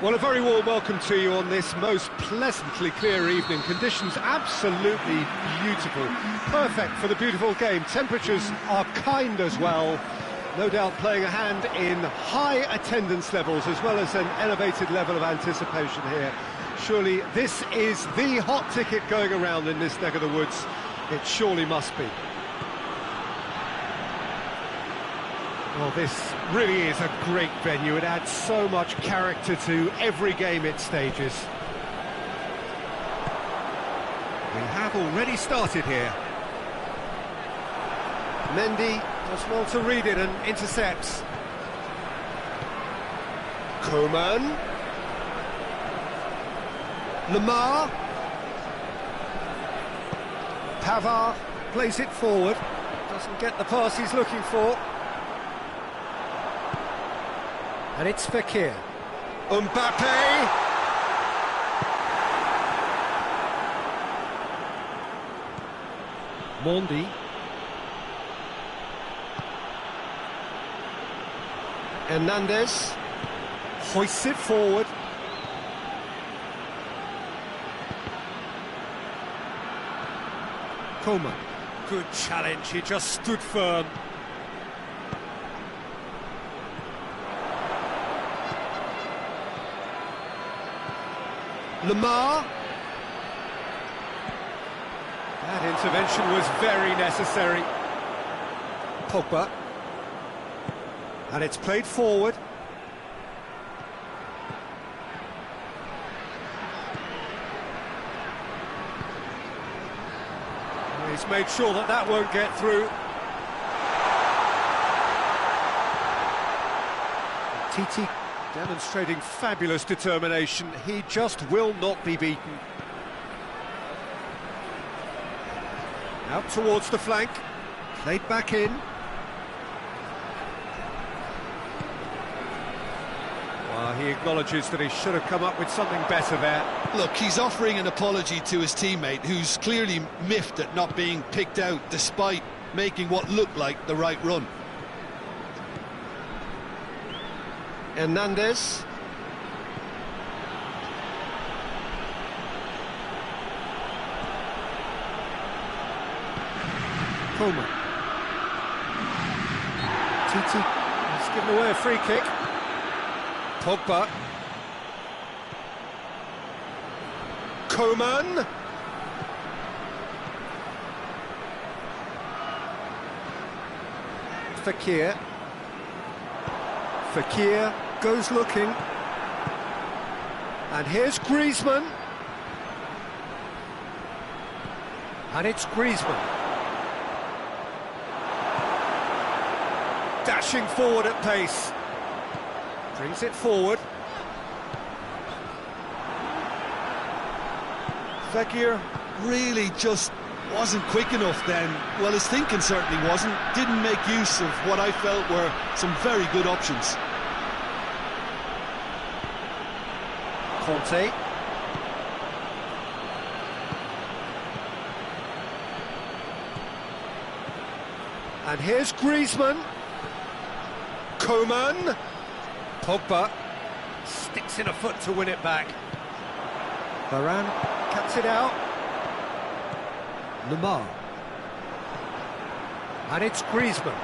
Well, a very warm welcome to you on this most pleasantly clear evening. Conditions absolutely beautiful. Perfect for the beautiful game. Temperatures are kind as well. No doubt playing a hand in high attendance levels as well as an elevated level of anticipation here. Surely this is the hot ticket going around in this neck of the woods. It surely must be. Well, this really is a great venue. It adds so much character to every game it stages. We have already started here. Mendy does well to read it and intercepts. Coman. Lamar. Pavard plays it forward. Doesn't get the pass he's looking for. And it's Fekir. Mbappe! Mondi. Hernandez. Hoists it forward. Coman. Good challenge, he just stood firm. Lamar. That intervention was very necessary. Pogba. And it's played forward. He's made sure that that won't get through. Titi demonstrating fabulous determination. He just will not be beaten. Out towards the flank. Played back in. Well, he acknowledges that he should have come up with something better there. Look, he's offering an apology to his teammate, who's clearly miffed at not being picked out despite making what looked like the right run. Hernandez. Coleman. Titi. He's given away a free kick. Pogba. Coman. Fekir. Fekir goes looking. And here's Griezmann. And it's Griezmann. Dashing forward at pace. Brings it forward. Fekir really just wasn't quick enough then. Well, his thinking certainly wasn't. Didn't make use of what I felt were some very good options. Conte. And here's Griezmann. Coman. Pogba sticks in a foot to win it back. Varane cuts it out. Lamar. And it's Griezmann.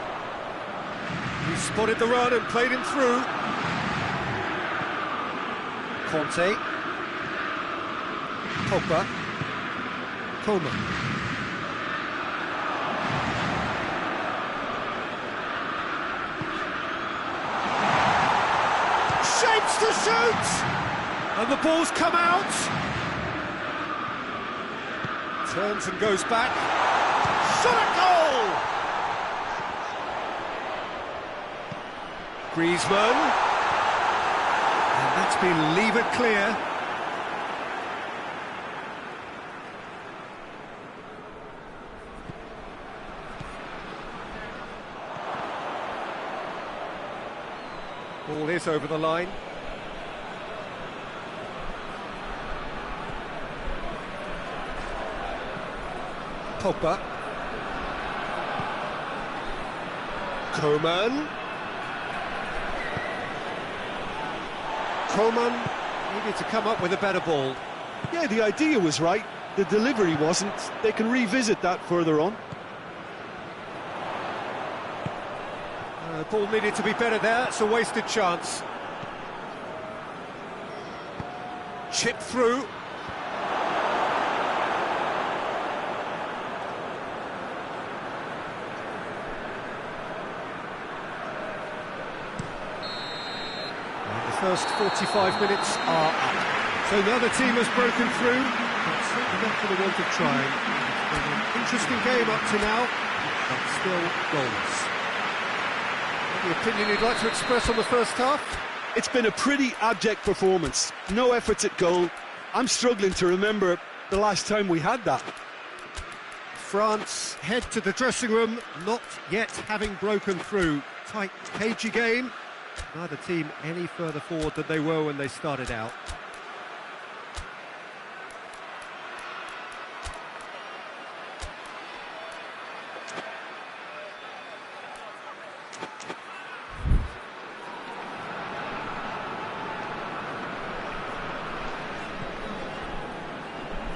He spotted the run and played him through. Conte. Pogba. Coman. Shapes to shoot! And the ball's come out. Turns and goes back. Shot at goal! Griezmann. And that's been levered clear. Ball is over the line. Pogba. Coman. Coman needed to come up with a better ball. Yeah, the idea was right. The delivery wasn't. They can revisit that further on. Ball needed to be better there. It's a wasted chance. Chip through. First 45 minutes are up. So now the team has broken through, but certainly not for the want of trying. It's been an interesting game up to now, but still goals. Any opinion you'd like to express on the first half? It's been a pretty abject performance. No efforts at goal. I'm struggling to remember the last time we had that. France head to the dressing room, not yet having broken through. Tight, cagey game. Neither team any further forward than they were when they started out.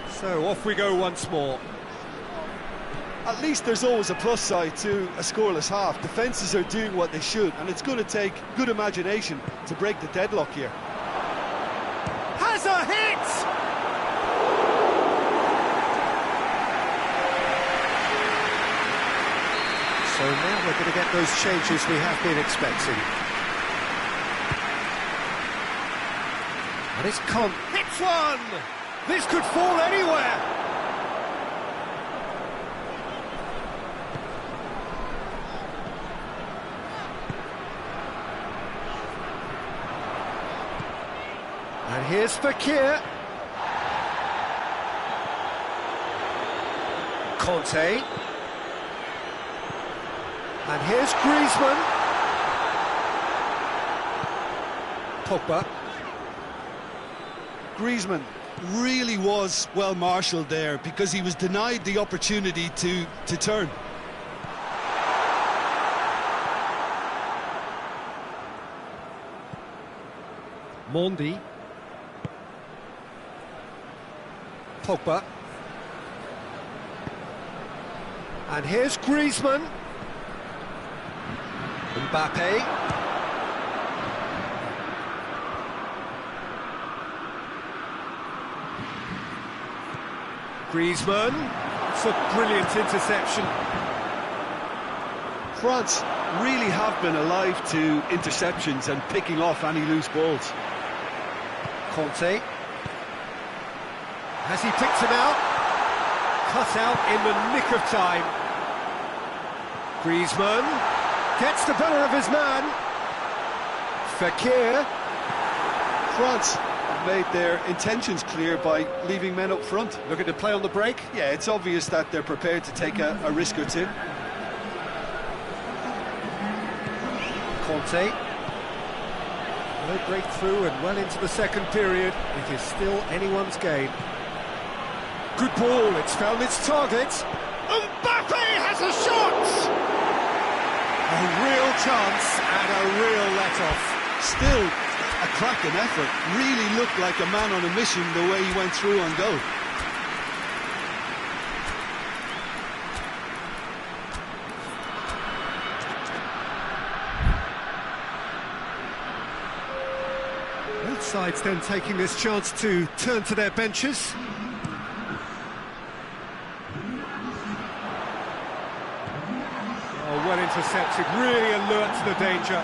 So off we go once more. At least there's always a plus side to a scoreless half. Defences are doing what they should, and it's going to take good imagination to break the deadlock here. Has a hit! So now we're going to get those changes we have been expecting. And it's Con. Hits one! This could fall anywhere! And here's Fekir. Conte. And here's Griezmann. Pogba. Griezmann really was well marshalled there because he was denied the opportunity to turn. Mondi. Pogba. And here's Griezmann. Mbappe. Griezmann. It's a brilliant interception. France really have been alive to interceptions and picking off any loose balls. Tantay. Has he picked him out? Cut out in the nick of time. Griezmann gets the better of his man. Fekir. France have made their intentions clear by leaving men up front. Looking to play on the break. Yeah, it's obvious that they're prepared to take a risk or two. Tantay. No breakthrough and well into the second period. It is still anyone's game. Good ball, it's found its target. Mbappe has a shot! A real chance and a real let-off. Still a cracking effort. Really looked like a man on a mission the way he went through on goal. Both sides then taking this chance to turn to their benches. Oh, well intercepted, really alert to the danger.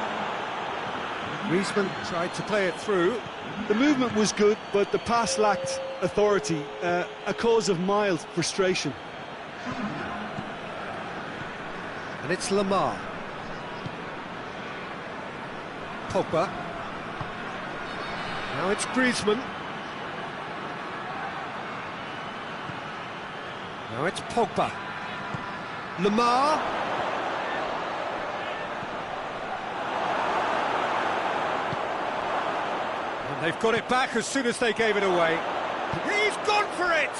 Griezmann tried to play it through. The movement was good, but the pass lacked authority, a cause of mild frustration. And it's Lamar. Pogba. Now it's Griezmann. Now it's Pogba. Lamar. And they've got it back as soon as they gave it away. He's gone for it!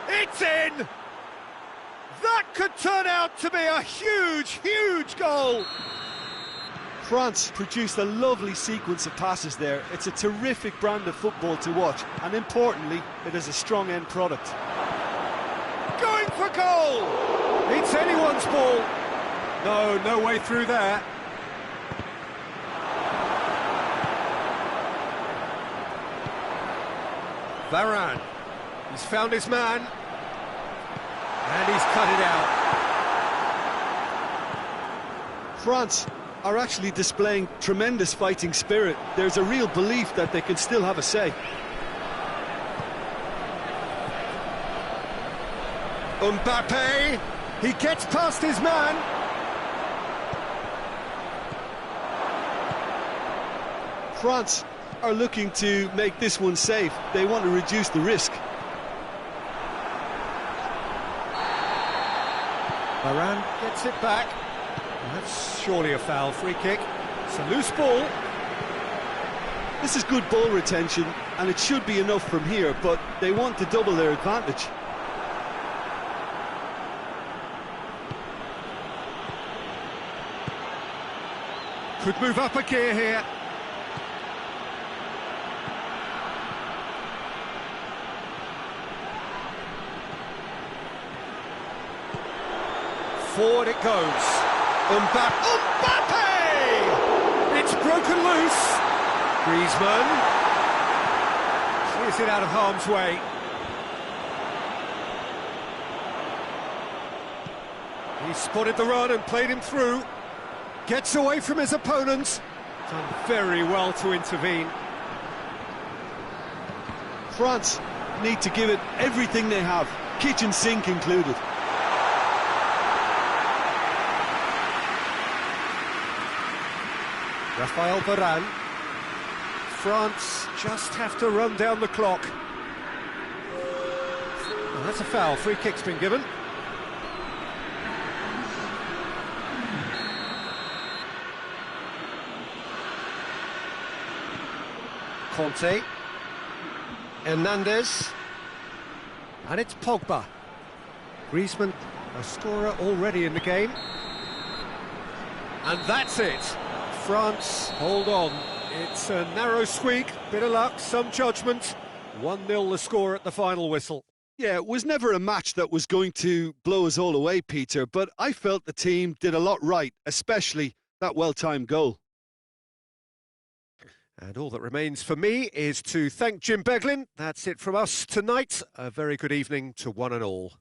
It's in! That could turn out to be a huge, huge goal! France produced a lovely sequence of passes there. It's a terrific brand of football to watch, and importantly, it is a strong end product. Going for goal! It's anyone's ball. No way through there. Varane. He's found his man. And he's cut it out. France are actually displaying tremendous fighting spirit. There's a real belief that they can still have a say. Mbappe, he gets past his man. France are looking to make this one safe. They want to reduce the risk. Varane gets it back. That's surely a foul, free kick. It's a loose ball. This is good ball retention, and it should be enough from here, but they want to double their advantage. Could move up a gear here. Forward it goes. Mbappe! It's broken loose. Griezmann clears it out of harm's way. He spotted the run and played him through. Gets away from his opponents. Done very well to intervene. France need to give it everything they have, kitchen sink included. Raphael Varane. France just have to run down the clock. Well, that's a foul. Free kick's been given. Tantay. Hernandez. And it's Pogba. Griezmann, a scorer already in the game. And that's it. France hold on. It's a narrow squeak, bit of luck, some judgment. 1-0 the score at the final whistle. Yeah, it was never a match that was going to blow us all away, Peter, but I felt the team did a lot right, especially that well-timed goal. And all that remains for me is to thank Jim Beglin. That's it from us tonight. A very good evening to one and all.